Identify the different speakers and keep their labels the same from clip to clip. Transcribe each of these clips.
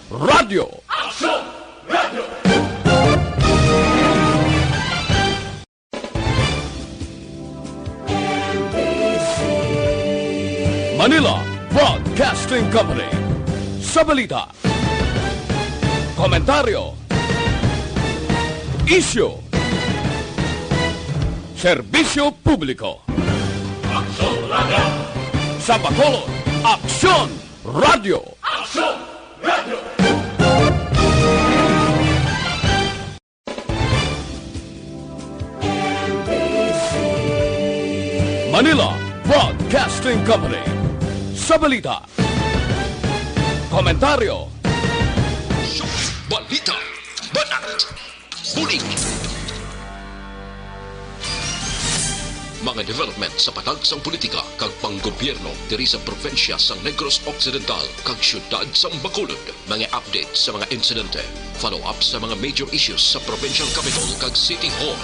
Speaker 1: Radio.
Speaker 2: Action Radio!
Speaker 1: Manila Broadcasting Company. Sa balita, komentaryo, isyu, serbisyo publiko.
Speaker 2: Action Radio!
Speaker 1: Sa Bacolod, Aksyon Radio.
Speaker 2: Action Radio!
Speaker 1: Manila Broadcasting Company. Sa balita, komentaryo,
Speaker 3: balita, banat, bulig. Mga development sa patagsang politika kag panggobyerno diri sa probinsya sa Negros Occidental kag syudad sa Bacolod. Mga update sa mga insidente, follow up sa mga major issues sa provincial capital kag City Hall.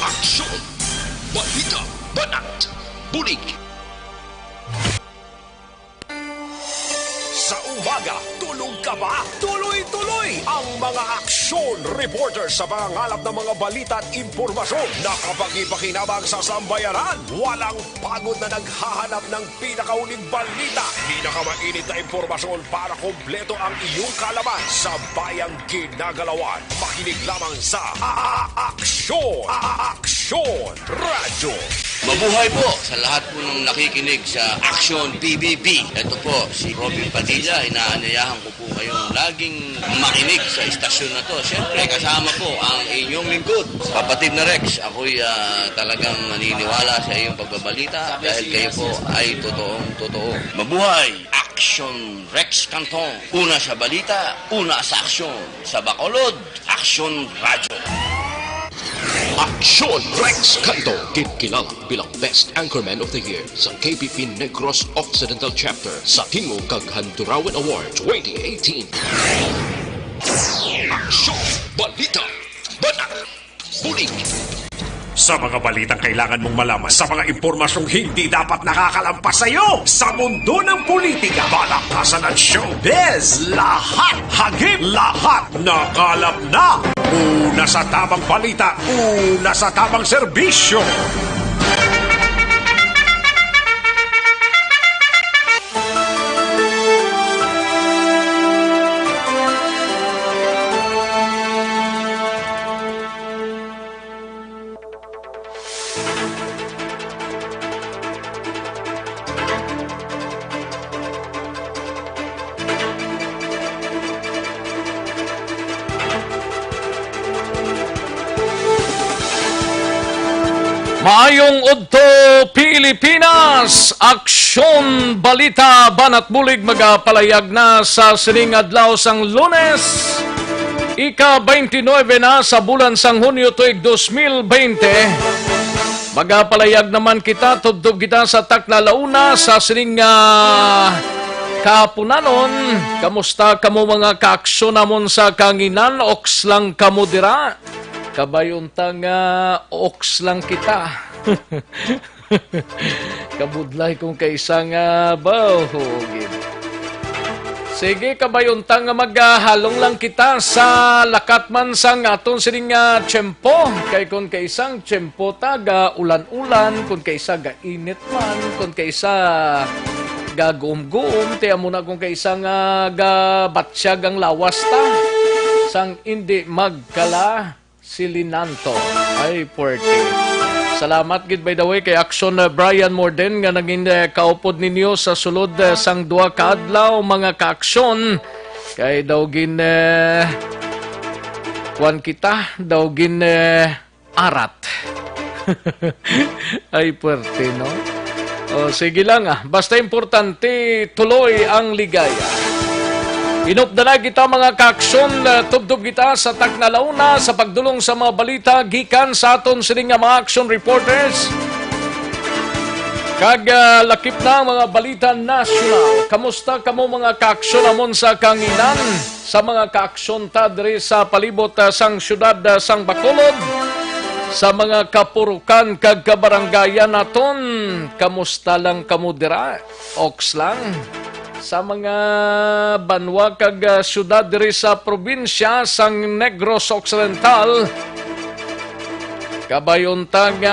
Speaker 3: Aksyon! Balita! Banat! Bulig!
Speaker 4: Sa umaga, tulog ka ba? Tuloy-tuloy ang mga aksyon reporter sa mga ngalap ng mga balita at impormasyon na kapag-ipakinabang sa sambayanan. Walang pagod na naghahanap ng pinakauling balita. Pinakamainit na impormasyon para kompleto ang iyong kalaman sa bayang ginagalawan. Makinig lamang sa Aksyon! Aksyon Radio!
Speaker 5: Mabuhay po sa lahat po ng nakikinig sa Action PBB. Ito po si Robin Padilla. Inaanayahan ko po kayong laging makinig sa istasyon na to. Siyempre kasama po ang inyong lingkod. Kapatid na Rex, ako'y talagang naniniwala sa iyong pagbabalita dahil kayo po ay totoong-totoo. Mabuhay! Action Rex Canton. Una sa balita, una sa aksyon. Sa Bacolod, Action Radio.
Speaker 3: Aksyon Rex Canto, kinikilala bilang Best Anchorman of the Year sa KBP Negros Occidental Chapter sa Tingog kag Handurawan Award 2018. Aksyon, balita, banat, bulig.
Speaker 4: Sa mga balitang kailangan mong malaman, sa mga impormasyong hindi dapat nakakalampas sa iyo, sa mundo ng politika, palakasan at showbiz, lahat, hagip, lahat, nakalap na. Una sa tamang balita, una sa tamang serbisyo.
Speaker 1: Maayong Udto, Pilipinas! Aksyon, balita, banat bulig magapalayag na sa sining adlaw sang Lunes. Ika-29 na sa bulan sang Hunyo tuig 2020. Magapalayag naman kita, tubtub kita sa Taklalauna sa sining kapunanon. Kamusta kamo mga kaaksyon namon sa kanginan? Oks lang kamo dira. Kabayuntang oks lang kita. Kabudlay kung kaisang bahugin. Sige, kabayuntang maghalong lang kita sa lakatman sang aton sining tiyempo. Kay kung kaisang tiyempo taga ulan-ulan, kung kaisa gainit man, kung kaisa gagum-gum, tiya mo na kung kaisang gabatsyag ang lawas ta. Sang hindi magkala silinanto. Ay, puwerte. Salamat, gid by the way, kay Action Brian Morden nga naging kaupod ninyo sa sulod sang duwa ka adlaw, mga ka-aksyon. Kay daw gin kuwan kita, daw gin arat. Ay, puwerte, no? O, sige lang basta importante, tuloy ang ligaya. Inupda na kita mga kaaksyon, tubdob kita sa Taklalauna sa pagdulong sa mga balita gikan sa aton sining mga action reporters. Kag lakip na mga balita nasyonal. Kamusta kamo mga kaaksyon amon sa kanginan? Sa mga kaaksyon ta diri sa palibot sang syudad sang Bacolod. Sa mga kapurukan kag kabaranggayan naton, kamusta lang kamo dira? Oks lang. sa mga banwa kag syudad diri sa probinsya sang Negros Occidental. Kabayuntang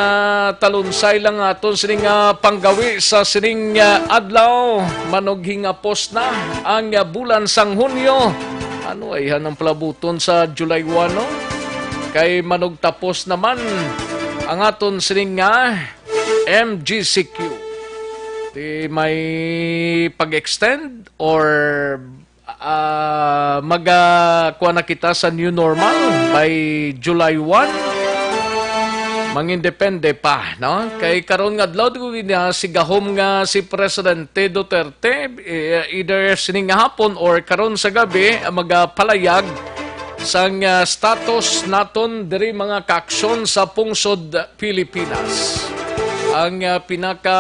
Speaker 1: talunsay lang aton sining panggawi sa sining adlaw. Manughing post na ang bulan sang Hunyo. Ano ay hanang palabuton sa July 1, no? Kay manugtapos naman ang aton sining MGCQ. Di may pag-extend or kuha na kita sa new normal by July 1. Mangindepende pa, no? Kay karon nga adlaw sigahom nga si Presidente Duterte either sining hapon or karon sa gabi magapalayag sang status naton diri mga kaaksyon sa pungsod Pilipinas. Ang pinaka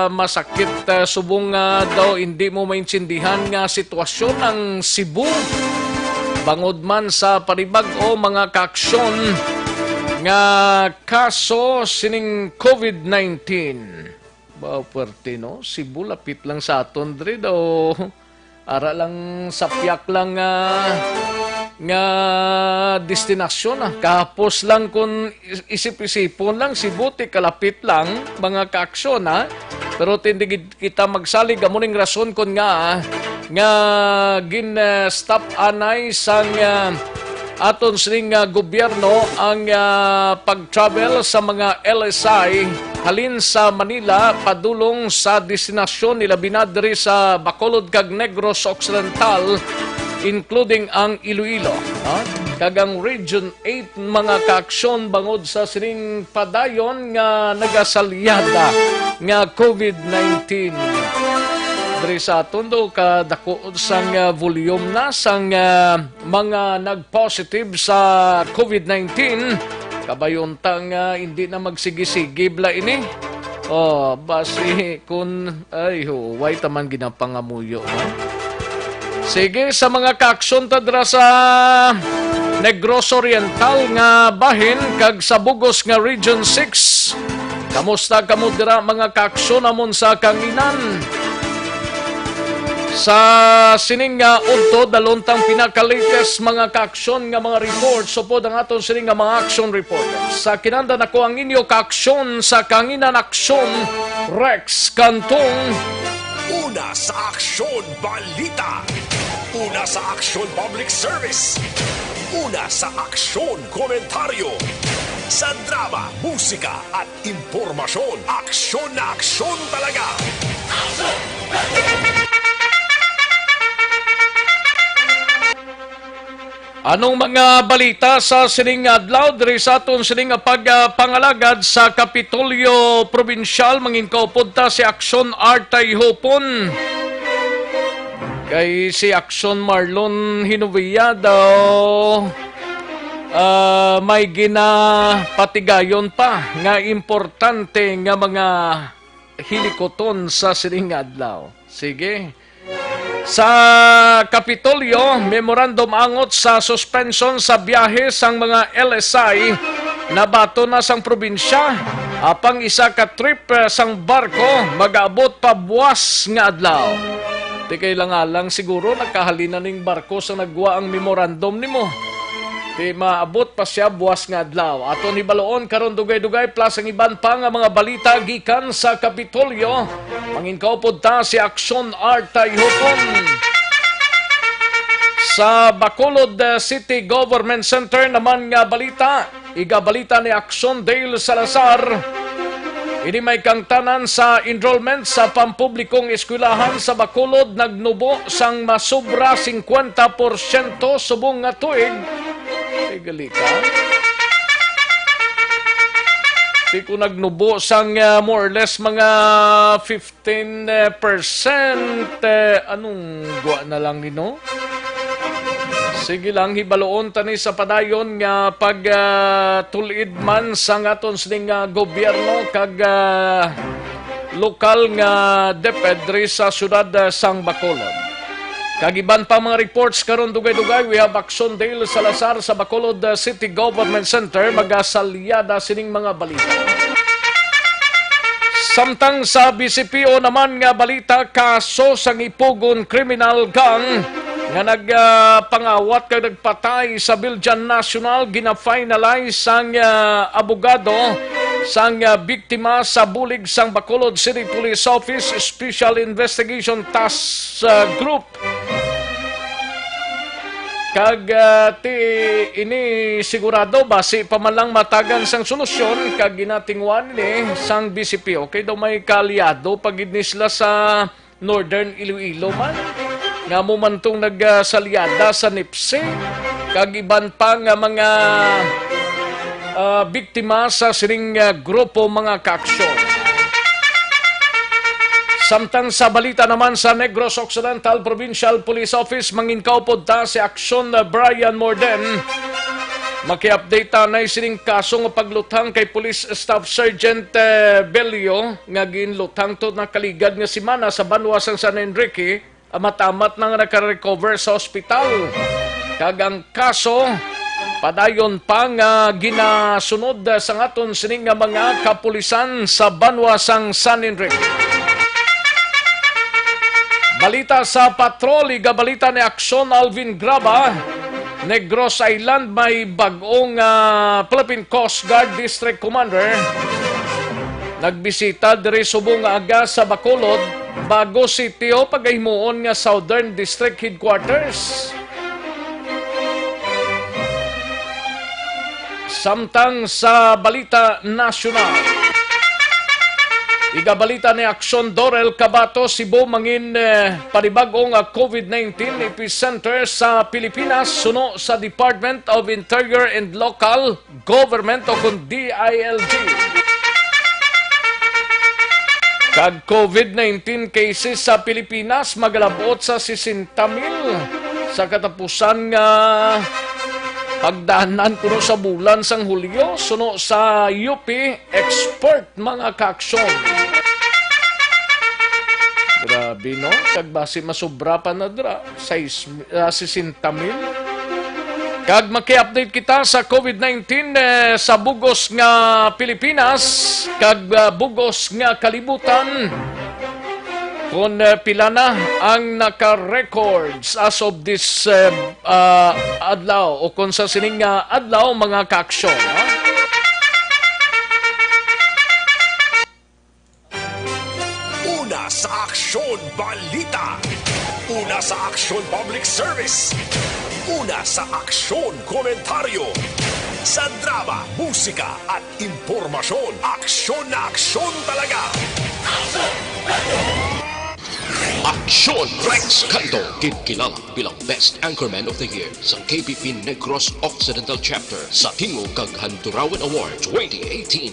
Speaker 1: masakit subong daw hindi mo maintindihan nga sitwasyon ng Cebu bangod man sa panibag-o mga kaaksyon nga kaso sining COVID-19. Ba puwerte, no? Cebu lapit lang sa aton diri daw. Ara lang sapyak lang nga destinasyon. Kahapos lang kung isip-isipon lang Cebu ti kalapit lang mga kaaksyon pero tindi kita magsalig amuning rason kun nga gin stop anay sang aton sining gobyerno ang pag-travel sa mga LSI halin sa Manila padulong sa destinasyon nila binadri sa Bacolod kag Negros Occidental including ang Iloilo. Kagang Region 8 mga kaaksyon bangod sa sining padayon nga nagasalyada nga COVID-19. Diri sa aton do kadako sang volume na sang mga nag-positive sa COVID-19 kabayuntang hindi na magsigisigi bla ini. Basi kun ay huway taman ginapangamuyo. Sige, sa mga kaaksyon ta dira sa Negros Oriental nga bahin kag sa Bugos nga Region 6. Kamusta kamo dira mga kaaksyon amon sa kanginan? Sa sining udto dalontang pinaka-latest mga kaaksyon nga mga reports supod ang aton sining nga mga action reporters. Sa kinanda nako ang inyo kaaksyon sa Kanginan Aksyon Rex Cantong.
Speaker 4: Una sa Aksyon Balita. Una sa Aksyon Public Service. Una sa Aksyon Komentaryo. Sa drama, musika at impormasyon. Aksyon na aksyon talaga.
Speaker 1: Anong mga balita sa sining adlaw diri sa aton sining pagpangalagad sa Kapitolyo Provincial mangin kaupod ta si Aksyon Artay Hopon. Kay si Aksyon Marlon Hinovia daw may ginapatigayon pa nga importante nga mga hilikoton sa sining adlaw. Sige. Sa Kapitolyo, memorandum angot sa suspension sa biyahe sang mga LSI na bato na sang probinsya. Apang isa ka trip sang barko mag-abot pa buwas nga adlaw. Di kailangan siguro nakahalina ning barko sa nagwa ang memorandum nimo. Di maabot pa siya buwas nga adlaw. Ato ni baloon karon dugay-dugay plus ang iban pa nga mga balita gikan sa Kapitolyo. Mangin kaupod ta si Aksyon Artay Hopon. Sa Bacolod City Government Center naman nga balita, igabalita ni Aksyon Dale Salazar. Ini may kangtanan sa enrollment sa pampublikong eskwelahan sa Bacolod nagnubo sang masobra 50% subong nga tuig. Gali ka. Di ko nagnubo sang more or less mga 15%. Anong guwa na lang nino? Sige lang, hibaloon tani sa padayon nga pagtulid man sa aton sining gobyerno kag lokal nga depedri sa syudad sang Bacolod. Kagiban pa mga reports karon dugay-dugay, we have Aksyon Dale Salazar sa Bacolod City Government Center magasalyada sining mga balita. Samtang sa BCPO naman nga balita, kaso sang ipugon criminal gang nga nagpangawat kag nagpatay sa Biljan National, gina-finalize sang abogado sang biktima sa bulig sang Bacolod City Police Office Special Investigation Task Group. Kag ini sigurado basi pa man lang matagan sang solusyon kag ginatingwan ni sang BCPO kay daw may kaalyado pagid ni sila sa Northern Iloilo man nga mo man tong nagsalyada sa NIPSE kag iban pa nga mga biktima sa sining grupo mga kaaksyon. Samtang sa balita naman sa Negros Occidental Provincial Police Office, manginkaupod ta si Aksyon Brian Morden. Maki-update ta na sining kaso nga paglutang kay Police Staff Sergeant Belio nga ginlutang to na kaligad nga simana sa Banwasang San Enrique, matamat nang naka-recover sa ospital. Kagang kaso padayon pa nga ginasunod sa ngaton sining nga mga kapulisan sa Banwasang San Enrique. Balita sa patroli, balita ni Aksyon Alvin Graba, Negros Island may bagong Philippine Coast Guard District Commander. Nagbisita diri subong aga sa Bacolod, Bago City o pagahimuon nga Southern District Headquarters. Samtang sa balita nasyonal, igabalita ni Aksyon Dorel Cabato, Cebu mangin panibagong COVID-19 epicenter sa Pilipinas suno sa Department of Interior and Local Government o kung DILG. Kag COVID-19 cases sa Pilipinas magalabot sa 60,000 sa katapusan nga pagdahanan kuno sa bulan sang Hulyo suno sa UP expert mga kaaksyon. Grabe no, kag basi masobra pa na dra 60,000. Kag maki-update kita sa COVID-19 sa bugos nga Pilipinas kag bugos nga kalibutan. Kung pila na ang naka-records as of this adlaw o kung sa sining adlaw mga kaaksyon.
Speaker 4: Una sa Aksyon Balita. Una sa Aksyon Public Service. Una sa Aksyon Komentaryo. Sa drama, musika at impormasyon. Aksyon na aksyon talaga.
Speaker 3: Aksyon Rex Canto, kinilala bilang Best Anchorman of the Year sa KBP Negros Occidental Chapter sa Tingog kag Hanturawan Award 2018.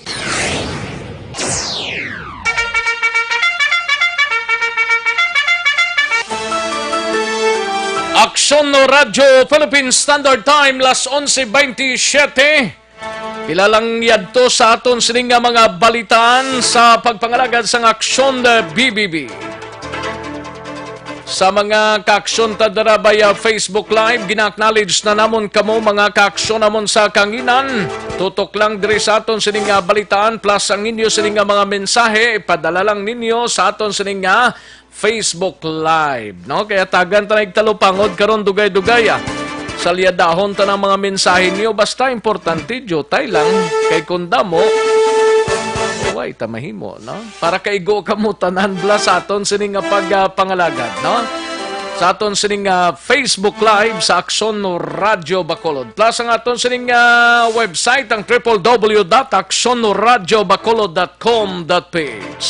Speaker 1: Aksyon no Radyo Philippine Standard Time las 11:27. Pilalang yadto sa aton sining nga mga balitaan sa pagpangalagad sang Aksyon BBB. Sa mga kaaksyon tadara via Facebook Live, gina-acknowledge na namon kamo mga kaaksyon namon sa kanginan. Tutok lang diri sa aton sining nga balitaan plus ang inyo sining nga mga mensahe ipadala lang ninyo sa aton sining nga Facebook Live, no? Kaya tagan ta nagtalupangod karon dugay-dugay sa liyadahon ta ng mga mensahe niyo basta importante jotay lang kay kundamo way tamahimo, no? Para kaigo kamo tanan bla sa aton sining nga pagpangalagad, no? Sa aton sining Facebook Live sa Aksyon no Radyo Bacolod. Plus ang aton sining website ang www.aksyonoradyobacolod.com.ph.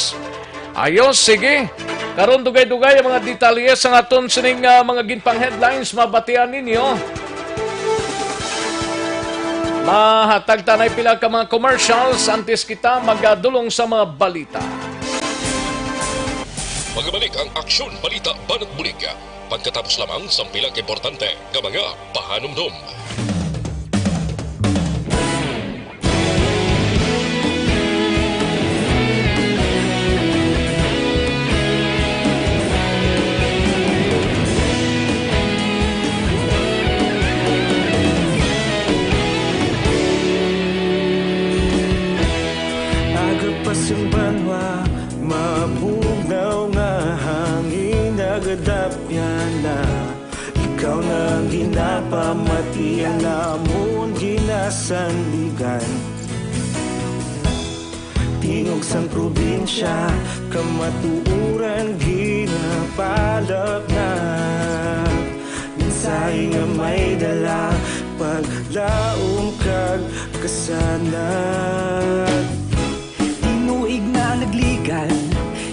Speaker 1: Ayos, sige. Karon dugay-dugay ang mga detalye sa aton sining mga ginpang headlines mabatian ninyo. Mahatag tanay pila ka mga commercials antes kita magadulong sa mga balita.
Speaker 3: Magbalik ang Aksyon Balita Banat Bulig. Pagkatapos lamang sa pilang importante ng mga pahanumdum.
Speaker 6: Agappas yung banwa na ikaw na ginapamatian namon ginasandigan. Tingog sang probinsya kamatuuran ginapalap na minsay nga may dala paglaom kag kasanag.
Speaker 7: Tinuig na nagligan,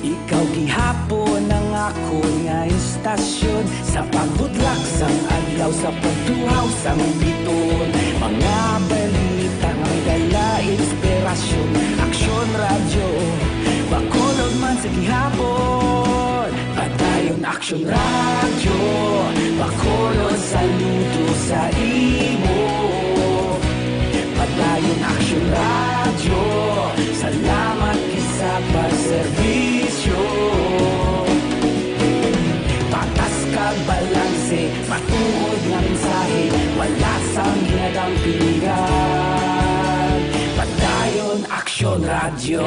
Speaker 7: ikaw gihapon ang ako nga istasyon sa pagbudlak sang adlaw sa pagtuhaw sang biton. Mga balita nga may dala inspirasyon, aksyon radyo bakolod man sa gihapon. Padayon aksyon radyo bakolod saludo sa imo. Padayon aksyon radyo, salamat sa pagserbisyo. Patas kag balanse, matuod nga mensahe, wala sang ginadang piligan. Padayon aksyon radyo.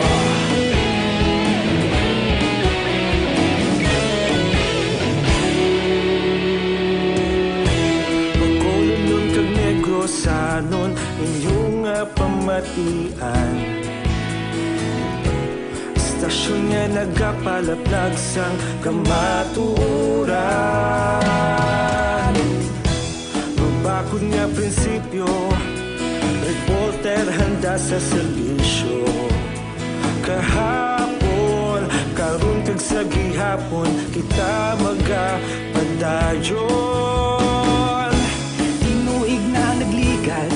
Speaker 6: Bacolod nun kag Negros sanon inyong pamatian. Istasyon nga nagapalaplag sang kamatuuran. Mabakod nga prinsipyo, reporter handa sa serbisyo. Kahapon, karon kag sa gihapon, kita magapadayon.
Speaker 7: Tinuig na nagligan,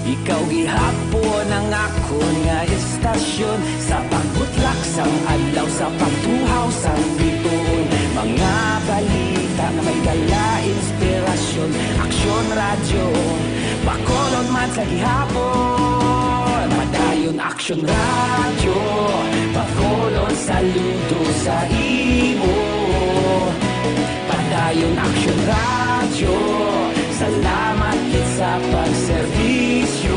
Speaker 7: ikaw gihapon ang ako nga istasyon sa pagbutlak sang adlaw sa pagtuhaw sang biton. Mga balita na may dala inspirasyon, aksyon radyo bakolod man sa gihapon. Padayon aksyon radyo bakolod saludo sa imo. Padayon aksyon radyo, salamat kit sa pagserbisyo.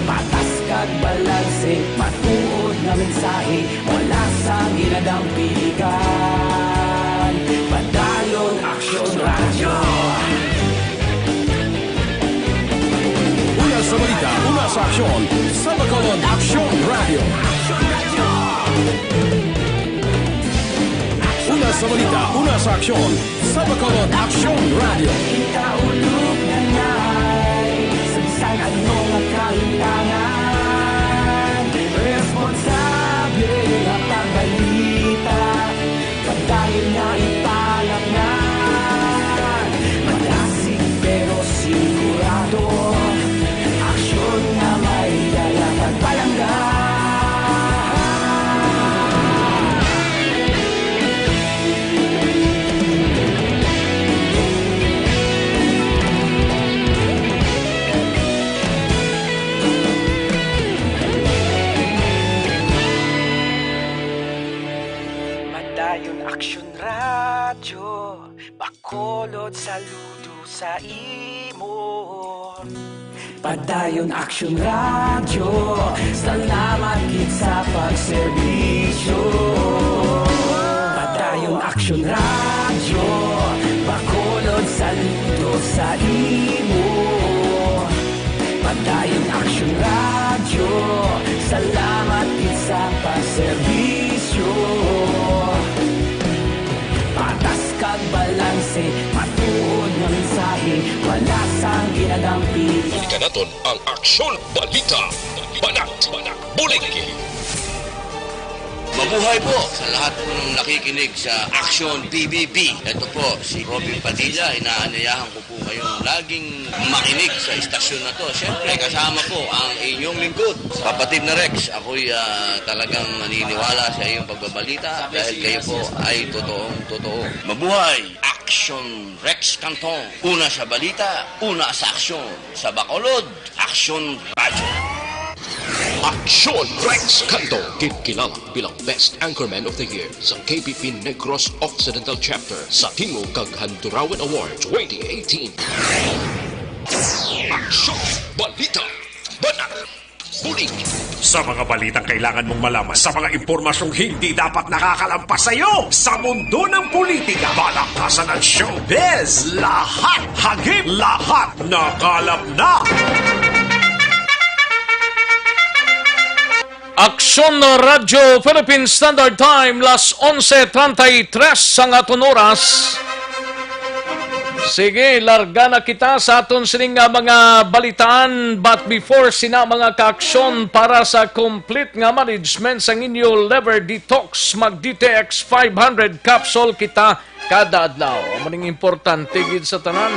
Speaker 7: Patas kag balanse, matuod nga mensahe, wala sang ginadang piligan. Padayon aksyon radyo.
Speaker 4: Una sa balita, una sa aksyon, sa Bacolod Aksyon Radio. Una sa balita, una sa aksyon, sa Bacolod Aksyon Radio.
Speaker 7: Ikaulog na na'y sabisan ano nga kahilangan. Responsable nga pagbalita, pagdayon na ipalaknan. Malasig pero sigurado, aksyon nga may dala pagpalanggan. Padayon aksyon radyo, bakolod saludo sa imo. Padayon aksyon radyo, salamat gid sa pagserbisyo. Padayon aksyon radyo, bakolod saludo sa imo. Padayon aksyon radyo, salamat gid sa pagserbisyo. Patas kag balanse, matuod nga mensahe, wala sang ginadampi.
Speaker 3: Ikanaton ang Aksyon Balita. Banat, bulig.
Speaker 5: Mabuhay po sa lahat po ng nakikinig sa Aksyon PBB. Ito po si Robin Padilla. Inaanyayahan ko po kayong laging makinig sa istasyon na to. Siyempre kasama po ang inyong lingkod, kapatid na Rex. Ako'y talagang naniniwala sa iyong pagbabalita dahil kayo po ay totoong-totoo. Mabuhay! Aksyon Rex Canton. Una sa balita, una sa aksyon. Sa Bacolod, Aksyon Radyo.
Speaker 3: Aksyon Rex Canto, kilala bilang Best Anchorman of the Year sa KPP Negros Occidental Chapter sa Tingog kag Handurawan Awards 2018. Aksyon Balita Banat Huling.
Speaker 4: Sa mga balitang kailangan mong malaman, sa mga impormasyong hindi dapat nakakalampas sa iyo, sa mundo ng politika, balakasan ng showbiz, lahat, hagip, lahat, nakalap na!
Speaker 1: Aksyon na Radyo Philippine Standard Time, las 11:33 ang aton oras. Sige, larga na kita sa aton sining nga mga balitaan, but before sina mga kaaksyon para sa complete nga management sa inyo liver detox, mag-DTX 500 capsule kita kada adlaw. Maning importante gid sa tanan.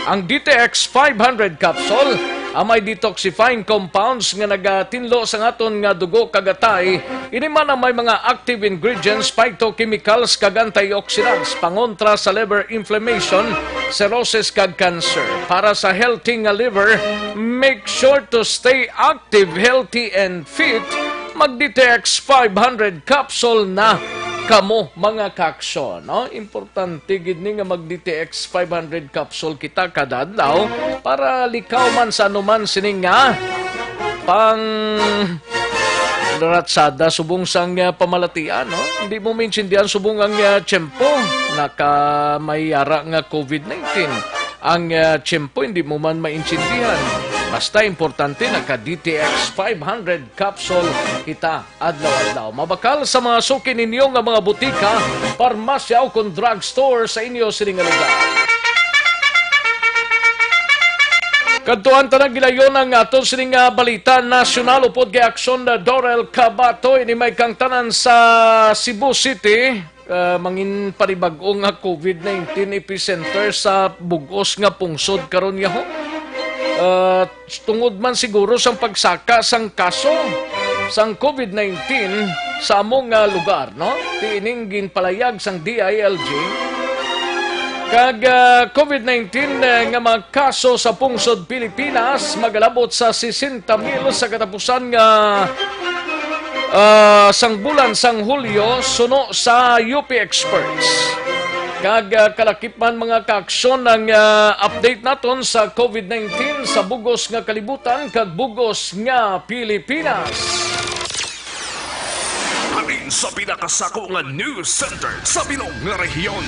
Speaker 1: Ang DTX 500 capsule amay detoxifying compounds nga nagatinlo sa aton nga dugo kagatay. Ini man ang may mga active ingredients, phytochemicals kag antioxidants pangontra sa liver inflammation, cirrhosis kag cancer. Para sa healthy nga liver, make sure to stay active, healthy and fit. Mag-DTX 500 capsule na kamo mga kaaksyon, no? Importante gid ni nga mag-DTX 500 capsule kita kada adlaw para likaw man sa anuman sining nga pang ratsada subong sang pamalatian, no? Hindi mo maintindihan subong ang tiyempo naka mayara nga COVID-19. Ang tiyempo hindi mo man maintindihan. Basta importante naka-DTX 500 capsule kita adlaw-adlaw. Mabakal sa mga suki ninyo nga mga butika, parmasya o kung drugstore sa inyo sining lugar. Kadtuan tanang gilayon ang aton sining balita nasyonal upod kay aksyon na Dorel Cabato ini may kang tanan sa Cebu City. Mangin panibag-o nga COVID-19 epicenter sa bugos nga pungsod karon yaho. Tungod man siguro sang pagsaka sang kaso sang COVID-19 sa among lugar, no? Tiining ginpalayag sang DILG kag COVID-19 nga mga kaso sa pungsod Pilipinas magalabot sa 60,000 sa katapusan nga sang bulan sang Hulyo suno sa UP experts. Kag kalakip man mga kaaksyon ang update naton sa COVID-19 sa bugos nga kalibutan kag bugos nga Pilipinas.
Speaker 4: Halin sa pinakasako nga news center sa bilog nga rehiyon.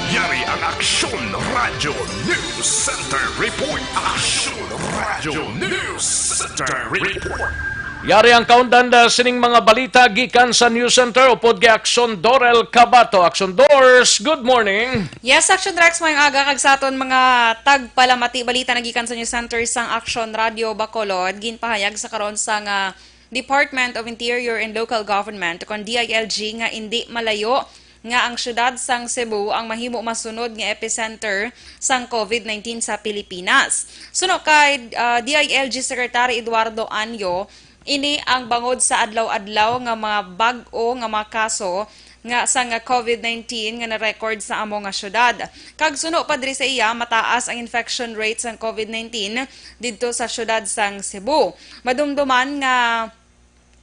Speaker 4: Yari ang Aksyon Radio News Center Report. Aksyon Radio News Center Report.
Speaker 1: Yari ang kaundan sining mga balita gikan sa News Center upod kay Aksyon Dorel Cabato. Aksyon Dors, good morning.
Speaker 8: Yes, Action Rex, mayang aga kag sa aton mga tagpalamati balita na gikan sa News Center sang Action Radio Bacolod. Ginpahayag sa karon sa nga Department of Interior and Local Government kon DILG nga hindi malayo nga ang syudad sang Cebu ang mahimo masunod nga epicenter sang COVID-19 sa Pilipinas. Suno kay DILG Secretary Eduardo Anyo, ini ang bangod sa adlaw-adlaw nga mga bag-o nga mga kaso nga sa nga COVID-19 nga na-record sa among nga syudad. Kag suno pa diri sa iya mataas ang infection rate sang COVID-19 didto sa syudad sang Cebu. Madumduman nga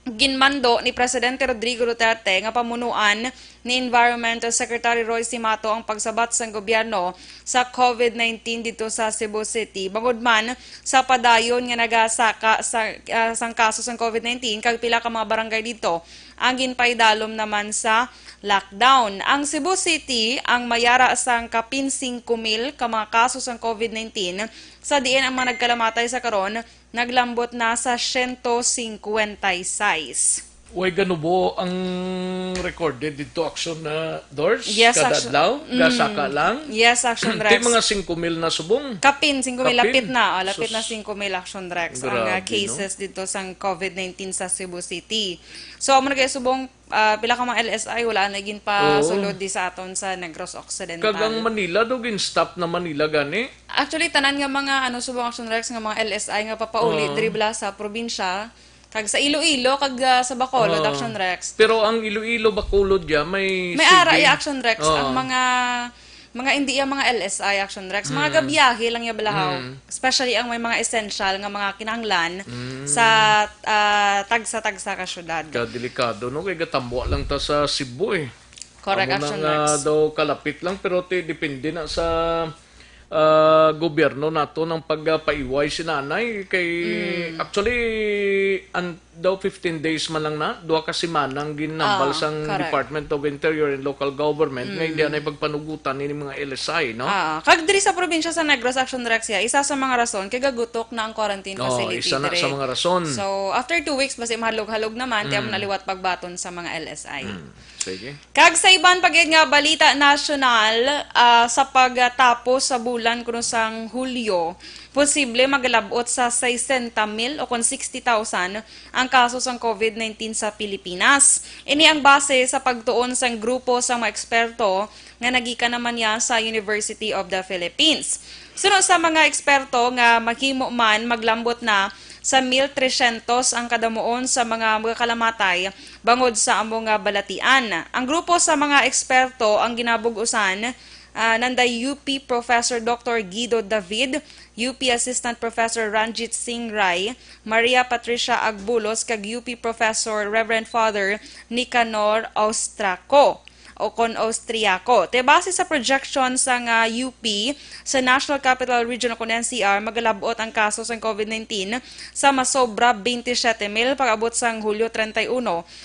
Speaker 8: ginmando ni Presidente Rodrigo Duterte nga pamunuan ni Environmental Secretary Roy Simato ang pagsabat sang gobyerno sa COVID-19 dito sa Cebu City. Bangod man sa padayon nga nagasaka sa sang kaso sang COVID-19 kag pila ka mga barangay dito ang ginpaidalom naman sa lockdown. Ang Cebu City ang mayara sang kapin 5,000 ka mga kaso sang COVID-19 sa diin ang mga nagkalamatay sa karon naglambot na sa 156.
Speaker 1: Uy, ganubo ang recorded dito aksyon na Dors?
Speaker 8: Yes,
Speaker 1: kada
Speaker 8: action.
Speaker 1: adlaw? Gasaka lang?
Speaker 8: Yes, Action
Speaker 1: Di
Speaker 8: Rex.
Speaker 1: mga 5,000 na subong?
Speaker 8: Kapin, 5,000 lapit na. Lapit
Speaker 1: Sus.
Speaker 8: na 5,000 Action Rex ang
Speaker 1: Grabe,
Speaker 8: cases dito sa COVID-19 sa Cebu City. So, amo na kayo subong pila ka mga LSI, wala na gin pa
Speaker 1: Oo.
Speaker 8: sulod di sa aton sa Negros Occidental.
Speaker 1: Kagang Manila, dugin stop na Manila gani?
Speaker 8: Actually, tanan nga mga subong Action Rex nga mga LSI nga papauli dribla sa probinsya, kag sa Iloilo, kag sa Bacolod, Action Rex.
Speaker 1: Pero ang Iloilo, Bacolod ya, may
Speaker 8: May
Speaker 1: sige.
Speaker 8: ara ya Action Rex
Speaker 1: Oo.
Speaker 8: ang mga hindi yung mga LSI Action Rex, mga gabiyahe lang ya balahaw. Especially ang may mga essential nga mga kinahanglan sa tagsa-tagsa ka syudad.
Speaker 1: Kadelikado, no? Kaya gatambo lang ta sa Cebu eh.
Speaker 8: Correct,
Speaker 1: Amo
Speaker 8: Action
Speaker 1: na
Speaker 8: Rex.
Speaker 1: daw kalapit lang, pero depende na sa gobyerno nato ng pagpaiway si nanay kay actually daw 15 days man lang na duha ka semana ang ginambal sang
Speaker 8: correct.
Speaker 1: Department of Interior and Local Government nga hindi na pagpanugutan ni mga LSI, no?
Speaker 8: Kag diri sa probinsya sa Negros Action Rexia, isa sa mga rason kay gagutok na ang quarantine facility
Speaker 1: isa na
Speaker 8: diri.
Speaker 1: sa mga rason.
Speaker 8: So after 2 weeks basi mahalog-halog naman tiam naliwat pagbaton sa mga LSI.
Speaker 1: Sige.
Speaker 8: Kag sa iban pagid nga balita national sa pagtapos sa bulan kuno sang Hulyo, posible maglabot sa 60,000 o kon 60,000 ang kaso sang COVID-19 sa Pilipinas. Ini ang base sa pagtuon sang grupo sa mga eksperto nga nagikan naman niya sa University of the Philippines. Sunod sa mga eksperto nga maghimo man maglambot na sa 1,300 ang kadamuon sa mga kalamatay bangod sa among balatian. Ang grupo sa mga eksperto ang ginabug-usan nanday UP Professor Dr. Guido David, UP Assistant Professor Ranjit Singh Rai, Maria Patricia Agbulos, kag UP Professor Reverend Father Nicanor Austraco o kon Austriaco. Te base sa projection sa UP sa National Capital Region o kon NCR, magalabot ang kaso sa COVID-19 sa masobra 27,000 pag-abot sang Hulyo 31.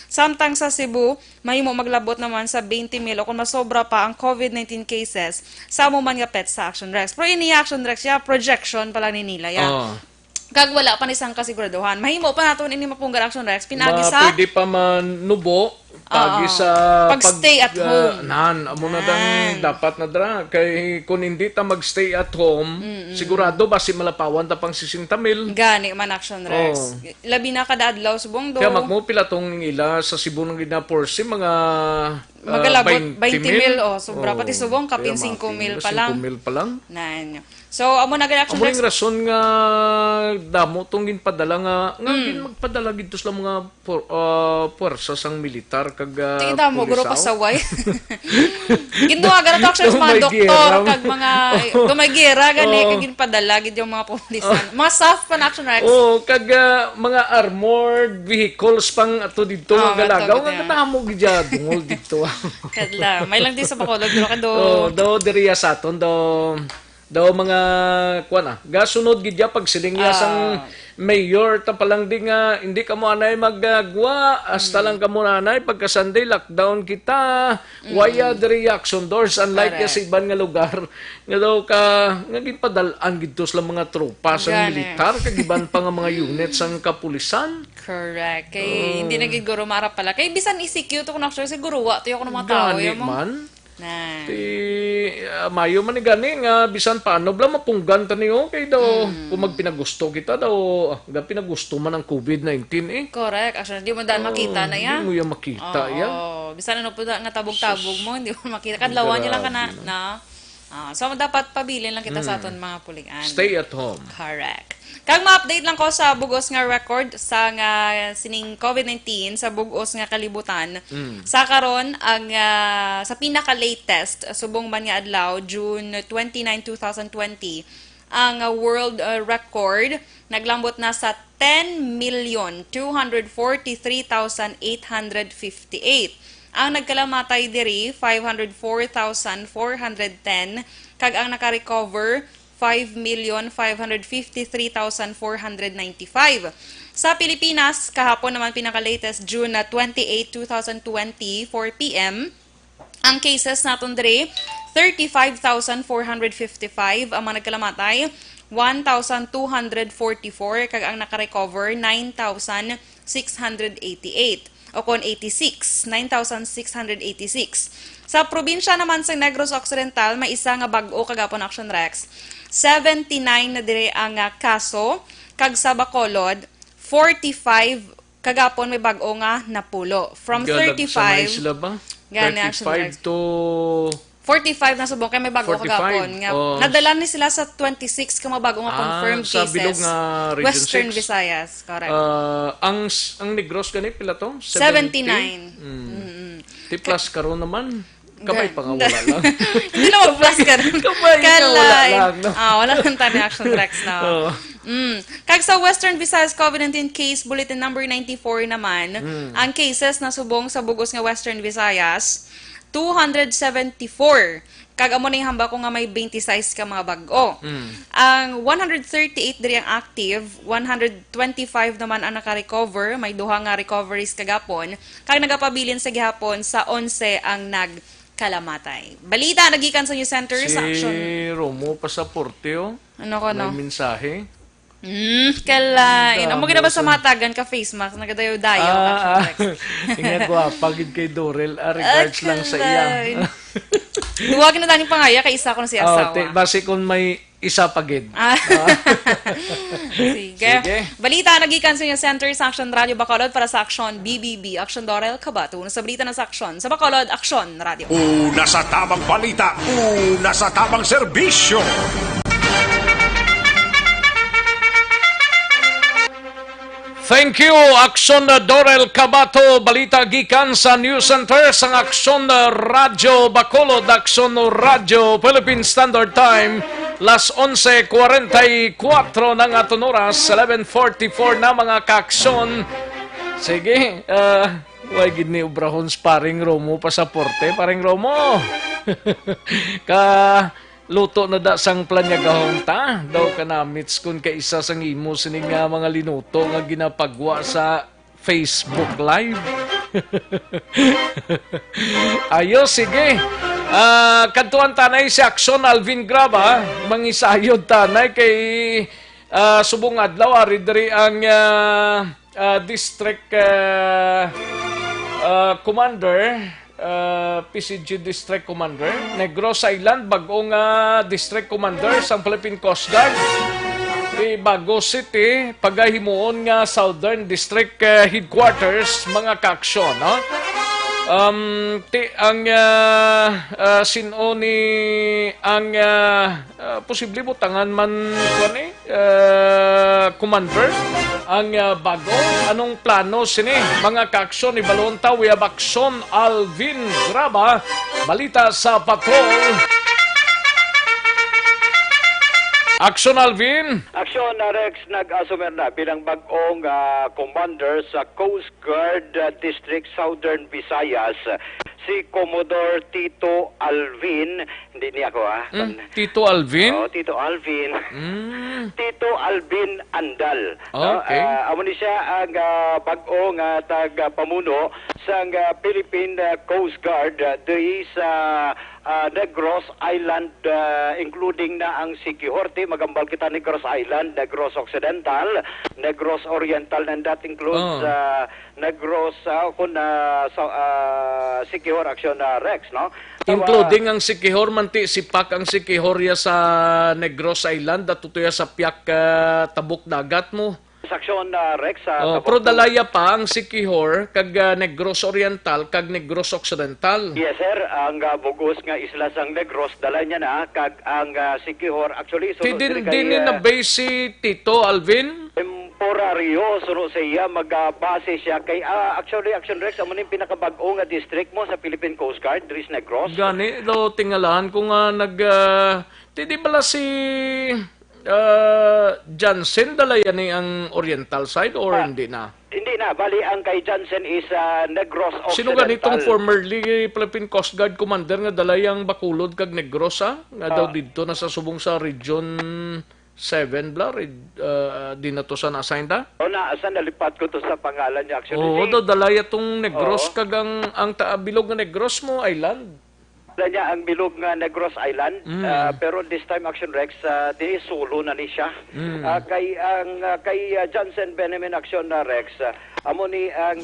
Speaker 8: Samtang sa Cebu, mahimo maglabot naman sa 20,000 o kung masobra pa ang COVID-19 cases sa amuman nga pet sa Action Rex. Pero ini Action Rex ya projection pala ni nila ya. Kag wala pa ni sang kasiguraduhan. Mahimo pa naton ini mapunggar Action Rex pinagi sa
Speaker 1: pwede pa manubo pagi sa
Speaker 8: pag-stay at home.
Speaker 1: Amo na dang dapat na dra kay kung hindi ta mag-stay at home, sigurado basi malapawan ta pang 60,000.
Speaker 8: Gani man Action Rex. Labi na kada adlaw subong do.
Speaker 1: Kaya magmo pila tong ila sa Cebu nang ginaporsi mga
Speaker 8: magalabot 20,000 sobra pati subong kapin 5,000 pa lang.
Speaker 1: 5,000 pa lang.
Speaker 8: Nanyo. So amo na Action
Speaker 1: Amo
Speaker 8: Rex.
Speaker 1: yung rason nga damo tong ginpadala nga magpadala gid sa mga puwersa sang militar kag
Speaker 8: Tingita mo guro
Speaker 1: pulisaw.
Speaker 8: pasaway. Ginduwa gara to Action sa mga doktor kag mga gumaygera gani kag ginpadala gid yung mga pulisan. Mga staff pa na Action Rex.
Speaker 1: Kag mga armored vehicles pang ato dito nga galagaw nga katamo gid dungol dito.
Speaker 8: Kadla, may lang di sa Bacolod pero kado.
Speaker 1: Do diriya sa aton daw mga kuan gasunod gid ya pag silingya sang mayor ta palang di nga hindi ka mo anay maggagwa hasta lang ka mo anay pagka Sunday lockdown kita waya the reaction doors unlike sa iban nga lugar nga daw ka nga gipadalan gid sa mga tropa sa militar kag iban pa nga mga units sang kapulisan.
Speaker 8: Correct. Kay hindi na gid guro mara pala kay bisan ECQ to kun actually siguro wa to yung mga tao yung
Speaker 1: man.
Speaker 8: Na.
Speaker 1: Mayo man ni gani nga bisan paano bla mapunggan ta niyo kay daw kung magpinagusto kita daw pinagusto man ang COVID-19
Speaker 8: Correct. Actually, di mo daan makita na yan.
Speaker 1: Hindi mo yan makita yan.
Speaker 8: Bisan ano po nga tabog-tabog mo, hindi mo makita. Kadlawan niya lang ka na. So, dapat pabilin lang kita sa aton mga pulian.
Speaker 1: Stay at home.
Speaker 8: Correct. Kag ma-update lang ko sa bugos nga record sa nga sining COVID-19 sa bugos nga kalibutan. Sa karon ang sa pinaka-latest subong man nga adlaw June 29, 2020 ang world record naglambot na sa 10,243,858. Ang nagkalamatay diri 504,410 kag ang naka-recover 5,553,495. Sa Pilipinas, kahapon naman pinaka-latest June 28, 2020, 4 p.m. Ang cases naton diri 35,455 ang mga nagkalamatay, 1,244 kag ang naka-recover 9,688 o kon 86, 9,686. Sa probinsya naman sa Negros Occidental, may isa nga bag-o kagapon Action Rex. 79 na dire ang kaso, kag sa Bacolod 45 kagapon may bag-o nga napulo. From 35
Speaker 1: sila ba?
Speaker 8: Gani,
Speaker 1: 35 to
Speaker 8: 45 na subong kay may bago kagapon nga nadala ni sila sa 26 ka mga bago nga confirmed
Speaker 1: sa
Speaker 8: cases
Speaker 1: bilog nga region
Speaker 8: Western
Speaker 1: 6.
Speaker 8: Visayas, correct.
Speaker 1: Ang Negros gani pila to?
Speaker 8: 79.
Speaker 1: Plus karon naman kamay pa nga wala lang.
Speaker 8: Hindi na mag-plus ka rin.
Speaker 1: Kamay ka wala lang. No?
Speaker 8: Wala lang tayo Action Rex na. Kag sa Western Visayas COVID-19 case bulletin number 94 naman, ang cases na subong sa bugos nga Western Visayas 274. Kag amo ning hamba ko nga may 26 ka mga bag-o. Ang 138 diri ang active, 125 naman ang naka-recover, may duha nga recoveries kagapon. Kag nagapabilin sa gihapon sa 11 ang nagkalamatay. Balita nagikan sa News Center sa action.
Speaker 1: Si Romo Pasaporte, oh.
Speaker 8: Ano ko no?
Speaker 1: May mensahe.
Speaker 8: Kalain. Amo gina ba sa matagan ka face mask nagadayo-dayo ka.
Speaker 1: Ingat ko, pagid kay Dorel. Regards lang sa iya.
Speaker 8: Duwag na tani pangaya kay isa ko na si asawa.
Speaker 1: Base kung may isa pagid.
Speaker 8: Sige. Balita nagikan sa News Center sa Action Radio Bacolod para sa Action BBB. Action Dorel Kabato. Sa balita ng Action. Sa Bacolod, Action Radio.
Speaker 4: Una sa tamang balita, una sa tamang serbisyo.
Speaker 1: Thank you, Action Dorel Kabato. Balita gikan sa News Center sa Action Radio Bacolod, Action Radio Philippine Standard Time. Las 11:44 ng aton oras, 11:44 na mga kaaksyon. Sige, why gid ni ubrahon paring Romo Pasaporte, paring Romo. Luto na da sang planyagahong ta. Daw ka namits kung kaisa sang imo sining mga linuto nga ginapagwa sa Facebook Live. Ayo, sige. Kantuan tanay si Action Alvin Graba. Mangisayod tanay kay subong adlaw. Aridri ang district commander. PCG District Commander, Negros Island, bagong District Commander sa Philippine Coast Guard. Di Bago City, pagahimuon nga Southern District Headquarters, mga kaaksyon, no? Ang sino ni ang posible butangan man commander ang bago anong plano sini mga kaaksyon ni Balonta we have Action Alvin Graba balita sa patrol. Action Alvin.
Speaker 9: Action Rex nag-asumer na bilang bagong commander sa Coast Guard District Southern Visayas si Commodore Tito Alvin. Hindi niya ako
Speaker 1: Tito Alvin?
Speaker 9: Oh, Tito Alvin. Tito Alvin Andal.
Speaker 1: Okay.
Speaker 9: Amo ni siya ang bagong tagapamuno sa Philippine Coast Guard diri sa Negros Island, including na ang Siquijorte, magambal kita Negros Island, Negros Occidental, Negros Oriental, and that includes Negros Siquijor Action Rex, no?
Speaker 1: Including ang Siquijor, manti sipak ang Siquijorya sa Negros Island, at tutuya sa piyak tabok dagat mo.
Speaker 9: Action Rex.
Speaker 1: Pero dalaya pa ang Siquijor, kag Negros Oriental, kag Negros Occidental.
Speaker 9: Yes, sir. Ang bugos nga isla sang Negros, dala niya na, kag ang Siquijor, actually, so
Speaker 1: Din na base si Tito Alvin?
Speaker 9: Temporaryo, suro sa iya, magbase siya kay, actually, Action Rex, amo ning pinakabag-o nga district mo sa Philippine Coast Guard, Dris Negros.
Speaker 1: Gani, do tingalaan ko nga di bala si Jansen dalaya ni ang Oriental side or hindi na?
Speaker 9: Hindi na, bali ang kay Jansen is Negros Occidental.
Speaker 1: Sino ganitong formerly Philippine Coast Guard Commander nga dalayang Bacolod kag Negros nga daw dito nasa subong sa Region 7 bla di na to sa na-assign da?
Speaker 9: Naasan nalipat ko to sa pangalan niya actually.
Speaker 1: daw dalaya tong Negros kag ang bilog nga Negros mo island.
Speaker 9: Niya ang bilog nga Negros Island, pero this time Action Rex di solo na ni siya. Kay Johnson Benjamin Action Rex, amo ni ang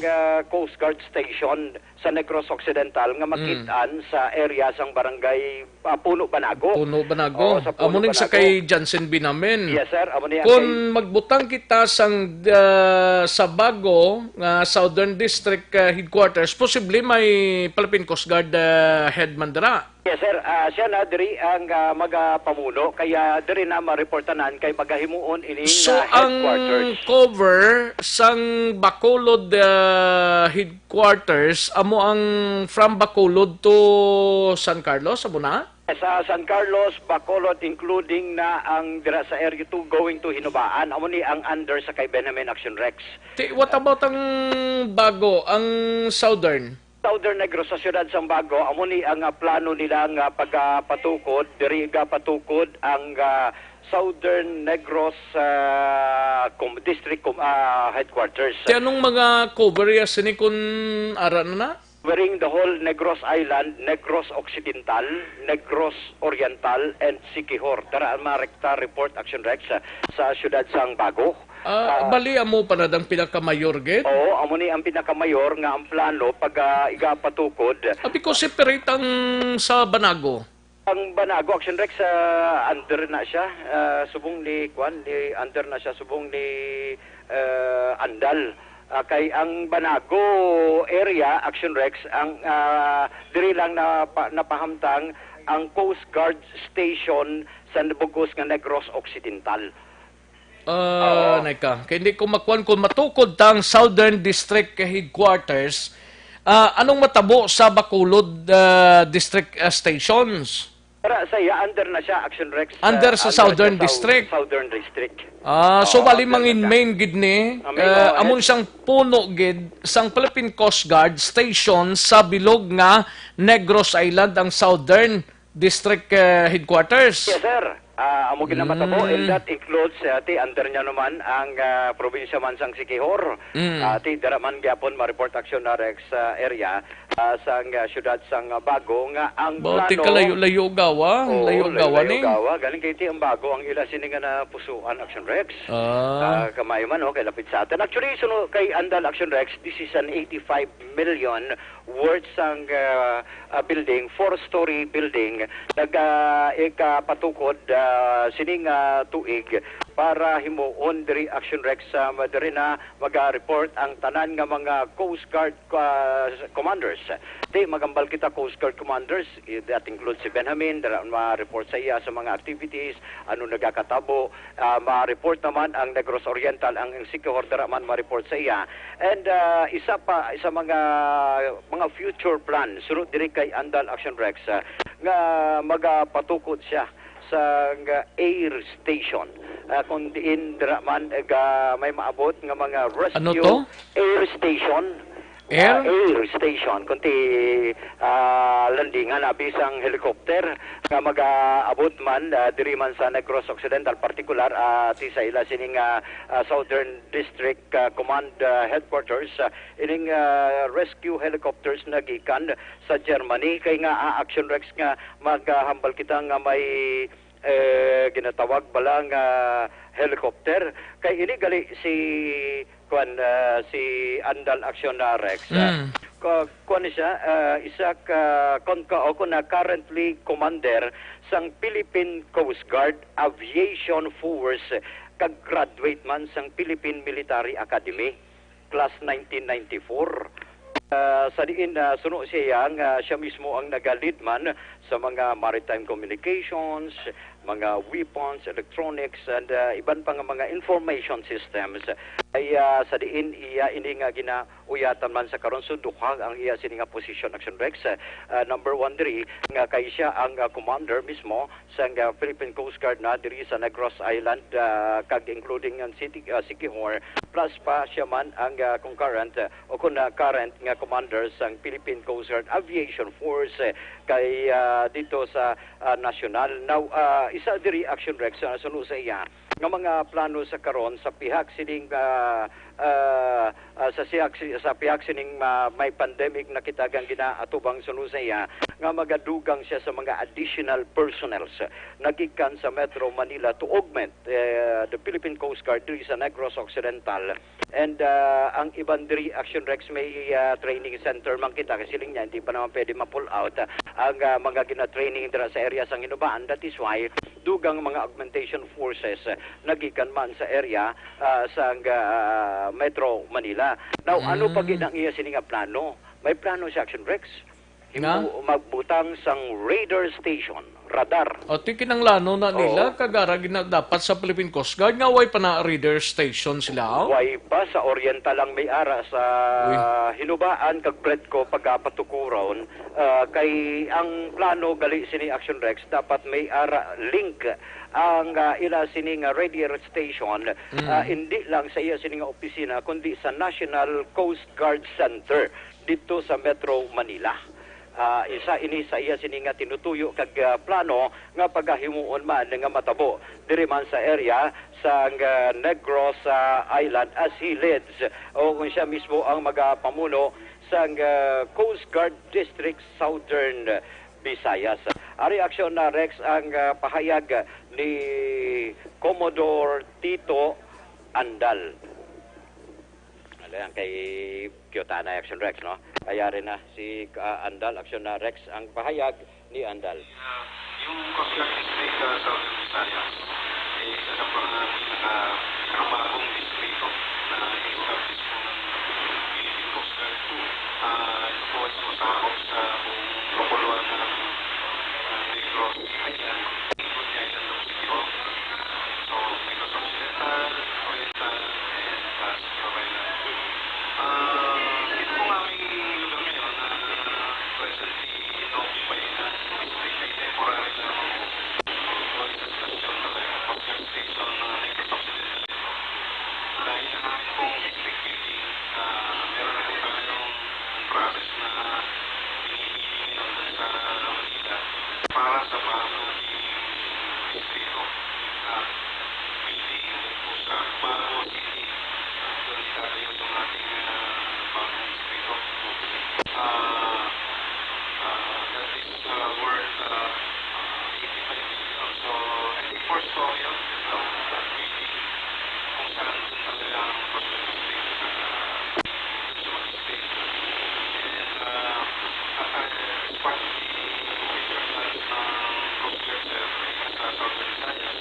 Speaker 9: Coast Guard Station sa Negros Occidental nga makitaan sa area sang barangay Puno Banago.
Speaker 1: Puno Banago. Amo ning sa kay Johnson Binamen.
Speaker 9: Yes sir, amo ni
Speaker 1: kung magbutang kita sang sa bago nga Southern District Headquarters, posible may Philippine Coast Guard head mandara.
Speaker 9: Yes sir, siya na diri ang magapamuno kaya diri na mareportanan kay magahimuon ining headquarters.
Speaker 1: Ang cover sang Bacolod headquarters amo ang from Bacolod to San Carlos amo na?
Speaker 9: Sa San Carlos, Bacolod, including na ang dira sa Area 2 going to Hinubaan. Amo ni ang under sa kay Benjamin Action Rex.
Speaker 1: What about ang bago, ang Southern?
Speaker 9: Southern Negros sa siyudad sang Bago, amo ni ang plano nila nga pagpatukod, diri patukod ang Southern Negros District Headquarters.
Speaker 1: Ti anong mga cover ya sini kun ara na?
Speaker 9: Covering the whole Negros Island, Negros Occidental, Negros Oriental, and Siquijor. Tara, marekta report Action Rex sa siyudad sang Bago.
Speaker 1: Bali amo panadang pinakamayor gid.
Speaker 9: Oo, amo ni ang pinakamayor nga ang plano pag igapatukod.
Speaker 1: Abi ko separate ang sa Banago.
Speaker 9: Ang Banago Action Rex under na siya, subong ni under na siya subong ni Andal. Kay ang Banago area Action Rex ang diri lang na napahamtang ang Coast Guard Station sa Bugos nga Negros Occidental.
Speaker 1: Neka, kaya hindi ko makuan kung matukod tang Southern District Headquarters, anong matabo sa Bacolod District Stations?
Speaker 9: Para sa iya, under na siya, Action Rex.
Speaker 1: Under sa Southern District?
Speaker 9: Southern District.
Speaker 1: So bali mangin main gid ni, amon siyang puno gid sang Philippine Coast Guard Station sa bilog nga Negros Island ang Southern District Headquarters.
Speaker 9: Yes, sir. Amo ginamatabo, and that includes under niya naman ang probinsya man sang Siquijor. Dara man gyapon ma-report Action Rex area sang syudad sang Bago nga ang
Speaker 1: Bati
Speaker 9: plano.
Speaker 1: ka layo gawa, layo gawa ni.
Speaker 9: Galing kay ti ang Bago ang ila sini nga na pusuan Action Rex. Kamay man kay lapit sa atin. Actually suno kay Andal Action Rex, this is an 85 million worth sang building, 4-story building nag-ikapatukod sining tuig para himuon diri Action Rex diri na mag-report ang tanan nga mga Coast Guard commanders. Di magambal kita Coast Guard commanders, that includes si Benjamin, dara ma-report sa iya sa mga activities, ano nagakatabo, ma-report naman ang Negros Oriental, ang Siquijor, dara man ma-report sa iya. And isa mga future plan sunod diri kay Andal Action Rex nga magapatukod siya sa air station. Kung diin dira man may maabot nga mga rescue
Speaker 1: Ano to?
Speaker 9: air station.
Speaker 1: Air?
Speaker 9: Air station. Kunti landingan abisang helicopter nga mag-abot man diri man sa Negros Occidental, particular ti sa ila sining Southern District Command Headquarters, ining rescue helicopters nagikan sa Germany kay nga Action Rex nga maghambal kita nga may ginatawag balang helicopter kay ini gali si Andal Action Rex. Kuan siya isa ka na currently commander sang Philippine Coast Guard Aviation Force, kag graduate man sang Philippine Military Academy class 1994. Sa diin suno siya siya mismo ang nagalid man sa mga maritime communications, mga weapons, electronics, and iban pang mga information systems. Ay sa diin iya ini nga ginauyatan man sa karon duha ang iya sini nga position Action Rex. Number 1 diri nga kay siya ang commander mismo sa Philippine Coast Guard na diri sa Negros Island, kag including ang Siquijor, plus pa siya man ang concurrent o current nga commander sa Philippine Coast Guard Aviation Force kay dito sa national. Now isa diri Action Rex suno sa iya nga mga plano sa karon sa pihak sining sa pihak sining may pandemic na kitagang ginaatubang suno sa iya nga magadugang siya sa mga additional personnels nagikan sa Metro Manila to augment the Philippine Coast Guard diri sa Negros Occidental. And ang iban diri Action Rex may training center man kita kasi siling niya hindi pa naman pwede ma-pull out ang mga gina-training dira sa area sang Hinubaan. That is why dugang mga augmentation forces nagikan man sa area sa Metro Manila. Now ano pa gid ang iya sini nga plano? May plano sa Action Rex magbutang sang radar station, radar.
Speaker 1: O tikinanglano na nila kagara dapat sa Philippine Coast Guard nga way pa na radar station sila.
Speaker 9: Way pa sa Oriental lang may ara sa Hinubaan kag Predco pagapatukuron kay ang plano gali sini Action Rex dapat may ara link ang ila sining radar station hindi lang sa iya sining opisina kundi sa National Coast Guard Center dito sa Metro Manila. Isa ini sa iya sini nga tinutuyo kag plano nga pagahimuon man nga matabo diri man sa area sa Negros Island as he leads o kung siya mismo ang magapamuno sa Coast Guard District Southern Visayas. Ari aksyon na Rex ang pahayag ni Commodore Tito Andal. Ayan kay Kyotana Action Rex, no? Kaya rin na si Andal, Action na Rex, ang pahayag ni Andal.
Speaker 10: Yung Coast Guard District Southern Visayas ay isa sa mga pinakabagong distrito na i-establish po ng Philippine Coast Guard. Ito po ay sumasakop sa buong kapuluan ng Negros Island, Bunya Island of Siquijor. So, Negros Occidental, Oriental, and Siquijor Island. Ito po nga may lugar ngayon na presently occupied na district ay temporary lamang po sa stasyon na Coast Guard Station Negros Occidental. Dahil na namin pong district building, meron na po tayong process na hinihiling naman sa Manila para sa bagong distrito. Building po sa Bago City. Doon itatayo sa ating bagong distrito. That is worth 85 million. So, I think 4-story ang building kung saan doon talaga ang Coast Guard District sa mag-stay. And as part of the future plans ng Coast Guard sa Southern Visayas,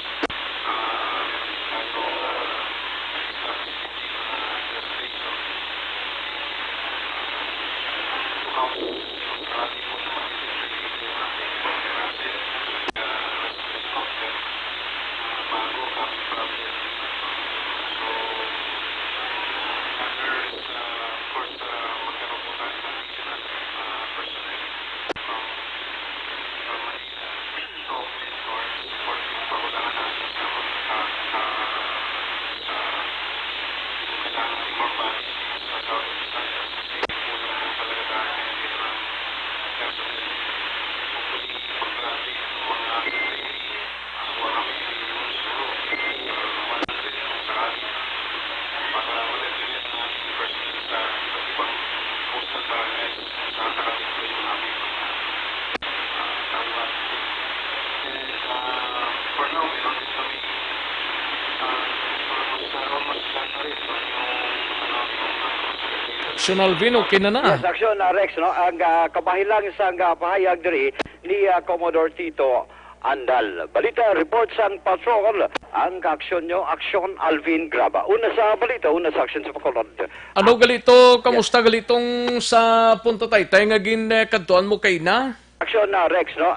Speaker 10: meron tayong established dito na station to house yung ating po na mag-integrate yung ating helicopter asset, rescue helicopter, bago kami problem. So, others, of course, magkaroon po tayo ng additional personnel from Manila to augment or support yung pagkulangan natin sa kailangan natin more bodies sa Southern Visayas kasi kulang po talaga tayo ngayon ng personnel. Hopefully, pag-graduate noon natin training, wala kami yung siguro 100 kung sakali para ma-implement ang ating personnel sa iba't ibang coastal barangays kung saan nakadeploy yung aming mga tawag. And for now, meron din kami almost done na rin yung
Speaker 1: Action Alvin, okay na na.
Speaker 9: Yes, Action Rex, no? Ang kabahilang isang pahayag diri ni Commodore Tito Andal. Balita, report sang patrol. Ang aksyon nyo, Action Alvin Graba. Una sa balita, una sa aksyon sa Bacolod.
Speaker 1: Ano galito, kamusta galitong sa Punta Taytay nga kadtuan mo kay na?
Speaker 9: Aksyon na Rex, no?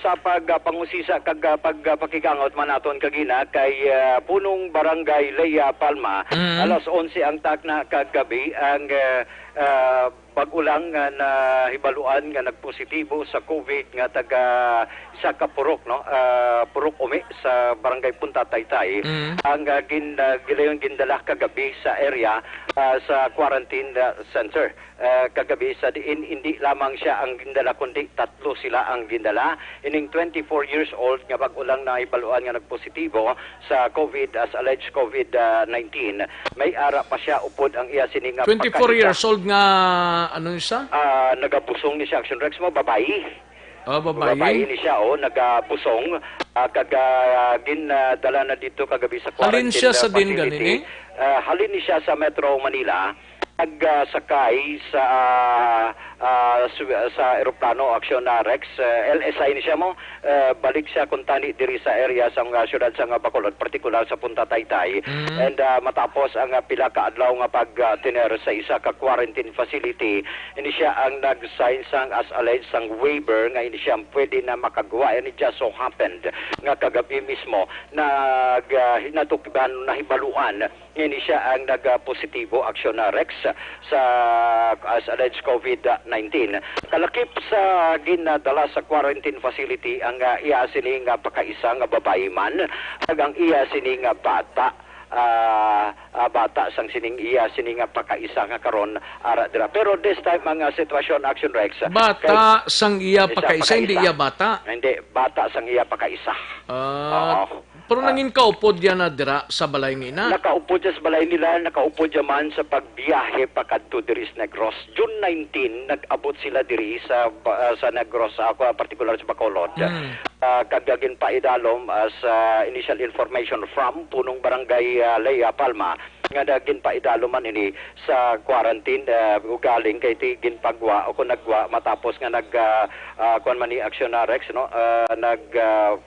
Speaker 9: Sa pagpangusisa kag pagpakigangot man naton kagina kay punong barangay Leia Palma, alas 11 ang takna kagabi ang pag-ulang na hibaluan nga nagpositibo sa COVID nga taga sa Kapurok, no? Purok Umi sa barangay Punta Taytay. Ang gindala kagabi sa area sa quarantine center. Kagabi sa diin hindi lamang siya ang gindala kundi tatlo sila ang gindala. Ining 24 years old nga pag-ulang na hibaluan nga nagpositibo sa COVID as alleged COVID-19. May ara pa siya upod ang iya sining
Speaker 1: 24 years old nga ano siya?
Speaker 9: Nagapusong ni siya, Action Rex mo, babae.
Speaker 1: Babae.
Speaker 9: Babae ni siya, nagapusong. Dala na dito kagabi sa quarantine
Speaker 1: halin siya sa
Speaker 9: facility.
Speaker 1: din ganini?
Speaker 9: Halin ni siya sa Metro Manila. Nagsakay sa aeroplano Action na Rex LSI ni siya mo balik siya kuntani diri sa area sa syudad sa Bacolod, partikular sa Punta Taytay. And matapos ang pila ka adlaw nga pag-tiner sa isa ka quarantine facility, ini siya ang nag-sign sang as alleged sang waiver nga ini siya pwede na makagawa. And it just so happened nga kagabi mismo natukiban na hibaluan ini siya ang nag-positibo Action na Rex sa as alleged COVID-19. Kalakip sa ginadala sa quarantine facility ang iya sining pakaisa nga babae man, ang iya sining bata bata sang sining iya sining nga pakaisa nga karon ara dira. Pero this time mga sitwasyon Action Rex.
Speaker 1: Bata sang iya pakaisa, hindi iya bata.
Speaker 9: Hindi, bata sang iya pakaisa. Oo.
Speaker 1: Pero nangin kaupod yan na dira sa balay ngina.
Speaker 9: Nakaupo dyan sa balay nila, nakaupo dyan man sa pagbiyahe pakadto diri sa Negros. June 19, nag-abot sila diri sa Negros, particular sa Bacolod. Kagagin pa idalom as initial information from punong barangay Lea Palma nga nagin pa idaloman ini sa quarantine ugaling kay tigin pagwa o kung nagwa matapos nga kuan man ni Action Rex nag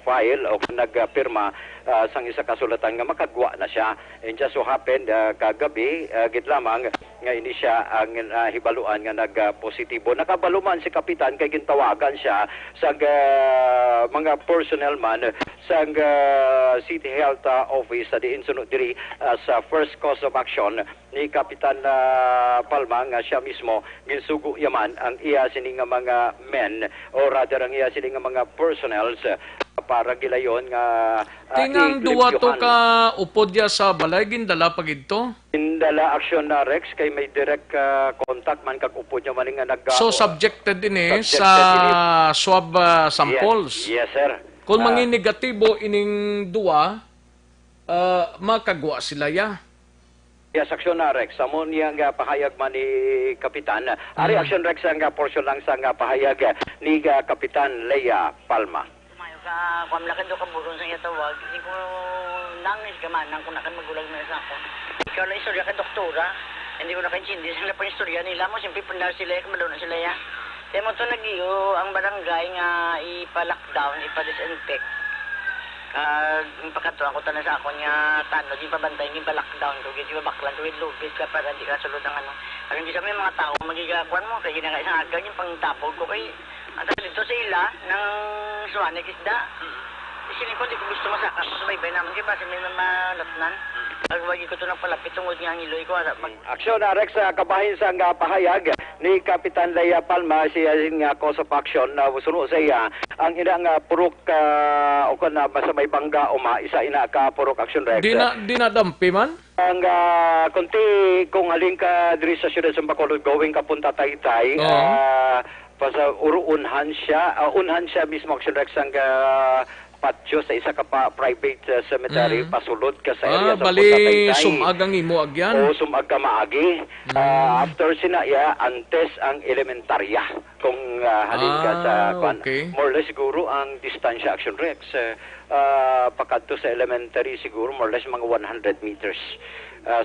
Speaker 9: file o nagpirma sang isa kasulatan nga makagwa na siya. And just so happened kagabi gid lamang nga ini siya ang hibaluan nga nagpositibo. Nakabaluman si kapitan kay gintawagan siya sa mga personnel man sa City Health Office sa diin sunod diri sa first cause of action ni Kapitan Palma nga siya mismo ginsugo yaman ang iya sining nga mga men o rather ang iya sining nga mga personnels para gilayon nga
Speaker 1: tingang duwa to ka upod ya sa balay gindala pagidto.
Speaker 9: Indala Action Rex kay may direct contact man kag upod niya man nga
Speaker 1: So subjected din sa swab samples.
Speaker 9: Yes sir.
Speaker 1: Kung mangin negatibo ining duwa makagwa sila ya.
Speaker 9: Yes, Action Rex. Amo niya nga pahayag man ni Kapitan. Ari Action Rex ang portion lang sa nga pahayag ni Kapitan Lea Palma.
Speaker 11: Kung lakan do kaburon sa iya tawag, hindi ko nangis ka man, kung nakan magulag na sa ako. Ikaw lang istorya ka doktora, hindi ko nakaintindi sila pa istorya nila mo, siyempre pundar sila, kumalo na sila ya. Kaya mo ito nag-iyo, ang barangay nga ipa-lockdown, ipa-disinfect. Yung pagkatuan ko tanan sa ako niya, tanod, yung pabantay, yung pa-lockdown ko, yung baklan ko, yung lubid ka para hindi ka sulod ng ano. Ang hindi kami mga tao, magigakuan mo, kaya ginagay isang agang yung pangtapog ko kay ang dito sa ila ng suwanig isda. Isinin ko, di ko gusto masakas sa baybay naman kaya kasi may malatnan. Pagwagi ko ito ng palapit, tungod niya ang iloy ko.
Speaker 9: Action Rex, kabahin sa nga pahayag ni Kapitan Lea Palma, siya nga cause of action na sunod sa iya. Ang ina nga purok o kung na sa may bangga o isa ina ka purok Action Rex.
Speaker 1: Di na dampi man?
Speaker 9: Ang kunti kung aling ka diri sa siyudad sa Bacolod, going ka punta Taytay, pasa unhan siya mismo Action Rex ang patio sa isa ka pa private cemetery, pasulod ka sa area sa
Speaker 1: bali sumagang imo agyan.
Speaker 9: O sumag ka maagi. After sinaya, antes ang elementarya. Kung halin ka sa more or less siguro ang distansya Action Rex. Pakadto sa elementary siguro more or less mga 100 meters.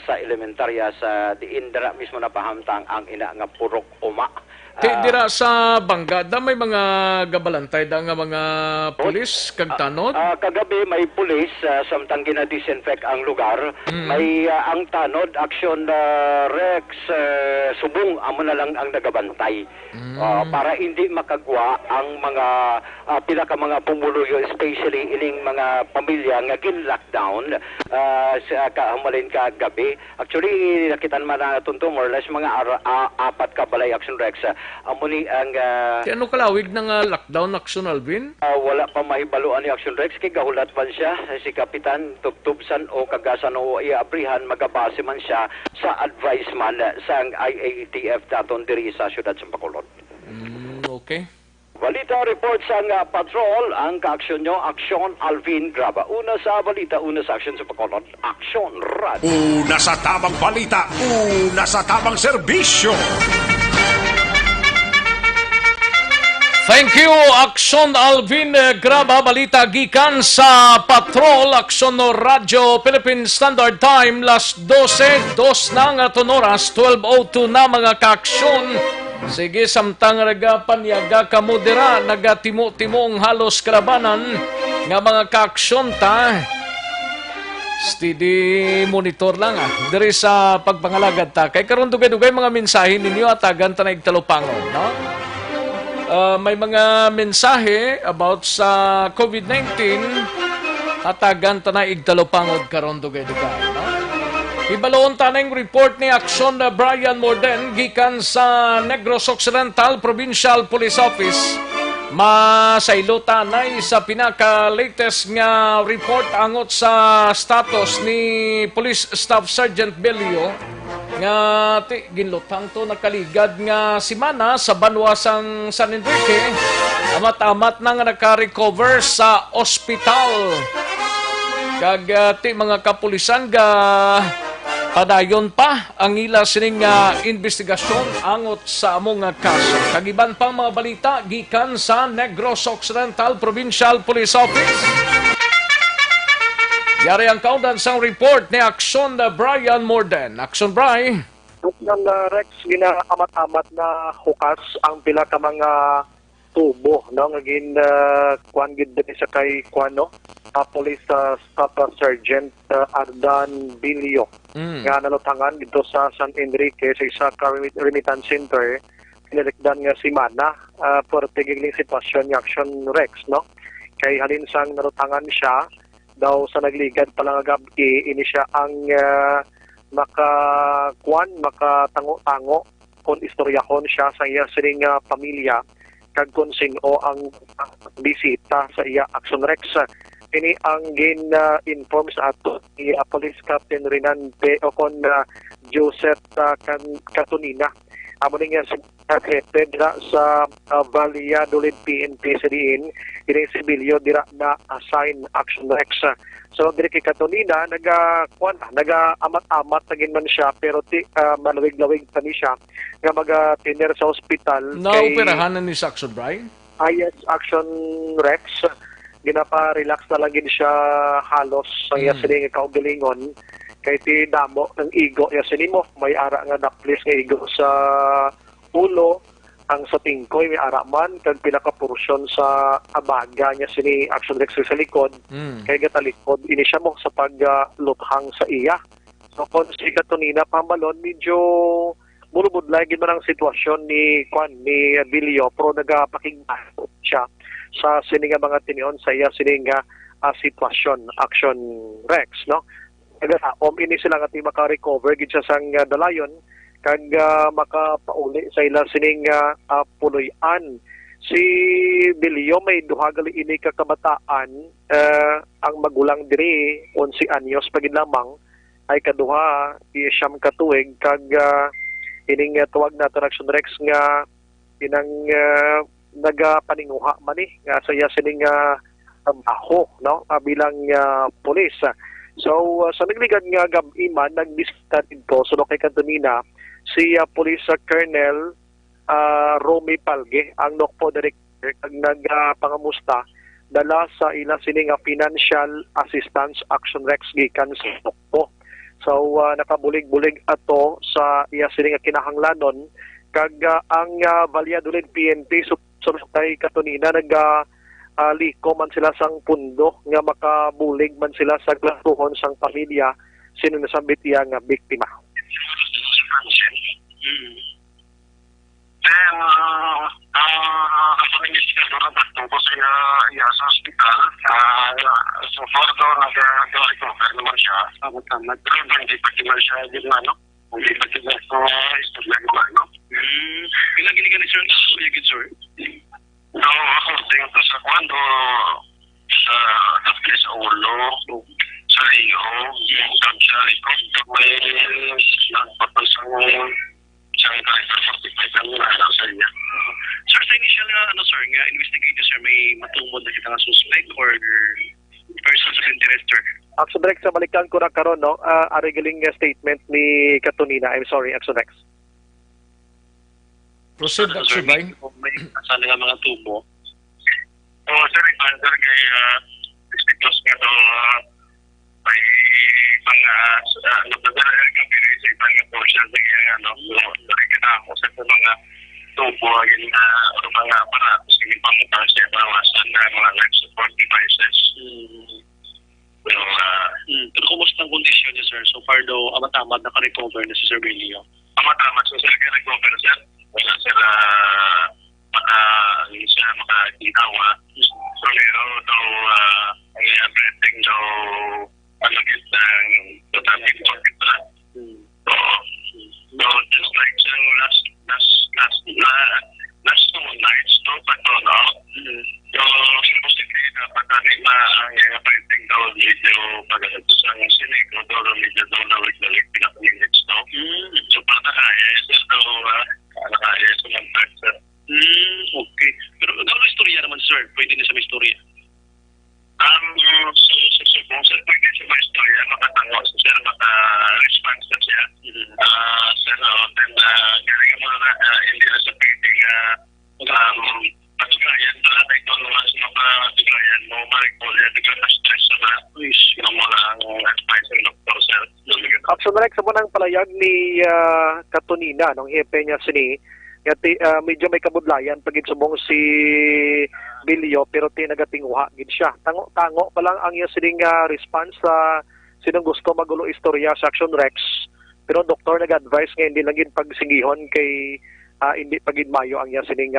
Speaker 9: Sa elementarya sa diin dara mismo napahamtang ang ina nga purok uma.
Speaker 1: Dira sa bangga, da may mga gabalantay da nga mga pulis kag tanod?
Speaker 9: Kagabi may pulis samtang gina-disinfect ang lugar. May ang tanod Action Rex subong amo na lang ang nagabantay. Para hindi makagwa ang mga pila ka mga pumuluyo, especially ining mga pamilya nga gin-lockdown sa kahamalin kagabi. Actually nakitan man na tunto more or less mga apat ka balay Action Rex. Amuni ang
Speaker 1: ano kalawig ng lockdown Action Alvin?
Speaker 9: Wala pa mahibaluan ni Action Rex kay gahulat man siya si Kapitan tubtubsan o kagasan o iabrihan magabase man siya sa advice man sa IATF daton diri sa siyudad sa Bacolod.
Speaker 1: Okay.
Speaker 9: Balita report sa patrol ang kaaksyon nyo, Action Alvin Graba. Una sa balita, una sa aksyon sa Bacolod, Action Radio.
Speaker 4: Una sa tamang balita, una sa tamang serbisyo.
Speaker 1: Thank you, Action Alvin Graba. Balita gikan sa Patrol, Action Radio, Philippine Standard Time, last 12, dos na nga oras, 12:02 na mga kaaksyon. Sige, samtang panyaga kamudira, nagatimo-timong halos kalabanan nga mga kaaksyon ta. Steady monitor lang diri sa pagpangalagad ta. Kay karon dugay-dugay mga mensahe ninyo at agan ta na igtalupangon, no? May mga mensahe about sa COVID-19 at agan ta na igtalupangod karon dugay-dugay, no? Ibaloon ta na yung report ni Action Brian Morden gikan sa Negros Occidental Provincial Police Office masaylotanay sa pinaka-latest nga report angot sa status ni Police Staff Sergeant Belio nga ginlutang to nakaligad nga simana sa banwasang San Enrique amat-amat na nga naka-recover sa ospital kag mga kapulisan ga padayon pa ang ila sining investigasyon angot sa among kaso. Kagiban pang mga balita gikan sa Negros Occidental Provincial Police Office. Yari ang kaudan sang report ni Action Brian Morden. Action Brian.
Speaker 12: Ng Rex, ginaamat-amat na hukas ang pila ka mga tubo, no? Ngagin, kuan gid din sa kay kuano, Police Staff Sergeant Ardan Bilio. Nga nalutangan dito sa San Enrique sa isa ka remittance center, pinilikdan nga si Mana for tigigling sitwasyon ni Action Rex, no? Kay halin sang nalutangan siya, daw sa nagligad pa lang gabi, ini siya ang makatango-tango kung istoryahon siya sa iya sining pamilya kag kung sino ang bisita sa iya Action Rex. Ini ang inform sa ato ni Police Captain Renante o kon Joseph Catonina. Amo nga headed sa Valia Dulid PNP sa diin, ini sibilyo dira na assign Action Rex. So diri kay Catonina naga-amat-amat naging man siya pero malawig-lawig pa ni siya nga maga-tiner sa ospital.
Speaker 1: Naoperahan na ni Action Brian?
Speaker 12: Yes, Action Rex. Ginapa-relax na lang siya halos sa iya sining kaugalingon kay ti damo ng igo ya sinimo may ara nga naplis nga igo sa ulo ang sa tingkoy may ara man kag pinaka-porsyon sa abaga niya sini Action Rex sa likod kay gatalikod ini siya mo sa pagluthang sa iya. So kon si Catonina pamalon medyo bulubudlay gid man ang sitwasyon ni Bilio pero nagapakigbaho siya sa sininga mga tinion sa iya sininga sitwasyon Action Rex, no? Ini sila nga ti maka-recover gid siya sang dalayon kag makapauli sa ila sining puloy-an. Si Bilio may duha gali ini ka kabataan ang magulang diri 11 anyos pagid lamang ay kaduha siyam ka tuig kag ining tuwag na Action Rex nga inang nagapaninguha man nga sa iya sining trabaho, no? Bilang pulis. So sa nagligad nga gabi man nagbisita dito so kay Catonina si Police Colonel Romy Palge ang NOCPO director kag nagpangamusta dala sa ila sining financial assistance Action Rex gikan sa NOCPO. So nakabulig-bulig ato sa iya sining kinahanglanon kag ang Valladolid PNP so kay Catonina liko man sila sang pundo nga makabulig man sila sa klasuhon sang pamilya sino nasambit iya nga biktima.
Speaker 10: Then, ang pag-investigador ang pagtungkol sa iya sa hospital, so far daw nag-recover naman siya. Pero hindi pa naman siya ginawa, hindi pa naman sa istorya ginawa. Ilang ginigan ni sir? Sir? No, according to sa kwando sa dafki sa ulo, sa iyo, kag sa likod, may nagpapasang sa character 45 ang nalalang sa niya. Sir, sa initial nga investigator, sir, may matungod na kita nga suspect or persons of interest, sir?
Speaker 12: Action Rex, sa balikan ko na karon, no? Arigaling statement ni Catonina. I'm sorry, Action Rex.
Speaker 1: Proceed, Action Brian.
Speaker 10: May kasali nga mga tubo. So, sir, under kay Sticklos nga ito, may mga nagdadala ka pinili sa ibang portion na nakikita ako sa mga tubo, yung mga aparatos, yung pangutang sa bawasan na mga life support devices. Pero kumusta ang kondisyon niya, sir? So far daw, amat-amat naka-recover na si Sir Bilio. Amat-amat, so sir, naka-recover sir. Wala sila makakitawa. So meron daw everything daw malagit ng totaling topic na. So just like saying last two nights, no, but no, na ang mga printing daw medyo pag-atos ang sinig o daw medyo daw nawag-nalik pinaka-minutes daw. So para kaya sir daw kaya sumantag sir. Okay. Pero daw istorya naman sir, pwede na sa may istorya. Sir, pwede sa may istorya makatango sir, maka-response na siya. Sir, then kaya mga hindi na sa printing patugayan pala tayo ito naman sa mga patugayan mo marikol yan nagkaka-stress na yung mga advice ng doktor sir.
Speaker 12: Action Rex, sa munang palayag ni Katunina, nung hepe niya sini, medyo may kabudlayan pagid sumong si Bilyo pero tinagatinguha gid siya. Tango pa lang ang iya sining response sa sinong gusto magulo istorya sa Action Rex. Pero doktor nag-advise nga hindi lang gid pagsingihon kay hindi pagid mayo ang iya sining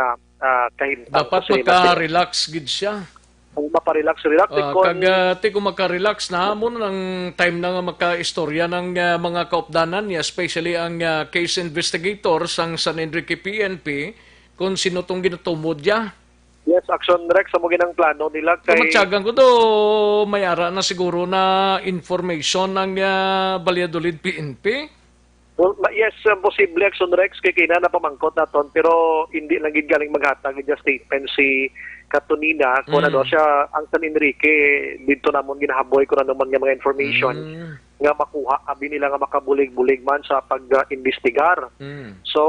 Speaker 12: kahimtang.
Speaker 1: Dapat maka-relax gid siya.
Speaker 12: Kung maparelax,
Speaker 1: kag kung maka-relax na mo ng time na nga maka-istorya ng mga kaupdanan niya, especially ang case investigator sang San Enrique PNP kung sino tong ginutumod niya.
Speaker 12: Yes, Action Rex, mo ginang plano nila kay...
Speaker 1: Kumatsagan ko do, may ara na siguro na information ng Valladolid PNP.
Speaker 12: Well, yes, posible Action Rex kay kina na pamangkot naton pero hindi lang gid galing maghatag gid statement si Katunina kung ano siya ang San Enrique dito namon ginahaboy ko na naman nga mga information nga makuha abi nila nga makabulig-bulig man sa pag-investigar. So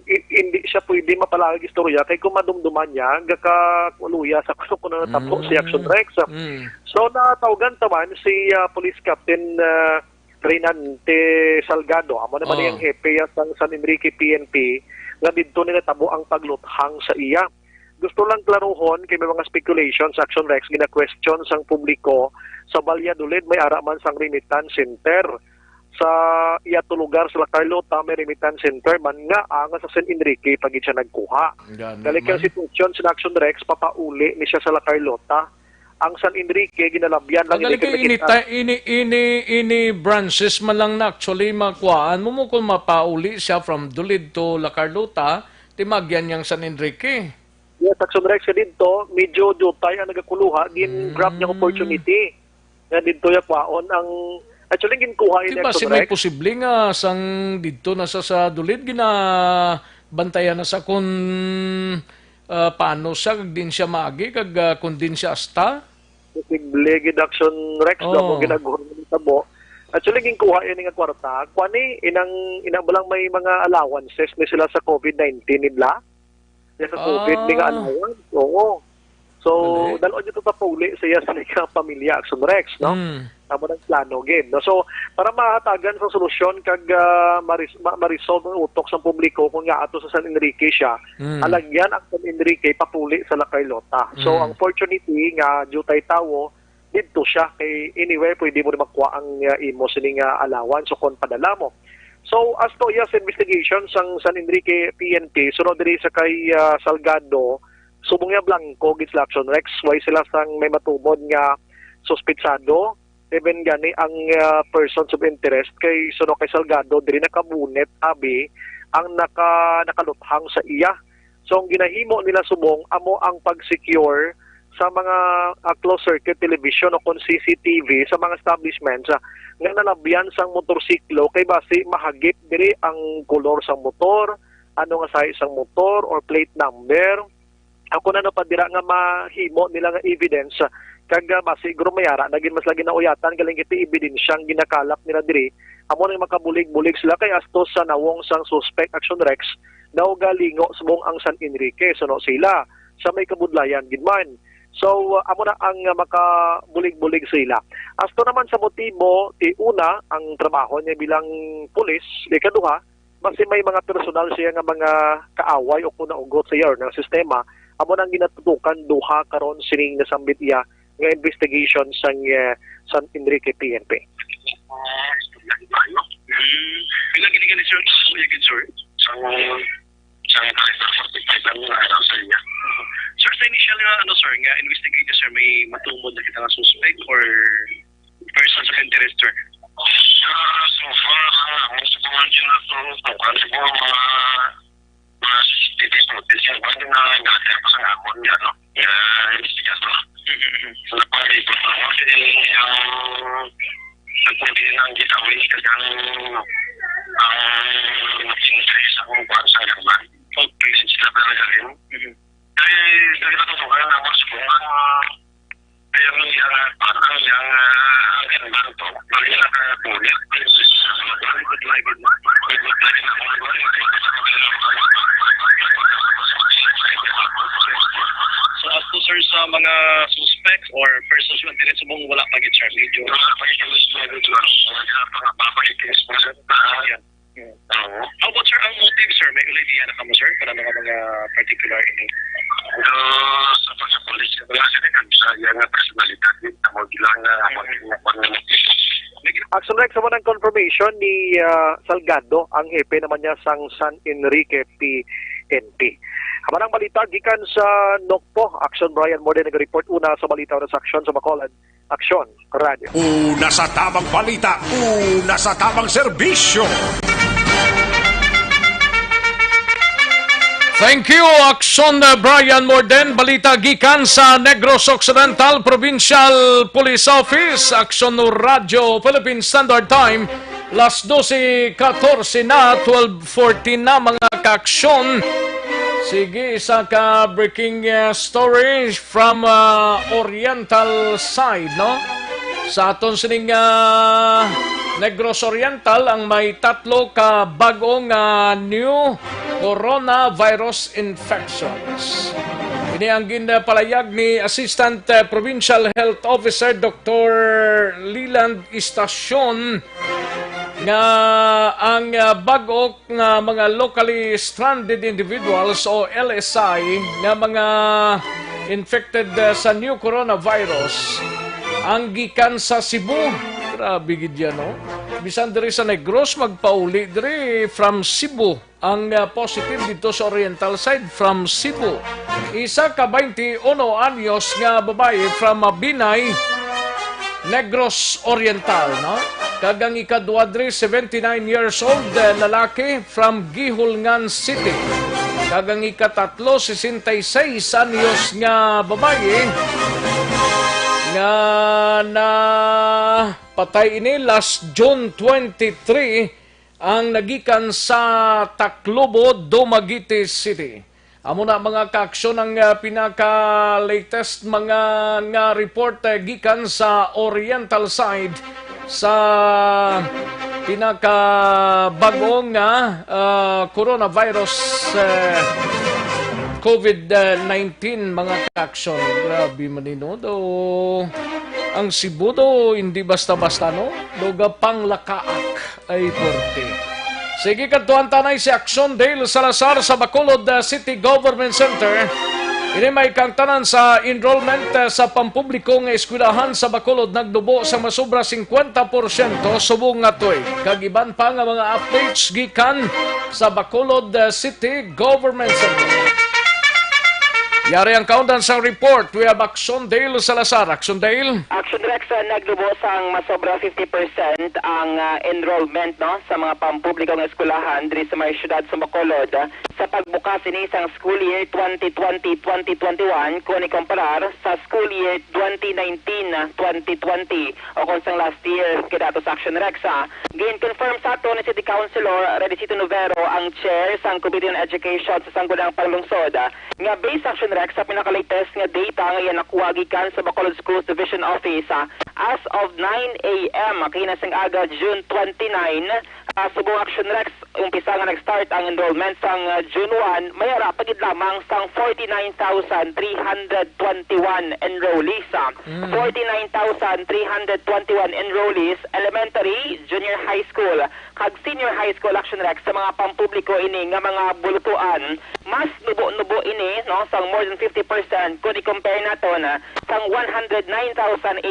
Speaker 12: hindi siya pwede mapalagig istorya kay kung madumduman niya gakakuluya sa kuno na tapo si Action Rex. So natawgan taman si Police Captain Reynante Salgado, amo naman yung hepe sang San Enrique PNP nga didto nila tabo ang pagluthang sa iya. Gusto lang klaruhon kay may mga speculations sa Action Rex gina-question sang publiko sa Valladolid may ara man sang remittance center. Sa iya to lugar sa La Carlota may remittance center man nga ang sa San Enrique pag siya nagkuha. Dali kay sitwasyon sa Action Rex papauli ni siya sa La Carlota. Ang San Enrique ginalabyan lang
Speaker 1: ini branches man lang na actually makuhaan mo kung mapauli siya from Dulid to La Carlota timagyan yang San Enrique.
Speaker 12: Yes, Action Rex dito medyo dutay ang nagakuluha grab niya opportunity nga dito ya kwaon ang actually ginkuha ini Action Rex.
Speaker 1: May posible nga sang dito na sa Dulid bantayan na sa kung paano siya kag din siya maagi kag kung din siya asta.
Speaker 12: Posible gid Action Rex mo ginagawa ni tabo. Actually ginkuha ini nga kwarta kwani inang balang may mga allowances ni sila sa COVID-19 nila. Sa COVID ni nga allowance. Oo. So dalon dito ta pauli sa iya sa pamilya Action Rex, no? Amo nang plano gid, no? So para mahatagan sa solusyon kag ma-resolve ang utok sa publiko kung nga ato sa San Enrique siya, alagyan ang San Enrique papuli sa La Carlota. So ang opportunity nga jutay tawo dito siya kay anyway pwede mo rin makuha ang imo sining allowance o kon padala mo. So as to yes investigation sang San Enrique PNP sunod diri sa kay Salgado subong nga blanco gid Action Rex why sila sang may matubod nga suspitsado even gani ang persons of interest kay suno kay Salgado diri nakabunet abi ang nakaluthang sa iya. So ang ginahimo nila subong amo ang pag-secure sa mga closed circuit television o kon CCTV sa mga establishments nga nalabyan sang motorsiklo kay base mahagip diri ang kolor sang motor, ano nga size sang motor or plate number. Ako na pa dira nga mahimo nila nga evidence kag base siguro mayara naging mas lagi na uyatan galing iti ebidensyang ginakalap nila diri amo nang makabulig-bulig sila kay astos sa nawong sang suspect Action Rex daw galingo subong ang San Enrique suno sila sa may kabudlayan gid man. So, amo na ang makabulig-bulig sila. Asto naman sa motibo, una, ang trabaho niya bilang pulis, ikaduha, basi may mga personal siya nga mga kaaway o kunaugot sa iyo ng sistema, amo nang ginatutukan duha karon sining nasambit iya nga investigation sa San Enrique PNP.
Speaker 10: Ilang gini sir, sa Sir, sa initial nga, sir, nga investigate niya, sir, may matumod na kita nga suspect or persons of interest, sir? So far, siguro dyan na ito, siguro mga CCTV footage, yung pwede na natin pa sa amon niya, no? Investigator. Napalibot ako kasi yung nagpunti ng gitawin kasi ang increase akong buwan sa laman. Okay, sila pinagaling. Kaya nagtatutukan ako sa kung yung ganda to. Pag yung nakapulit.
Speaker 13: So as to sir sa mga suspects or persons who didn't subong wala pa gid sir medyo how about sir ang motive sir may idea na kamo sir para mga particular ini
Speaker 10: sa pagsapulis kasi sa yung personalidad mo bilang
Speaker 12: Action Rex, naman ang confirmation ni Salgado, ang EP naman niya sang San Enrique PNP. Haman ang balita, gikan sa Nokpo, Action Brian Morde nag-report una sa balita sa Action sa Bacolod, Action Radio.
Speaker 4: Una sa tamang balita, una sa tamang serbisyo.
Speaker 1: Thank you, Action Brian Morden. Balita gikan sa Negros Occidental Provincial Police Office. Action Radio Philippine Standard Time. Las 12:14 na, 12:14 na mga ka-aksyon. Sige, isa ka breaking story from Oriental side, no? Sa aton sining Negros Oriental, ang may 3 ka bagong new coronavirus infections. Ini ang ginpalayag ni Assistant Provincial Health Officer Dr. Leland Estacion nga ang bago nga mga locally stranded individuals o LSI nga mga infected sa new coronavirus ang gikan sa Cebu. Grabe gid yan, no? Bisan diri sa Negros magpauli diri from Cebu. Ang positive dito sa Oriental side from Cebu. Isa ka 21 anyos nga babae from Binay, Negros Oriental, no? Kagang ikadua diri 79 years old lalaki from Gihulngan City. Kagang ikatatlo 66 anyos nga babae nga na patay ini last June 23 ang nagikan sa Taclobo, Dumaguete City. Amo na mga kaaksyon ang pinaka-latest mga nga report gikan sa Oriental side sa pinaka-bagong coronavirus COVID-19 mga kaaksyon. Grabe manino do. Ang Cebu do, hindi basta-basta, no? Doga pang lakaak ay porte. Sige, kantuan tanay si Action Dale Salazar sa Bacolod City Government Center. Ini may kangtanan sa enrollment sa pampublikong eskwelahan sa Bacolod nagdubo sa masobra 50% subong nga tuig. Kagiban pa nga mga updates gikan sa Bacolod City Government Center. Yari ang countdown sa report. We have Action Dale Salazar. Action Dale.
Speaker 14: Action Rex, naglubos ang masobra 50% ang enrollment no sa mga pampublikong eskwelahan diri sa may syudad sa Bacolod sa pagbukas ini sang school year 2020-2021 kung ikumparar sa school year 2019-2020 o kung sang last year kadato sa Action Rex. Gin-confirm sa ato ni City Councilor Redicito Novero ang chair sang Committee on Education sa Sangguniang Panglungsod nga based Action Rex sa pinaka-latest nga data nga yan nakuha gikan sa Bacolod Schools Division Office as of 9 a.m. kinasang aga June 29 subong Action Rex umpisa nga nag-start ang enrollment sang June 1 mayara pagid lamang sang 49,321 enrollees 49,321 enrollees elementary, junior high school kag senior high school Action Rex sa mga pampubliko ini nga mga bulutuan mas nubo-nubo ini no sang more than 50% kung i-compare naton sang 109,867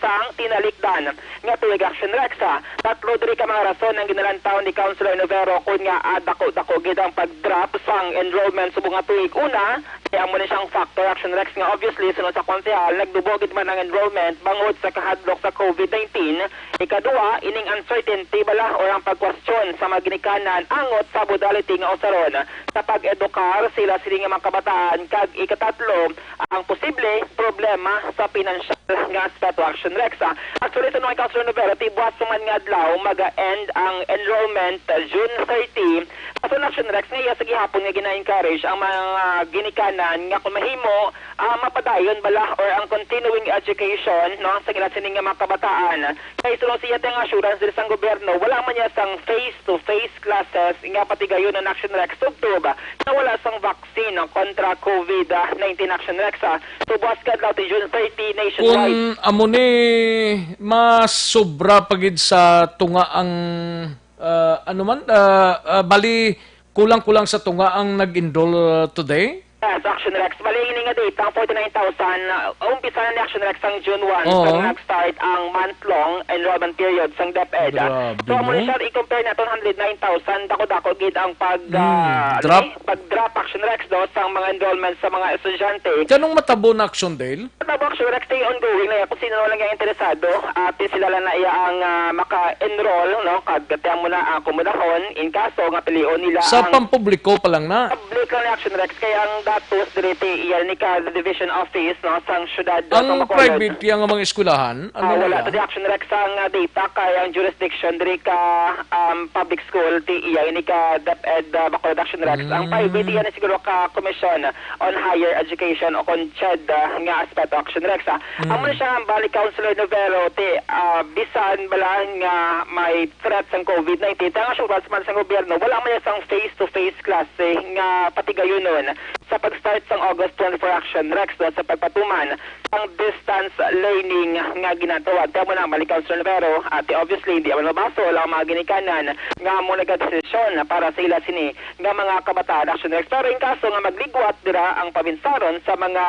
Speaker 14: sang tinalikdan nga tuig Action Rex. Tatlo diri ka mga rason ang ginalantaw ni Councilor Novero kung nga dako-dako gid ang pag-drop sang enrollment subong nga tuig. Una, Kaya muna siyang factor Action Rex nga obviously sunod sa konsehal nagdubogit man ang enrollment bangod sa kahadlok sa COVID-19. Ikaduha, ining uncertainty bala o ang pagkwestiyon sa mga ginikanan angot sa modality nga usaron sa pag-edukar sila sining mga kabataan kag ikatatlo ang posible problema sa pinansyal nga aspeto Action Rex. Actually, ito nung Councilor Novero, tibuas man nga adlaw mag-end ang enrollment June 30. Aso Action Rex nga sa gihapon nga gina-encourage ang mga ginikanan nga kung mahimo mapadayon bala or ang continuing education no sa sining nga mga kabataan. Kay sunod siya tayong assurance sa gobyerno, wala man niya sang face-to-face classes nga pati gayon ng Action Rex tubtub na wala sang vaccine kontra COVID-19 Action Rex. Tubuas ka adlaw June 30 nationwide.
Speaker 1: Kung amo ni mas sobra pagid sa tunga ang bali kulang-kulang sa tunga ang nag-enroll today?
Speaker 14: Yes, Action Rex. Malingin nga date, ang 49,000, umpisa na ni Action Rex ang June 1,
Speaker 1: Oo.
Speaker 14: nag-start ang month-long enrollment period sang DepEd.
Speaker 1: Grabe,
Speaker 14: So, muna
Speaker 1: no?
Speaker 14: siya, i-compare natin 109,000, dako-dako gid ang
Speaker 1: drop?
Speaker 14: pag-drop Action Rex do sa mga enrollment sa mga estudyante.
Speaker 1: Kanong matabo na Action Dale?
Speaker 14: Matabo Action Rex, stay ongoing na yan. Kung sino lang yung interesado, at sila lang na iya ang maka-enroll, no? Kagatiyan mo na ang kumudahon, in kaso nga pilion nila
Speaker 1: Sa
Speaker 14: ang
Speaker 1: pampubliko pa lang na.
Speaker 14: public lang ni Action Rex, kaya ang datos direte iyan ni ka the division office no sang syudad
Speaker 1: Ang private yang mga eskwelahan, ano
Speaker 14: wala
Speaker 1: na?
Speaker 14: to di Action Rex ang data kaya ang jurisdiction diri ka public school ti iyan ni ka DepEd Bacolod Action Rex. Ang private iyan ni siguro ka Commission on Higher Education o CONCHED nga aspeto Action Rex. Amo na siya ang Bali Councilor Novero ti bisan bala nga may threat sang COVID-19 tanga assurance man sa gobyerno wala man sang face-to-face klase nga pati gayon nun sa pag-start sang August 24 Action Rex do sa pagpatuman ang distance learning nga ginatawag. Kaya mo na Bali Councilor Novero at obviously hindi man mabaso lang mga ginikanan nga mo nagdesisyon para sa ila sini nga mga kabataan Action Rex. Pero in kaso nga magligwat dira ang pabinsaron sa mga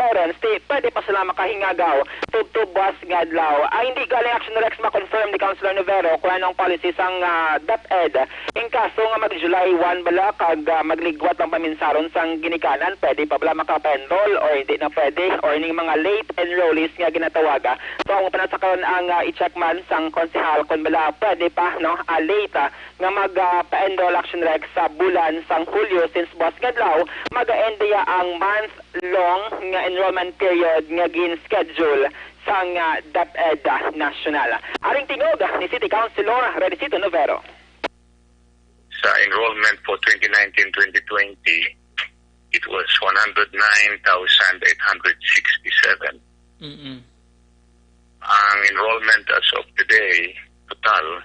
Speaker 14: parents ti pwede pa sila makahingagaw tubtubwas nga adlaw. Hindi galing Action Rex ma-confirm ni Councilor Novero kung anong policy sang DepEd. In kaso nga mag-July 1 bala kag magligwat ang paminsaron sang ginikanan pwede pa bala maka-enroll or hindi na pwede or ning mga late enrollees nga ginatawaga. So ang panasakaron ang i-check man sang konsehal kung bala pwede pa no late nga mag-pa-enroll Action Rex sa bulan sang Hulyo since buwas kadlaw mag-end ya ang month-long nga enrollment period nga gin-schedule sang DepEd National. Aring tingog ni City Councilor Redicito Novero.
Speaker 15: Sa enrollment for 2019-2020, it was 109,867. Ang enrollment as of today, total,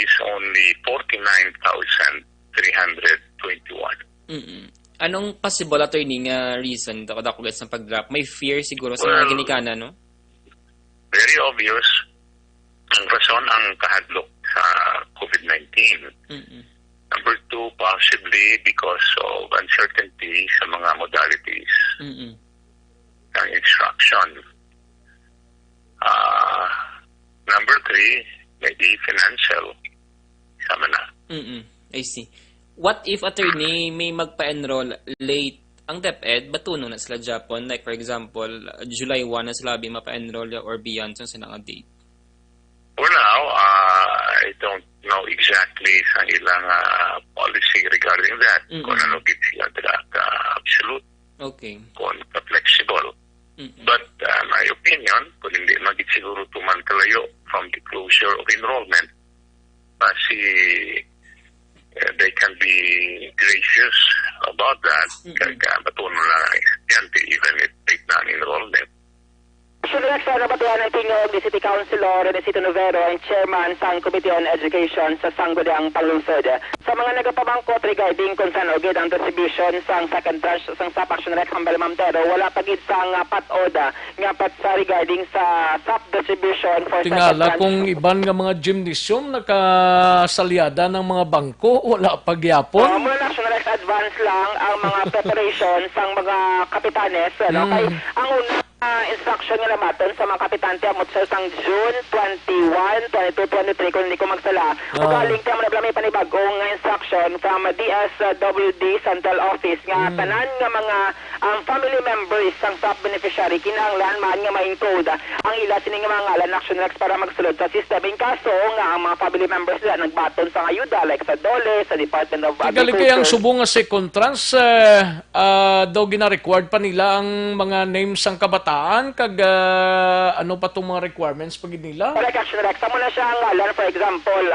Speaker 15: is only 49,321.
Speaker 16: Anong possible attorney nga reason dako guys ng pag-drop? May fear siguro sa mga ginikanan, no?
Speaker 15: Very obvious. Ang rason ang kahadlok sa COVID-19. Number two, possibly because of uncertainty sa mga modalities ng instruction. Number three, maybe financial. Sama na.
Speaker 16: I see. What if attorney may magpa-enroll late ang DepEd, batuno na sila Japon? Like for example, July 1 na sila mapa-enroll or beyond sa silang date?
Speaker 15: For now, I don't know exactly sa ilang policy regarding that. Kung ano gid sila absolute.
Speaker 16: Okay.
Speaker 15: Kung flexible. But my opinion, kung hindi magit siguro tuman kalayo from the closure of enrollment, kasi they can be gracious about that. Kaya batuno na estudyante even if late na ang enrollment.
Speaker 14: Action Rex, nabatuhan ng tingog ni City Councilor Redicito Novero ang chairman sang Committee on Education sa Sangguniang Panglungsod. Sa mga nagapabangkot regarding kung saan ogid ang distribution sang second tranche sang SAP Action Rex ang Belmantero, wala pagid sang patoda nga pat sa regarding sa SAP distribution for
Speaker 1: Tingala kung iban nga mga gymnasium nakasalyada ng mga bangko, wala pagyapon.
Speaker 14: Muna na Action Rex advance lang ang mga preparation sang mga kapitanes. Kay ang una instruction nga lamaton sa mga kapitante amot sa sang June 21, 22, 23 kung hindi ko magsala. O galing ka man may panibagong instruction from DSWD Central Office nga tanan nga mga family members sang top beneficiary kinahanglan man nga ma-encode ang ila sini nga mga ngalan Action Rex para magsulod sa system. In kaso nga ang mga family members nila nagbaton sa ayuda like sa DOLE, sa Department of
Speaker 1: Agulture. Galing kayang subong nga second trans daw gina-required pa nila ang mga names sang kabataan kag ano pa tong mga requirements pag nila?
Speaker 14: Correct, Action Rex. Amo na siya ang ngalan, for example,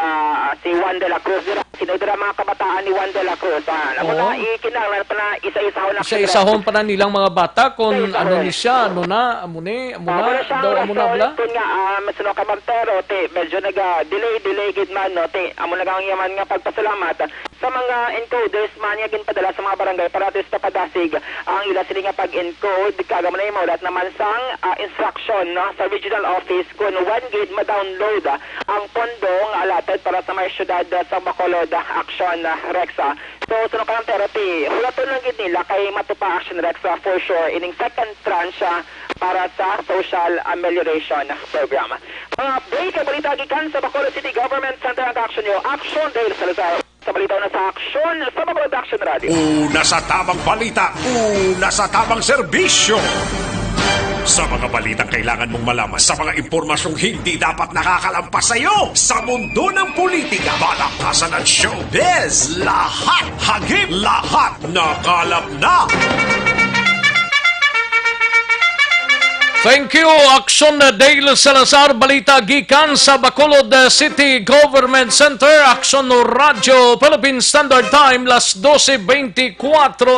Speaker 14: si Juan de la Cruz. Sinudra mga kabataan ni Juan de la Cruz. Amo na ikinahanglan pa na isa-isahon na
Speaker 1: isa-isahon pa na nilang mga bata kung ano ni siya, ano na, amo na bla?
Speaker 14: Kung nga, masano ka pero medyo nag-delay gid man, no? Amo na ang yaman nga pagpasalamat sa mga encoders man nga ginpadala sa mga barangay para sa padasig ang ila sila nga pag-encode kagamo na imulat naman sang instruction no sa regional office kung 1 gig ma-download ang pondo nga allotted para sa mga syudad sa Bacolod Action Rexa. So sunod ka ng therapy hulaton lang gid nila kay matupa Action Rexa for sure ining second tranche para sa social amelioration program. Mga break ang balita gikan sa Bacolod City Government Center ang action nyo. Action Dale Salazar. Sa balita na sa aksyon sa Bacolod Action Radio.
Speaker 4: Una sa tamang balita, una sa tamang serbisyo. Sa mga balitang kailangan mong malaman, sa mga impormasyong hindi dapat nakakalampas sa iyo, sa mundo ng politika, balakasan at showbiz, lahat hagip, lahat nakalap na.
Speaker 1: Thank you, Action Dale Salazar. Balita gikan sa Bacolod City Government Center. Action Radio, Philippine Standard Time, las 12:24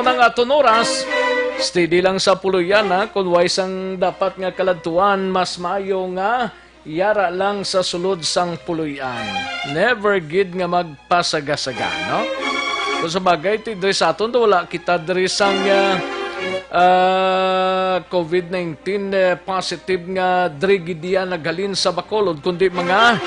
Speaker 1: ng aton oras. Steady lang sa puluyan, kung wais ang dapat nga kaladtuan, mas maayo nga yara lang sa sulod sang puluyan. Never gid nga magpasaga-saga, no? Kung sa bagay, tidri sa aton, wala kita diri sang COVID-19 positive nga drigidya naghalin sa Bacolod kundi mga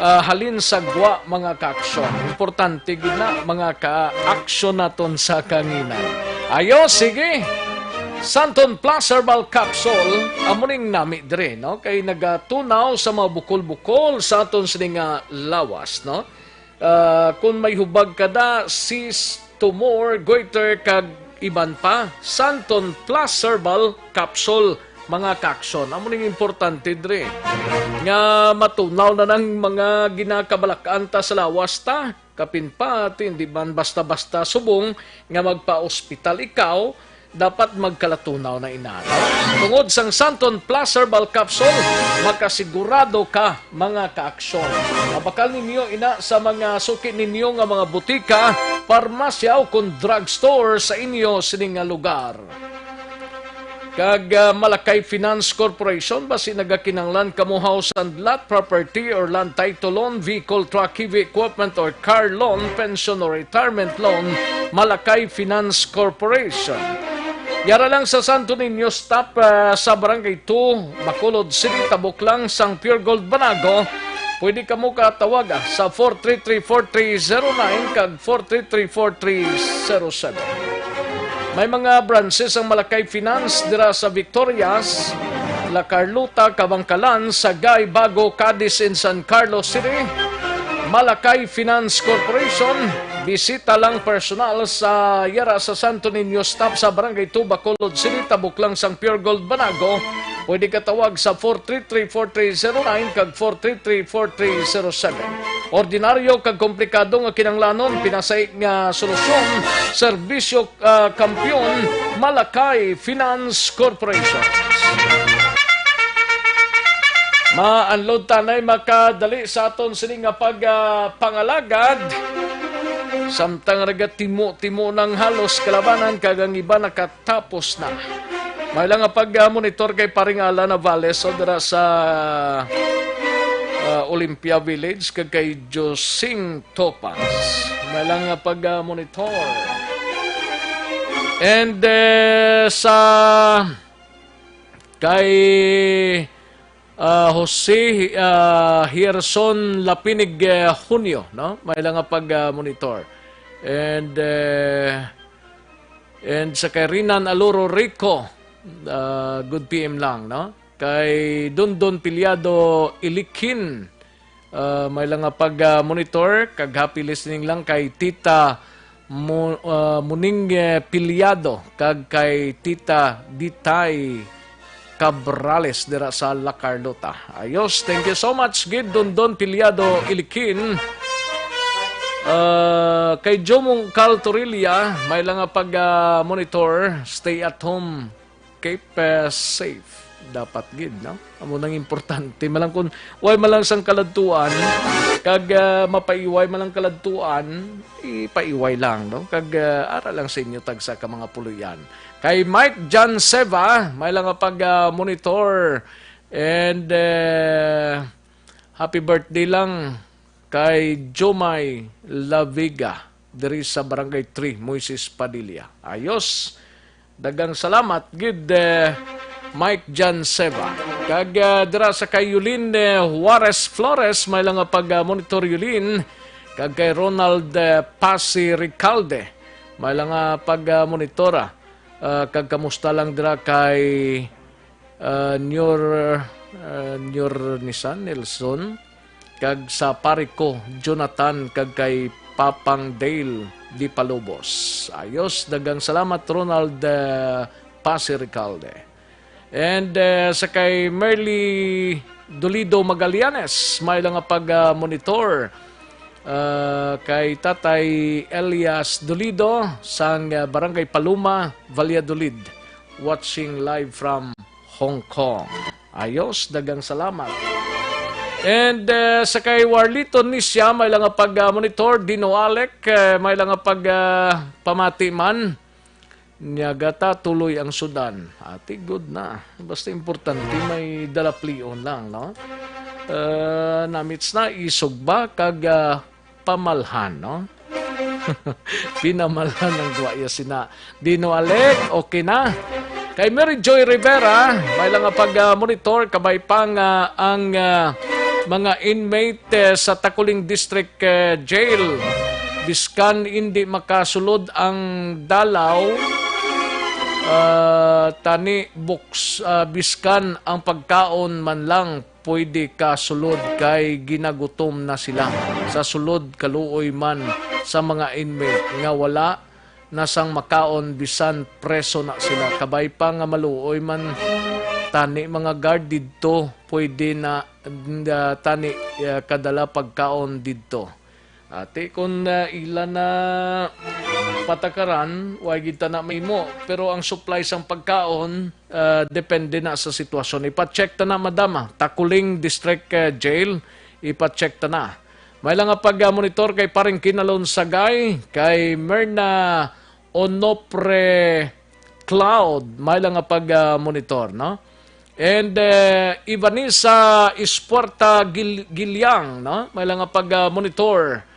Speaker 1: halin sa gwa mga ka-aksyon. Importante gid na mga ka-aksyon naton sa kanginan. Ayo, sige. Santon Plus Herbal Capsule amuning nami dire no kay nagatunaw sa mga bukol-bukol sa aton sining lawas no. Kung may hubag kada cyst, tumor, goiter kag iban pa, Santon Plus Herbal Capsule, mga kaksyon. Amuning importante dre. Nga matunaw na ng mga ginakabalakan ta sa lawas ta. Kapin pa, hindi man basta-basta subong nga magpa-ospital ikaw, dapat magkalatunaw na inano. Tungod sang Santon Plus Herbal Capsule, makasigurado ka mga kaaksyon. Mabakal ninyo ina sa mga suki ninyo nga mga butika, parmasya o kung drugstore sa inyo sining lugar. Kag Malakay Finance Corporation, basi nagakinanglan kamo house and lot, property or land title loan, vehicle, truck, heavy equipment or car loan, pension or retirement loan, Malakay Finance Corporation. Yara lang sa Santo Niño stop sa Barangay 2, Bacolod City, Tabuklang, Sang Pure Gold, Banago. Pwede ka mo katawag sa 433-4309 kag 433-4307. May mga branches ang Malakay Finance dira sa Victorias, La Carlota, Kabangkalan, Sagay, Bago, Cadiz, in San Carlos City. Malakay Finance Corporation, bisita lang personal sa yara sa Santo Niño stop sa Barangay 2, Bacolod City, Tabuklang, Sang Pure Gold, Banago. Pwede ka tawag sa 433-4309 kag 433-4307. Ordinaryo kag komplikado nga kinanglanon, pinasay nga solusyon, serbisyo kampiyon, Malakay Finance Corporation. Ma-unload tanay makadali sa aton sini nga pangalagad. Samtang raga timo ng halos kalabanan kagang iba nakatapos na. May lang nga pag-monitor kay paring Alana Valles o dira sa Olympia Village kag kay Josing Topas. May lang nga pag-monitor. And sa kay Jose Hierson Lapinig Junio, no? May lang nga pag-monitor. And sa kay Rinan Aluro Rico good PM lang, no? Kay Dondon Pilyado Ilikin, may lang nga pag-monitor, kag happy listening lang kay Tita Muning Pilyado, kag kay Tita Ditay Cabrales dira sa La Carlota. Ayos, thank you so much, Gid Dondon Pilyado Ilikin. Kay Jomong Cal Torilla, may lang nga pag-monitor, stay at home, keep safe. Dapat gid, no? Amo nang importante. Malang kung way malang sang kaladtuan, kag mapaiway malang kaladtuan, ipaiway lang, no? Kag ara lang sa inyo tagsa ka mga puluyan. Kay Mike John Seva, may lang nga pag-monitor, and happy birthday lang kay Jomay Laviga diri sa Barangay 3, Moises Padilla. Ayos. Dagang salamat gid Mike John Seva. Kag dira sa kay Yulin Juarez Flores, may lang nga pag-monitor Yulin. Kag kay Ronald Pasi Ricalde, may lang nga pag-monitora. Kag kamusta lang dira kay Nur Nisan Nelson, kag sa Parico Jonathan, kag kay Papang Dale Di Palobos. Ayos, dagang salamat Ronald Pasi Ricalde. And sa kay Merly Dolido Magallanes, may lang nga pag-monitor. Kay Tatay Elias Dolido sang Barangay Paluma, Valladolid, watching live from Hong Kong. Ayos, dagang salamat. And sa kay Warlito Nisya, may lang nga pag-monitor. Dino Alec, may lang nga pamati man. Nyagata tuloy ang Sudan. Ati, good na. Basta importante, may dalaplion lang, no? Namits na, isog ba kag pamalhan, no? Pinamalhan ng guwaya sina Dino Alec, okay na. Kay Mary Joy Rivera, may lang nga pag-monitor, kabay pang ang mga inmate sa Takuling District Jail. Biskan hindi makasulod ang dalaw, tani books, biskan ang pagkaon man lang pwede kasulod kay ginagutom na sila sa sulod kaluoy man sa mga inmate nga wala nasang makaon bisan preso na sila. Kabay pa nga maluoy man tani mga guard didto pwede na tani kadala pagkaon didto. Ate kung ilan na patakaran, way kita na may mo. Pero ang supply sang pagkaon, depende na sa sitwasyon. Ipacheck ta na, madama. Takuling District Jail, ipacheck ta na. May lang nga pag-monitor kay paring Kinalon Sagay, kay Merna Onopre Cloud, may lang nga pag-monitor, no? And Ivanisa Esporta Gilyang, no? May lang nga pag-monitor.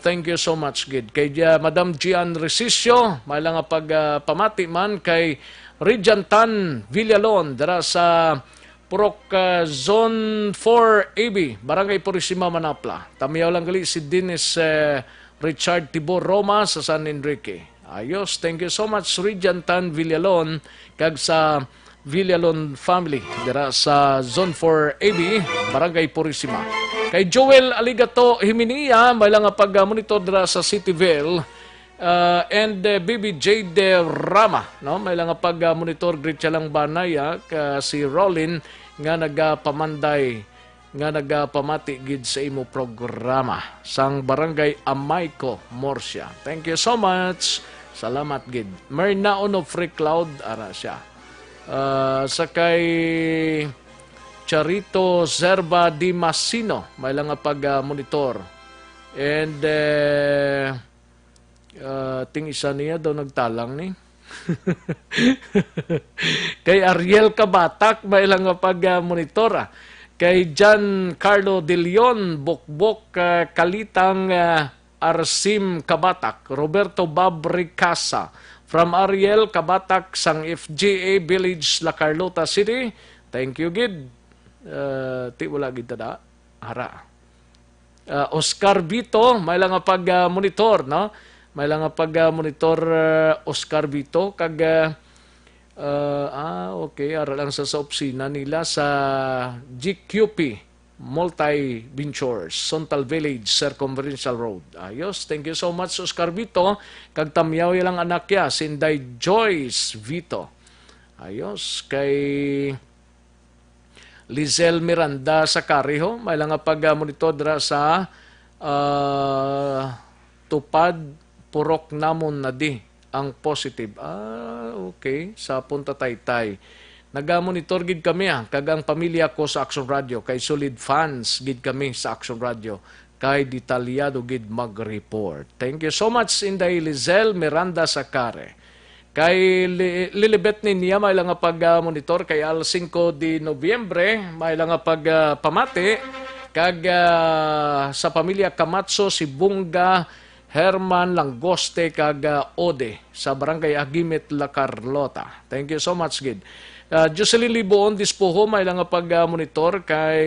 Speaker 1: Thank you so much, Gid. Kay Madam Gian Resisio, may lang nga pamati man kay Regentan Villalon, dara sa Purok Zone 4 AB, Barangay Purisima, Manapla. Tamiyaw lang gali si Dennis Richard Tibor Roma sa San Enrique. Ayos, thank you so much, Regentan Villalon, kag sa Villalon family, dira sa Zone 4 AB, Barangay Purisima. Kay Joel Aligato Himinia, may lang nga pag-monitor dira sa Cityville, and Baby Jade Rama, no? May lang nga pag-monitor Gritcha lang banaya si Rolin nga nagapamanday nga nagapamati gid sa imo programa sang Barangay Amayco, Morsia. Thank you so much. Salamat gid. Merna ono Free Cloud ara siya. Sa kay Charito Zerba Di Masino, may lang nga pag-monitor. And ting isa niya daw nagtalang ni. Kay Ariel Kabatak, may lang nga pag-monitor. Kay John Carlo De Leon, Bokbok Kalitang Arsim Kabatak, Roberto Babricasa, from Ariel Kabatak sang FGA Village, La Carlota City. Thank you, Gid. Ti wala gid tada hara. Oscar Vito, may lang nga pag-monitor, no? May lang nga pag-monitor Oscar Vito kag Okay. Ara lang sa opisina nila sa GQP Multi-Ventures, Sontal Village, Circumferential Road. Ayos. Thank you so much, Oscar Vito. Kag tamyaw ilang anak ya, Sinday Joyce Vito. Ayos. Kay Lizel Miranda sa Cariho, may lang pag-monitor dra sa Tupad Purok namon na di ang positive. Okay. Sa Punta Taytay. Naga-monitor gid kami kagang pamilya ko sa Action Radio. Kay solid fans gid kami sa Action Radio. Kay detalyado gid mag-report. Thank you so much, Inday Lizel Miranda Sakare. Kay Lilibet niya may lang pag-monitor kay al 5 de Nobyembre may lang pag-pamati kag sa pamilya Camatso si Bunga Herman Langoste kag Ode sa Barangay Agimit, La Carlota. Thank you so much, gid. Jocelyn Liboon Dispoho may lang pag-monitor kay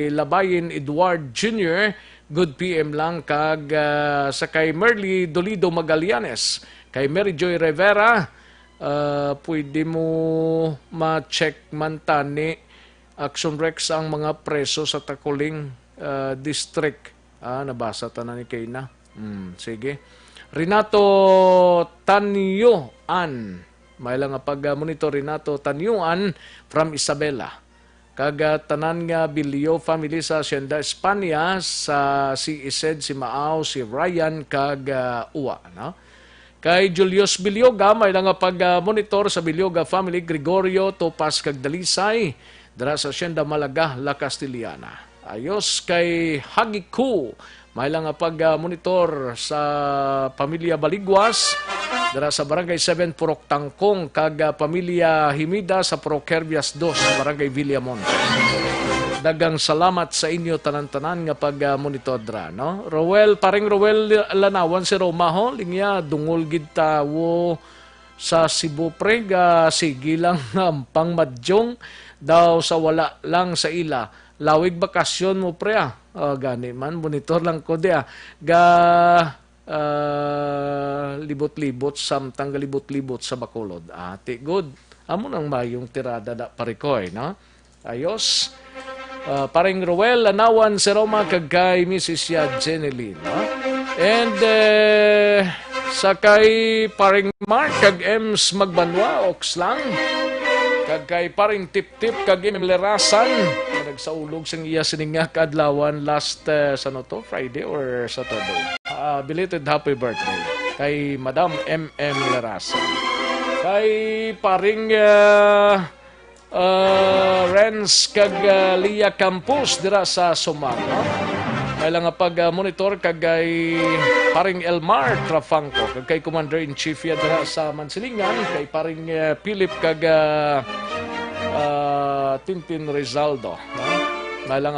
Speaker 1: Labayin Edward Jr. Good PM lang kag sa kay Merly Dolido Magallanes, kay Mary Joy Rivera, pwede mo ma-check man tani Action Rex ang mga preso sa Takuling District. Nabasa ta na ni Kayna. Sige. Renato Tanyoan. May lang pag-monitor Renato Tanyoan from Isabela. Kaga tanan nga Bilio family sa Hacienda Espanya sa si Ised, si Maaw, si Ryan kag Uwa. No? Kay Julius Bilioga, may lang pag-monitor sa Bilioga family Gregorio Topas kag Dalisay dara sa Hacienda Malaga, La Castiliana. Ayos kay Hagiku, may lang pag-monitor sa pamilya Baligwas dara sa Barangay 7 Purok Tangkong kag pamilya Himida sa Purok Herbias 2 Barangay Villamonte. Dagang salamat sa inyo tanan-tanan nga pag-monitor dra, no? Paring Roel Lanawan si Roma ho, lingya dungol gid tawo sa Cebu pre ga sige lang ang pangmadjong daw sa wala lang sa ila. Lawig bakasyon mo pre gani man monitor lang ko dia libot-libot samtang galibot-libot sa Bacolod. Ati good. Amo nang mayong tirada da parikoy, no? Ayos. Paring Roel Lanawan si Roma kag kay Mrs. Jeneline, no? And sa kay paring Mark kag Ems Magbanwa Oxlang kag kay paring Tip-Tip kag Emilerasan nagsaulog sang iya sininga kadlawan last Friday or Saturday. Belated happy birthday kay Madam M.M. Lerasan. Kay paring Renz kag Lia Campos dira sa Sumal, no? May lang pag-monitor kagay paring Elmar Trafanco kag kay Commander-in-Chief ya dira sa Mansilingan, kay paring Philip kag Tintin Rizaldo, no? May lang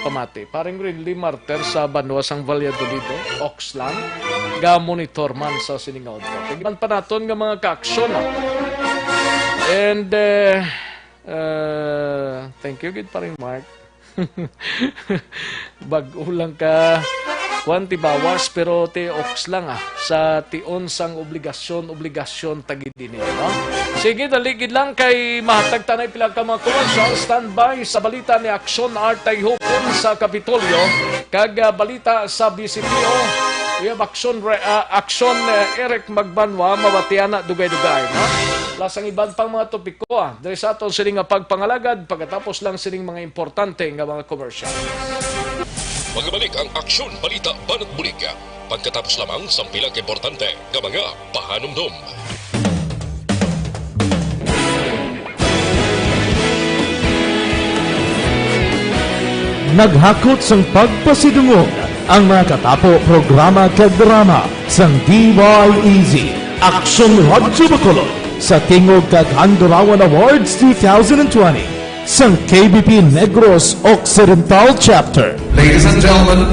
Speaker 1: pamati. Paring Ridley Marter sa Banwa sang Valladolid, Oxland, ga-monitor man sa Siningawd ko. Kagman pa naton nga mga ka-aksyon, no? And thank you, good paring Mark. Bag-ulang ka kwanti bawas pero ti ox lang sa tion sang obligasyon tagid din no? Sige, daligid lang kay mahatag tanay pila ka mga commercial. Standby sa balita ni Aksyon Artay Hopon sa Kapitolyo kag balita sa BCPO. Yung Aksyon Eric Magbanwa mabatiana dugay-dugay, no? Lasang iban pang mga topiko dahil sa aton sining nga pagpangalagad pagkatapos lang sining mga importante nga mga commercial.
Speaker 3: Magbalik ang Aksyon Balita Banat Bulig pagkatapos lamang sa pilang importante nga mga pahanumdum.
Speaker 17: Naghakot sang pagpasidungog ang mga katapo programa kag drama sang DYEZ Aksyon Radio Bacolod sa Tingog kag Handurawan Awards 2020 sang KBP Negros Occidental Chapter.
Speaker 18: Ladies and gentlemen,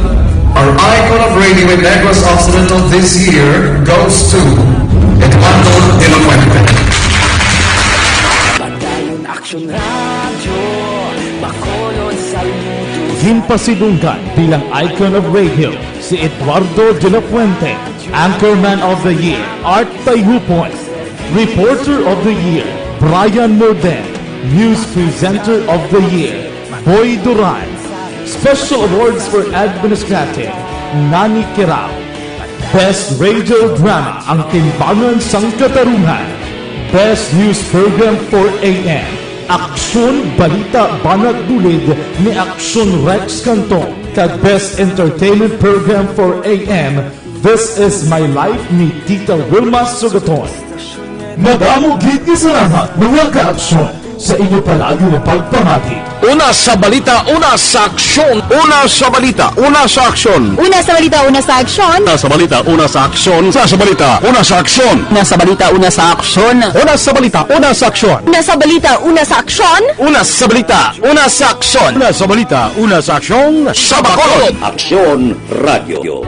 Speaker 18: our icon of radio in Negros Occidental this year goes to Eduardo de la Fuente.
Speaker 7: Badayon Action Radio, Bacolod saludo.
Speaker 17: Himpasidunggan bilang icon of radio si Eduardo de la Fuente, Anchorman of the Year Art Tayhupon, Reporter of the Year Brian Morden. News Presenter of the Year, Boy Duran. Special Awards for Administrative, Nani Kirao. Best Radio Drama, Ang Timbangan sang Katarungan. Best News Program for AM, Aksyon Balita Banat Bulid ni Aksyon Rex Cantong. Kag Best Entertainment Program for AM, This Is My Life ni Tita Wilma Sugaton. Madamo gid ni salamat mga ka-aksyon sa inyo palagi na pagpamati.
Speaker 4: Una sa balita, una sa aksyon. Una sa balita, una sa aksyon.
Speaker 19: Una sa balita, una sa aksyon.
Speaker 4: Una sa balita, una sa aksyon. Una sa balita, una sa aksyon.
Speaker 19: Una sa balita, una sa aksyon.
Speaker 4: Una sa balita, una sa aksyon.
Speaker 19: Una sa balita, una sa aksyon.
Speaker 4: Una sa balita, una sa aksyon. Una sa balita, una sa aksyon. Sa Bacolod.
Speaker 20: Aksyon Radio.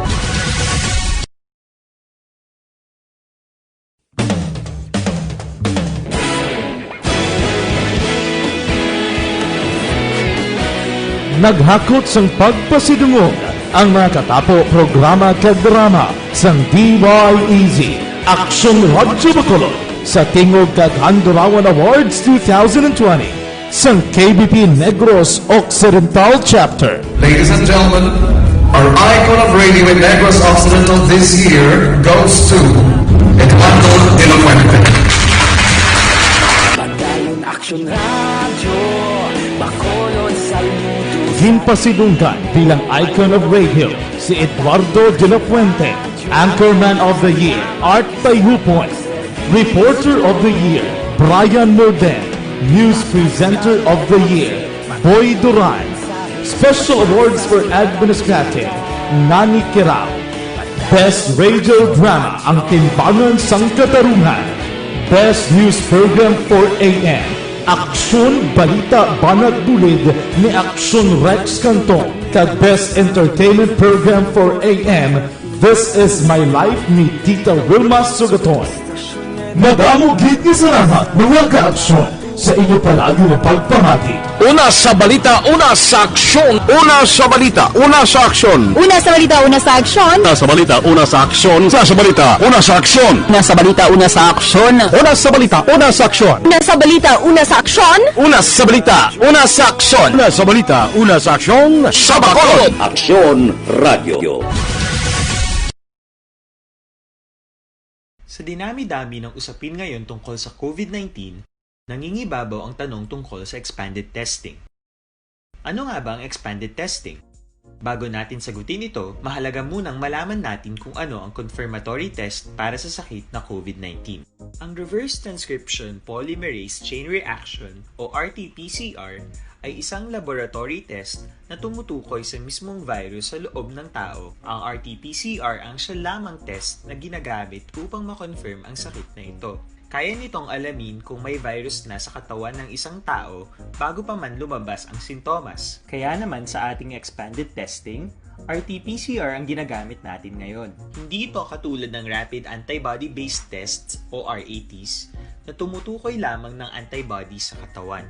Speaker 17: Naghakot sang pagpasidungog ang mga katapo programa kag drama sang DYEZ Aksyon Radyo Bacolod sa Tingog kag Handurawan Awards 2020 sang KBP Negros Occidental Chapter.
Speaker 18: Ladies and gentlemen, our icon of radio in Negros Occidental this year goes to Eduardo de la Fuente.
Speaker 7: Padayon Aksyon Radio, Bacolod Saludo.
Speaker 17: Ginpasidunggan bilang icon of radio si Eduardo de la Fuente, Anchorman of the Year, Art Tayhupoy, Reporter of the Year, Brian Morden, News Presenter of the Year, Boy Duran, Special Awards for Administrative, Nani Kirao, Best Radio Drama, Ang Timbangan sang Katarungan, Best News Program for AM, Aksyon Balita Banat Bulid ni Aksyon Rex Cantong. Kag Best Entertainment Program for AM, This Is My Life ni Tita Wilma Sugaton. Madamo gid ni salamat mga ka-aksyon sa inyo palagi na pagpamati.
Speaker 4: Una sa balita, una sa aksyon. Una sa balita, una sa aksyon.
Speaker 19: Una sa balita, una sa aksyon.
Speaker 4: Una sa balita, una sa aksyon. Una sa balita, una sa aksyon.
Speaker 19: Una sa balita, una sa aksyon.
Speaker 4: Una sa balita, una sa aksyon.
Speaker 19: Una sa balita, una sa aksyon.
Speaker 4: Una sa balita, una sa aksyon. Una sa balita, una sa aksyon. Sa Bacolod.
Speaker 20: Aksyon Radio.
Speaker 21: Sa dinami-dami ng usapin ngayon tungkol sa COVID-19, nangingibabaw ang tanong tungkol sa expanded testing. Ano nga ba ang expanded testing? Bago natin sagutin ito, mahalaga munang malaman natin kung ano ang confirmatory test para sa sakit na COVID-19. Ang reverse transcription polymerase chain reaction o RT-PCR ay isang laboratory test na tumutukoy sa mismong virus sa loob ng tao. Ang RT-PCR ang siya lamang test na ginagamit upang makonfirm ang sakit na ito. Kaya nitong alamin kung may virus na sa katawan ng isang tao bago pa man lumabas ang sintomas. Kaya naman sa ating expanded testing, RT-PCR ang ginagamit natin ngayon. Hindi ito katulad ng rapid antibody-based tests o RATs na tumutukoy lamang ng antibodies sa katawan.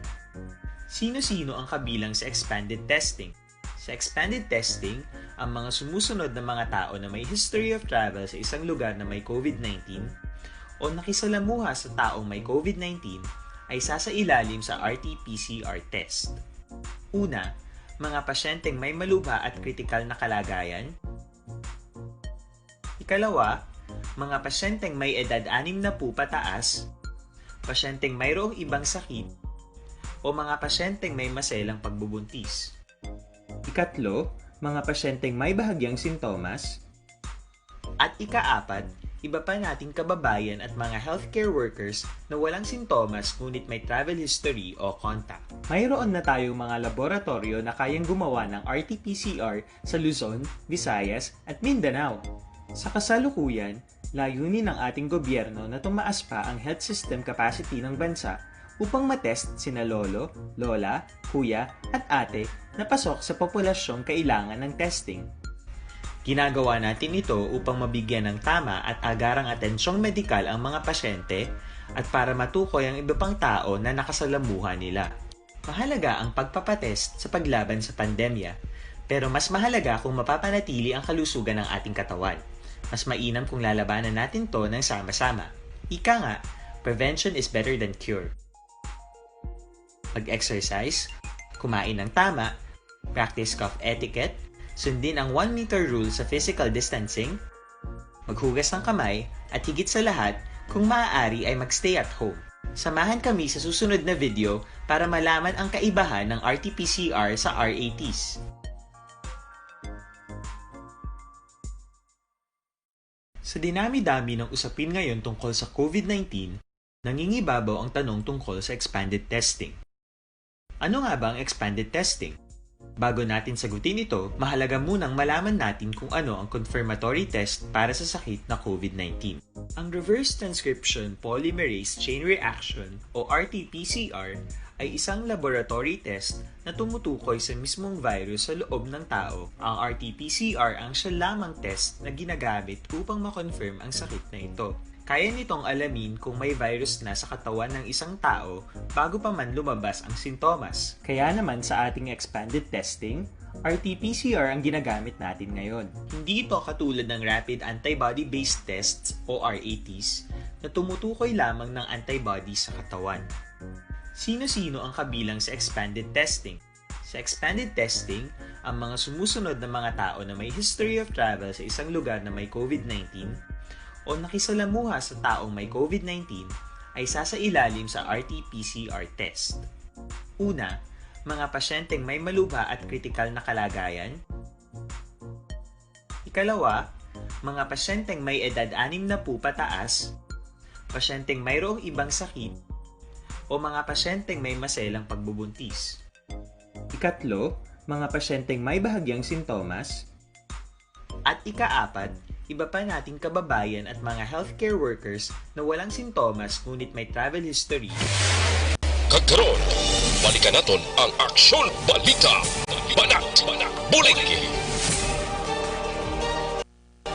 Speaker 21: Sino-sino ang kabilang sa expanded testing? Sa expanded testing, ang mga sumusunod na mga tao na may history of travel sa isang lugar na may COVID-19 o nakisalamuha sa taong may COVID-19 ay sasailalim sa RT-PCR test. Una, mga pasyenteng may malubha at kritikal na kalagayan. Ikalawa, mga pasyenteng may edad 60 pataas, pasyenteng mayroong ibang sakit, o mga pasyenteng may maselang pagbubuntis. Ikatlo, mga pasyenteng may bahagyang sintomas. At ikaapat, iba pa nating kababayan at mga healthcare workers na walang sintomas ngunit may travel history o contact. Mayroon na tayong mga laboratorio na kayang gumawa ng RT-PCR sa Luzon, Visayas at Mindanao. Sa kasalukuyan, layunin ng ating gobyerno na tumaas pa ang health system capacity ng bansa upang matest sina lolo, lola, kuya at ate na pasok sa populasyong kailangan ng testing. Ginagawa natin ito upang mabigyan ng tama at agarang atensyong medikal ang mga pasyente at para matukoy ang iba pang tao na nakasalamuha nila. Mahalaga ang pagpapatest sa paglaban sa pandemya, pero mas mahalaga kung mapapanatili ang kalusugan ng ating katawan. Mas mainam kung lalabanan natin to ng sama-sama. Ika nga, prevention is better than cure. Mag-exercise, kumain ng tama, practice cough etiquette, sundin ang 1 meter rule sa physical distancing, maghugas ng kamay, at higit sa lahat, kung maaari ay magstay at home. Samahan kami sa susunod na video para malaman ang kaibahan ng RT-PCR sa RATs. Sa dinami-dami ng usapin ngayon tungkol sa COVID-19, nangingibabaw ang tanong tungkol sa expanded testing. Ano nga ba ang expanded testing? Bago natin sagutin ito, mahalaga munang malaman natin kung ano ang confirmatory test para sa sakit na COVID-19. Ang reverse transcription polymerase chain reaction o RT-PCR ay isang laboratory test na tumutukoy sa mismong virus sa loob ng tao. Ang RT-PCR ang siya lamang test na ginagamit upang makonfirm ang sakit na ito. Kaya nitong alamin kung may virus na sa katawan ng isang tao bago pa man lumabas ang sintomas. Kaya naman sa ating expanded testing, RT-PCR ang ginagamit natin ngayon. Hindi ito katulad ng rapid antibody-based tests o RATs na tumutukoy lamang ng antibodies sa katawan. Sino-sino ang kabilang sa expanded testing? Sa expanded testing, ang mga sumusunod na mga tao na may history of travel sa isang lugar na may COVID-19 o nakisalamuha sa taong may COVID-19 ay sasailalim sa RT-PCR test. Una, mga pasyenteng may malubha at kritikal na kalagayan. Ikalawa, mga pasyenteng may edad 60 pataas, pasyenteng mayroong ibang sakit, o mga pasyenteng may maselang pagbubuntis. Ikatlo, mga pasyenteng may bahagyang sintomas. At ikaapat, iba pa nating kababayan at mga healthcare workers na walang sintomas ngunit may travel history.
Speaker 3: Kagkaroon, balikan natin ang Aksyon Balita. Banat, bulig.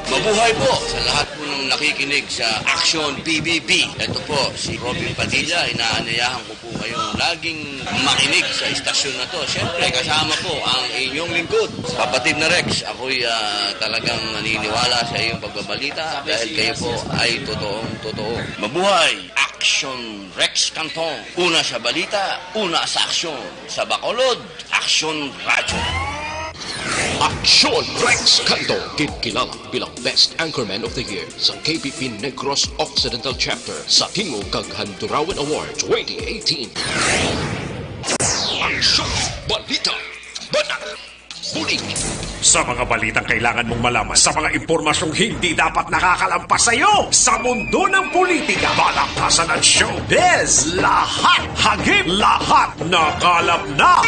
Speaker 5: Mabuhay po sa lahat po ng nakikinig sa Action PBB. Ito po, si Robin Padilla. Inaanayahan ko po kayong laging makinig sa istasyon na to. Siyempre, kasama po ang inyong lingkod. Kapatid na Rex, ako'y talagang naniniwala sa iyong pagbabalita dahil kayo po ay totoong-totoo. Mabuhay! Action Rex Canton. Una sa balita, una sa aksyon. Sa Bacolod, Action Radio.
Speaker 3: Aksyon Rex Canto, kilala bilang Best Anchorman of the Year sa KBP Negros Occidental Chapter sa Tingog Kaghandurawan Award 2018. Aksyon Balita, Banat, Bulig.
Speaker 4: Sa mga balitang kailangan mong malaman, sa mga impormasyong hindi dapat nakakalampas sa iyo, sa mundo ng politika, balakasan at showbiz, lahat hagip, lahat nakalap na.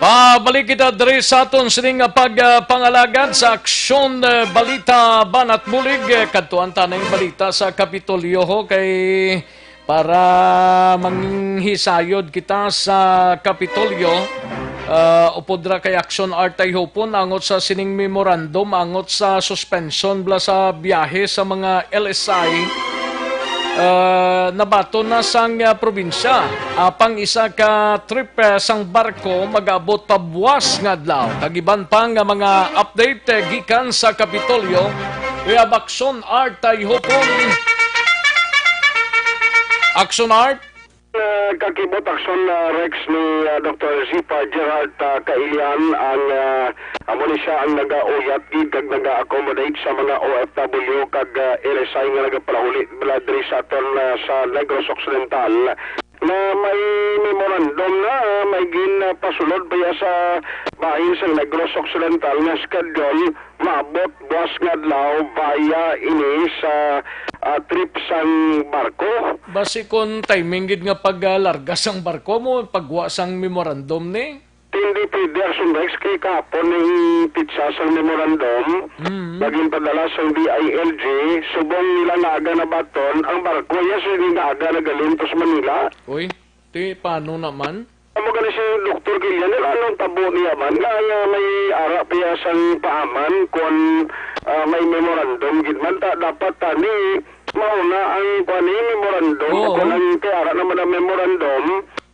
Speaker 1: Pabalik kita diri sa aton sining pagpangalagad sa Aksyon Balita Banat Bulig. Kadtuan tanang balita sa Kapitolyo ho kay para manghisayod kita sa Kapitolyo. Upodra kay Aksyon Artay Hopon angot sa sining memorandum angot sa suspension bla sa biyahe sa mga LSI. Nabato na sang probinsya. Apang isa ka trip sang barko mag-abot pa buwas nga adlaw. Tagiban pa nga mga update gikan sa Kapitolyo. Kuya Aksyon Art tay hopon. Aksyon Art.
Speaker 9: Kakibot Aksyon Rex ni Dr. Zipa Gerald Kailian ang amo ni siya ang nag-uyat kag nag-accommodate sa mga OFW kag LSI nga nagapalahuli diri sa aton sa Negros Occidental na may memorandum na may ginpasulod pa sa bahin sa Negros Occidental nga schedule maabot buwas nga adlaw via ini sa trip sang barko.
Speaker 1: Basi kon timing gid nga paglarga sang barko mo pagwa sang memorandum ni.
Speaker 9: Hindi pwede Aksyon Rex kay kapon ng pizza sa memorandum naging padala sa DILG subong nila naga na baton ang barko niya sa naga na galintos Manila.
Speaker 1: Uy, paano naman?
Speaker 9: Amo gani si Dr. Gillian anong tabo niya man nga may ara pa sang paaman kon may memorandum gid man dapat tani mauna ang kuani memorandum kung ang ara naman ang memorandum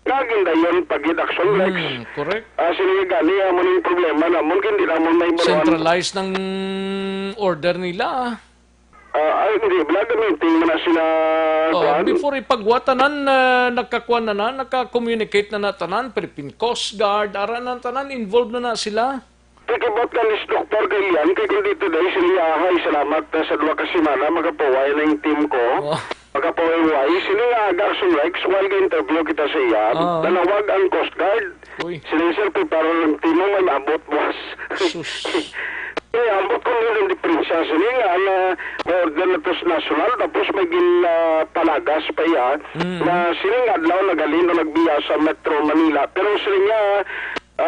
Speaker 9: laging dayon pagid Aksyon Rex.
Speaker 1: Correct.
Speaker 9: Sige gani amo ning problema namon hindi namon may
Speaker 1: centralized ng order nila.
Speaker 2: Ay, hindi. Gamitin mo na sila.
Speaker 1: Before ipagwatanan, nakakuha na, naka-communicate na tanan, Philippine Coast Guard, aranan tanan, involved na sila.
Speaker 2: Tikibot ka ni Dr. Galian, kay kung dito dahil siliyahay, salamat sa 2 ka semana, magkapaway na yung team ko. Magkapaway, sila Garson Rex, while interview kita sa iya, nanawag ang Coast Guard. Sila sir, para ng team mo, may maabot, boss. Ambot ko nila yung diferensya sila na order na ito national, tapos may palagas pa yan, na sila nga adlaw nagalino nagbiya sa Metro Manila. Pero sila nga,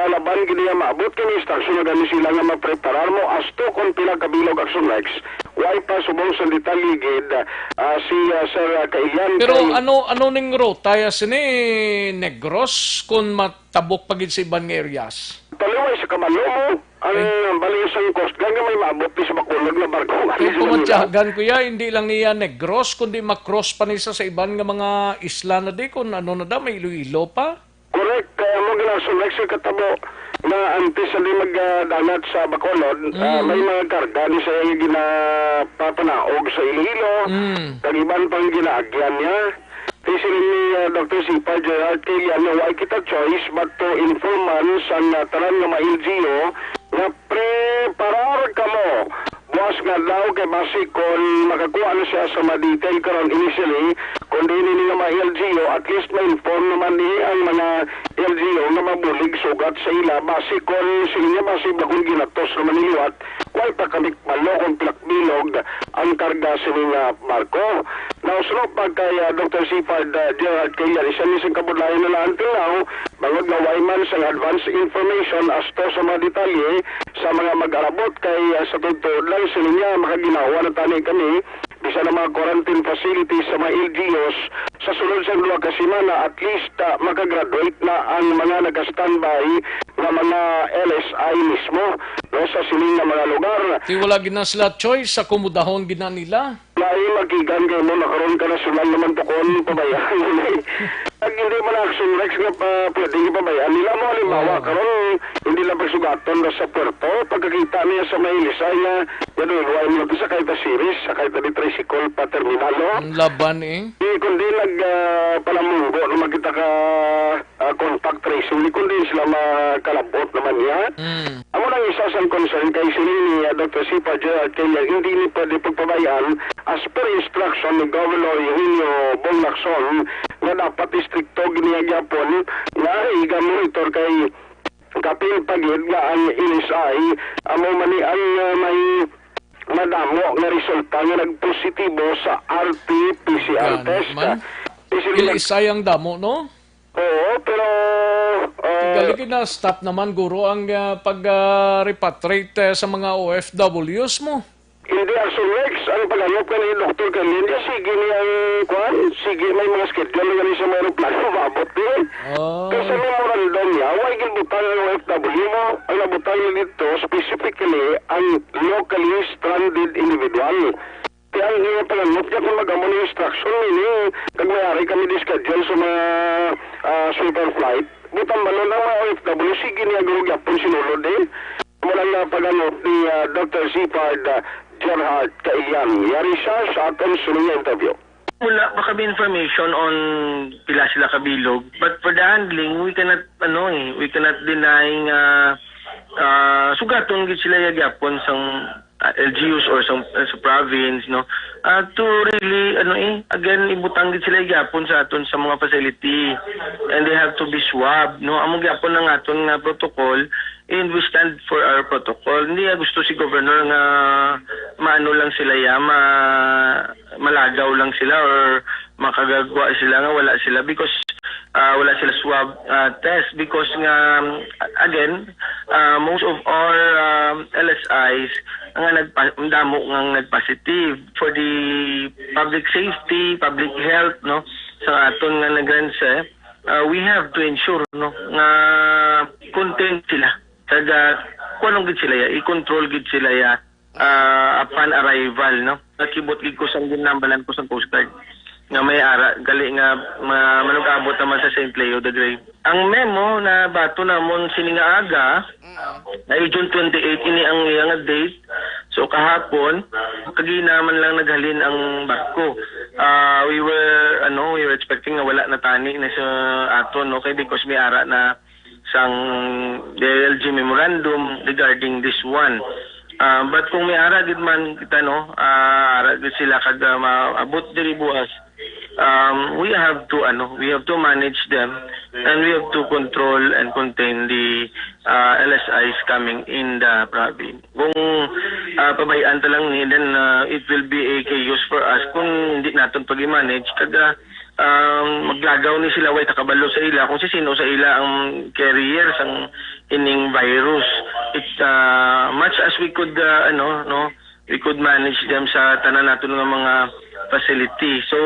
Speaker 2: laban gini nga maabot kini instruction na gani sila nga mapreparar mo asto kung pila kabilog Action Rex. Why pa subong sa detaligid si Sir Kailan.
Speaker 1: Pero ano ning rota ya sini Negros kung matabok pagid sa ibang areas?
Speaker 2: Paliway sa Kamalo mo. Ang balisang Coast Guard nga may maabot ni sa Bacolod na barko.
Speaker 1: Kaya pumatyagan ko ya, hindi lang niya Negros, kundi makross pa nisa sa ibang nga mga isla na di, kung ano na da, may Iloilo pa.
Speaker 2: Correct. Kaya mo ginasun next katabo na antes sa di magdanat sa Bacolod, may mga karga ni sa ginapapanaog sa Iloilo, kaliban pang ginaagyan niya. Tisilin ni Dr. Sipa Gerard Kilian na why kita choice but to inform man sa tanan nga ma-LGO na preparar ka mo. Buwas nga daw kay basi kung makakuha na siya sa ma-detail karon initially, kung di nini nga ma-LGO, at least ma-inform naman ni ang mga LGO na mabulig sugat sa ila. Basi kung sila nga basi bakong ginatos naman niliwat, why pa kamik malo kung pilakbilog ang karga sa mga barko. Now, sunod pag kay Dr. Sipad Gerard Kilian, isa nisang kabudlayan na lang now, bangod na wayman sa advance information as to sa mga detalye sa mga mag-arabot kay sa tugtod lang sila niya makaginawa na tani kami bisa na mga quarantine facilities sa mga LGOs sa sunod sa 2 ka semana at least makagraduate na ang mga nag-standby na mga LSI mismo no, sa siling na mga lugar.
Speaker 1: Di wala gina sila choice sa kumudahon gina nila.
Speaker 2: Lahi magigan kayo mo, nakaroon ka na sulan naman tukon, pabayaan. Pag hindi man Action Rex nga pwedeng ipabayaan nila mo, halimbawa, karoon, hindi lang pagsugaton na sa puerto, pagkakita niya sa may Lisay na, yanunuay mo ito sa kahita series, sa kahita di tricycle pa terminalo.
Speaker 1: Ang laban eh.
Speaker 2: Kundi nagpalamunggo, na magkita ka contact tracing, kundi sila makalabot naman yan. Amo lang isa sa concern kay sila ni Dr. Sipa Gerard Kilian, hindi ni pwede pagpabayaan as per instruction ni Governor Eugenio Bonglacson na dapat istrikto giniagyapon na iga-monitor kay kapil pagid nga ang LSI amo mani ang may madamo nga resulta nga nagpositibo sa RT-PCR test.
Speaker 1: LSI ang damo, no?
Speaker 2: Oo, pero
Speaker 1: galing na stop naman guro ang pag-repatriate sa mga OFWs mo.
Speaker 2: Hindi Action Rex, ang pag-alop ka ni Dr. Kalindia, sige niya ang kwan, sige may mga schedule nga sa mga aeroplano, mabot din. Kasi sa memorandum niya, why gilbutan ang OFW mo? Ang nabutan niya dito, specifically, ang locally stranded individual. Kaya ang nga pag-alop niya kung mag-amo ng instruction, kag mayari kami di-schedule sa mga super flight, butang balon ang mga OFW, sige niya gurug yapon sinulod eh. Mula nga pag-alop ni Dr. Sipad Gerard Kailan. Yari siya sa ating suling interview.
Speaker 22: Wala pa kami information on pila sila kabilog. But for the handling, we cannot deny sugaton gid sila yagyapon sang LGUs or sa province, no, to really again ibutang gid sila yagyapon sa aton sa mga facility, and they have to be swabbed, no. Among gyapon ng aton nga protocol, and we stand for our protocol. Hindi gusto si governor nga maano lang sila malagaw lang sila or makagagawa sila nga wala sila because wala sila swab test because nga again most of our LSIs nga nagdamo nga nagpositive for the public safety, public health, no, sa aton nga nagrense. We have to ensure, no, nga contain sila taga kunong gid sila ya i-control gid sila ya upon arrival, no. Nakibot gid ko sang ginambalan ko sa Coast Guard nga may ara gali nga manugabot naman sa St. Leo the Grave. ang memo na bato namon sininga ay June 28 ini ang iyang date. So kahapon kaginaman lang naghalin ang barko. We were expecting na wala na tani na sa aton, okay, because may ara na sang DLG memorandum regarding this one. But kung may ara gid man kita ara gid sila kag maabot diri buwas. We have to manage them, and we have to control and contain the LSIs coming in the province. Kung pabayaan ta lang ni, then it will be a chaos for us kung hindi natin pag-manage. Kada maglagaw ni sila, way takabalo sa ila kung sino sa ila ang carrier sang ining virus. It's much as we could we could manage them sa tanan natin ng mga facility. So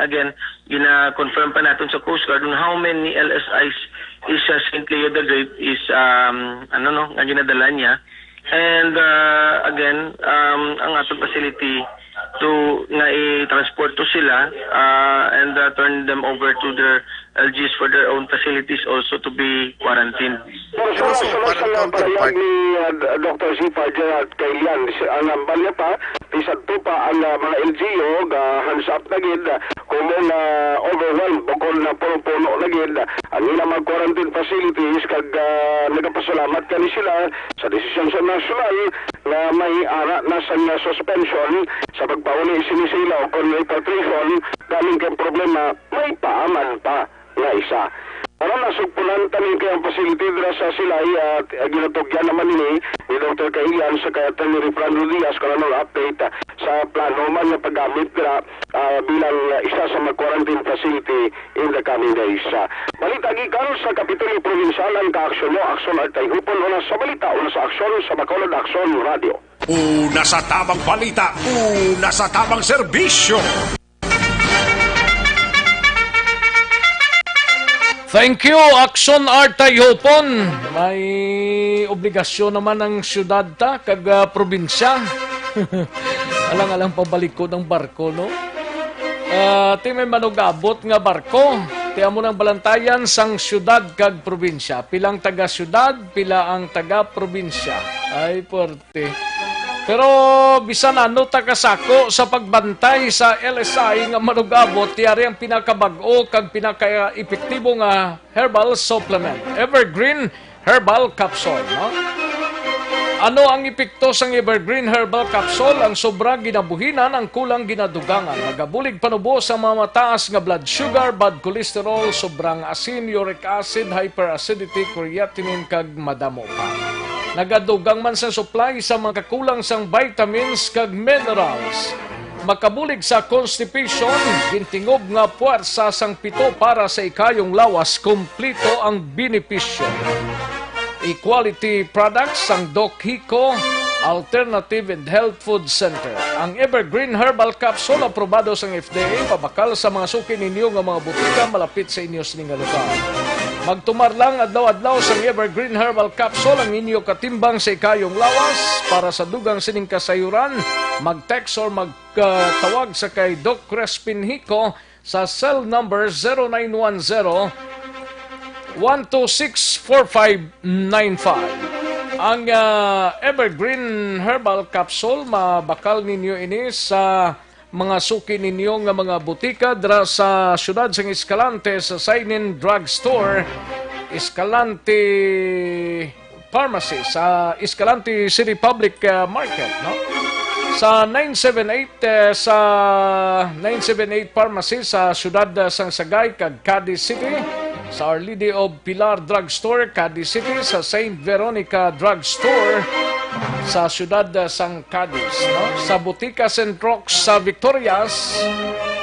Speaker 22: again, gina-confirm pa natin sa Coast Guard on how many LSIs is St. Leo the Great is ang ginadala niya. And again, ang atong facility to nga i-transport to sila and turn them over to their LGs for their own facilities also to be quarantined.
Speaker 2: Pero sunod sa pahayag ni Dr. Zipa Gerard Kailian, ang ambal niya pa, isad to pa ang mga LGO, hands up na gid, kung na overwhelmed, bukol na puno na gid, ang ilang mga quarantine facilities, kag nagapasalamat ka ni sila sa desisyon sa national na may ara na sa suspension sa pagpauli sinisila o kung repatriation, galing kang problema, may paaman pa na isa. Para nasugpunan tanin kayang facility dira sa Silay at ginatugyan naman ni Dr. Kailian sa kayatan ni Refrando Diaz kanang update sa plano man nga paggamit dira bilang isa sa mga quarantine facility in the coming days. Balita gikan sa Kapitulo Provincial ang kaaksyon mo, aksyon at tayhupon una sa balita, una sa aksyon sa Bacolod Aksyon Radio.
Speaker 4: Una sa tamang balita, una sa tamang serbisyo.
Speaker 1: Thank you, Action Art Tayhopon. May obligasyon naman ang syudad ta, kag probinsya. Alang-alang pabalik ko ng barko, no? Ti may manugabot nga barko. Ti amo ng balantayan sang syudad kag probinsya. Pilang taga-syudad, pila ang taga-probinsya. Ay, porte. Pero bisan ano ta kasako sa pagbantay sa LSI nga manugabot, tiyari ang pinakabag-o kag pinaka-epektibo nga herbal supplement, Evergreen Herbal Capsule, no? Ano ang epekto sang Evergreen Herbal Capsule? Ang sobra ginabuhinan, ang kulang ginadugangan. Nagabulig panubo sa mga mataas nga blood sugar, bad cholesterol, sobrang asin, uric acid, hyperacidity, creatinine, kag madamo pa. Nagadugang man sa supply sa mga kakulang sang vitamins kag minerals. Makabulig sa constipation, gintingob nga puwersa sang pito para sa ikayong lawas, kumplito ang benepisyo. Equality products sang Doc Hico Alternative and Health Food Center. Ang Evergreen Herbal Capsule aprobado sang FDA, pabakal sa mga suki ninyo nga mga butika malapit sa inyo sining lugar. Magtumar lang adlaw-adlaw sang Evergreen Herbal Capsule ang inyo katimbang sa ikayong lawas. Para sa dugang sining kasayuran, mag-text or magtawag sa kay Doc Crespin Hico sa cell number 0910-126-4595. Ang Evergreen Herbal Capsule, mabakal ninyo ini sa mga suki ninyo nga mga butika dra sa syudad sang Escalante sa Sainin Drug Store, Escalante Pharmacy sa Escalante City Public Market, no? Sa 978 Pharmacy sa syudad sang Sagay kag Cadiz City, sa Our Lady of Pilar Drug Store, Cadiz City, sa Saint Veronica Drug Store sa syudad sang Cadiz, no? Sa Botica St. Rox sa Victorias,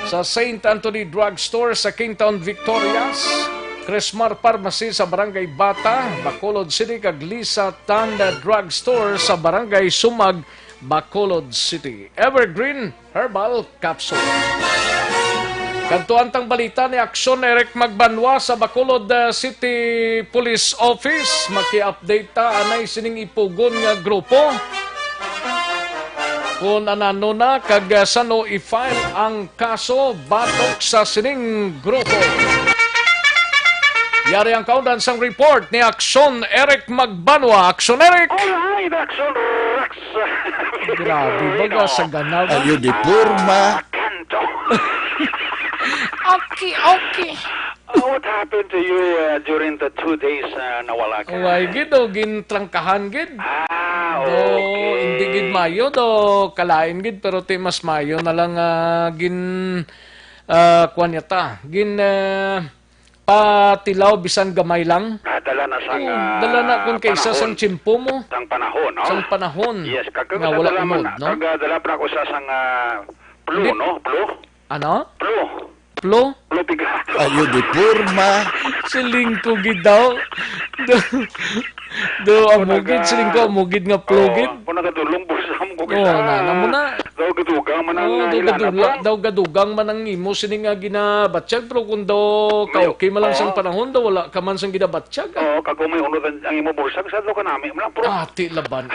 Speaker 1: sa Saint Anthony Drug Store sa Kingtown, Victorias, Cresmar Pharmacy sa Barangay Bata, Bacolod City, kag Lisa Tanda Drug Store sa Barangay Sumag, Bacolod City. Evergreen Herbal Capsule. Kantuantang balita ni Aksyon Eric Magbanwa sa Bacolod City Police Office. Maki-update ta anay sining ipugon nga grupo. Kung anano na kag sano i-file ang kaso batok sa sining grupo. Yari ang kaundan sang report ni Action Eric Magbanwa. Action Eric!
Speaker 2: Alright, Action Rex.
Speaker 1: Grabe, baga sa ganaw.
Speaker 6: Ayo di purma.
Speaker 1: Okay.
Speaker 2: What happened to you during the 2 days nawala ka?
Speaker 1: Uy, gid o, gintrangkahan gid.
Speaker 2: Okay.
Speaker 1: Hindi gid mayo do, kalain gid, pero ti mas mayo na lang kuwan yata. Patilaw bisan gamay lang.
Speaker 2: Dala na sang
Speaker 1: Dala na kung kaysa sang tsimpo mo.
Speaker 2: sang panahon, no?
Speaker 1: Sang panahon.
Speaker 2: Yes,
Speaker 1: Nga wala umod, no?
Speaker 2: Dala pa ko sa sang plo,
Speaker 1: Hindi.
Speaker 2: no? Plo?
Speaker 1: Ano?
Speaker 2: Plo.
Speaker 1: Plo?
Speaker 2: Plo piga.
Speaker 6: Ayo di purma.
Speaker 1: Siling ko gid daw. Do amugid, siling ko amugid nga plo gid.
Speaker 2: Kung nagadulong busam ko
Speaker 1: Na mo na.
Speaker 2: Daw gadugang man ang
Speaker 1: Daw gadugang man ang imo sini nga ginabatsyag, pero kung daw okay man lang sang panahon, daw wala ka man sang ginabatsyag.
Speaker 2: Kag may unod ang imo bursag sa do kanami man pro.
Speaker 1: Ti laban.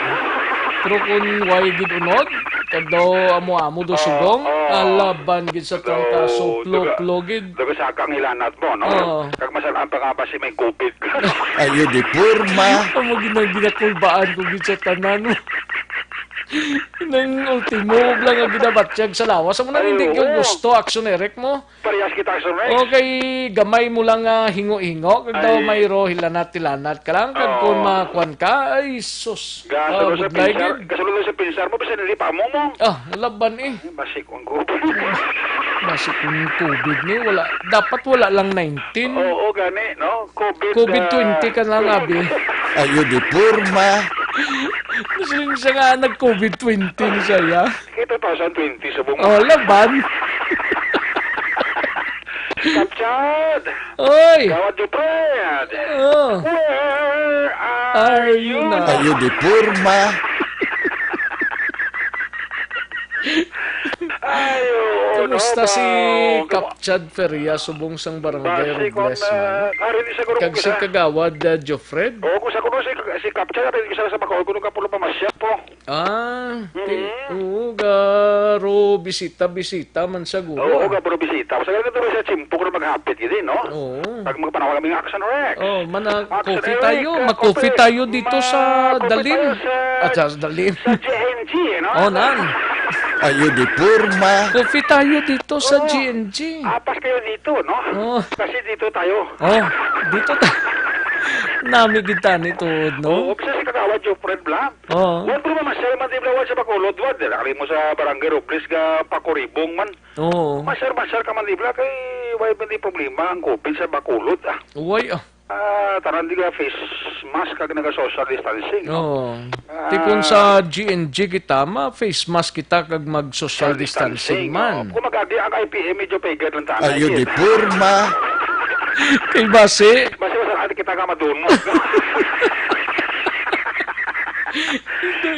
Speaker 1: Pero kung way gid unod, kag daw amo do sugong, alaban gid sa trangkaso, plo gid.
Speaker 2: Daw sa kang ilanat mo, no? Kag masalaan pa nga ba si may kupit.
Speaker 6: Ayo di purma.
Speaker 1: Amo ginakulbaan ko gid sa tanan. Nang ultimo lang ang ginabatsyag sa lawas. Amo na hindi ko gusto, Action Eric mo.
Speaker 2: Parehas kita, Action Rex.
Speaker 1: Okay, gamay mo lang hingo-hingo. Kag daw mayro hilanat-tilanat ka lang. Kag kung makuan ka, ay sus.
Speaker 2: Kasulod sa pinsar mo, basta nilipa mo mo.
Speaker 1: Laban eh.
Speaker 2: Basik ang kupit.
Speaker 1: Basik yung COVID ni. Dapat wala lang 19.
Speaker 2: Oo, gani, no?
Speaker 1: COVID-20 ka lang, abi.
Speaker 6: Ayo di purma.
Speaker 1: Kasi siya nga nag-COVID-20 ni siya.
Speaker 2: 2020 sa buong
Speaker 1: laban.
Speaker 2: Kapchad!
Speaker 1: Oy!
Speaker 2: Gawad yung Fred!
Speaker 1: Where are you now?
Speaker 6: Ayo di purma.
Speaker 1: Kamusta si Kapchad Feria subong sang barangay Robles man? Kag si Kagawad Jofred?
Speaker 2: Oo, kung sa kuno si Kapchad, rin isa sa Bacoor, kuno ka pulo pa masya po.
Speaker 1: Oo, garo bisita man siguro.
Speaker 2: Oo, garo bisita. Sa ganito rin siya chimpok na maghapit yun, no?
Speaker 1: Oo.
Speaker 2: Pag magpanawag kaming Action Rex.
Speaker 1: Coffee tayo. Mag-coffee tayo dito sa Dalim. Sa Dalim.
Speaker 2: Sa GNG, no?
Speaker 1: Nan.
Speaker 6: Ayo di purma.
Speaker 1: Coffee tayo dito sa GNG.
Speaker 2: Apas kayo dito, no? Kasi dito tayo.
Speaker 1: Dito tayo. Nami kita nito, no?
Speaker 2: Oo, bisa si Kagawad Jofred Blanc. Wala po naman masaya man din blawad sa Bacolod. Nakali mo sa barangay Robles ka Pakuribong man. Masar ka man din kay wala ba di problema ang COVID sa Bacolod.
Speaker 1: Uy,
Speaker 2: taran di ka face mask kag naga-social distancing.
Speaker 1: Tikon sa GNG kita, face mask kita kag mag-social distancing man.
Speaker 2: Kung mag-agi ang IPM, medyo pegad lang tayo.
Speaker 6: Ayo di purma.
Speaker 1: Kay base.
Speaker 2: Base masarati kita ka madunmo.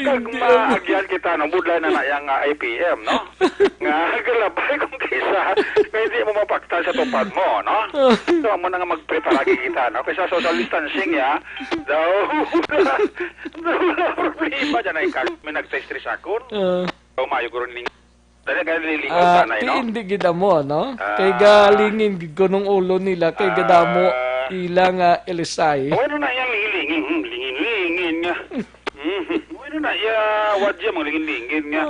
Speaker 2: Kag maagyan kita ng budlay na yung IPM, no? Nga, galabay kung kaysa pwede mo mapaktal sa tupad mo, no? So, mo na nga magpreparagi kita, no? Kaysa social distancing, ya, daw wala problema dyan ay may nag-test akon. Daw mayo guro ning dali ka nililingaw tanay, no?
Speaker 1: Hindi gida mo, no? Kay galingin ko nung ulo nila, kay gadamo ilang elisay.
Speaker 2: Ano na yung lingin nga. Ano na wadya mga lingin nga.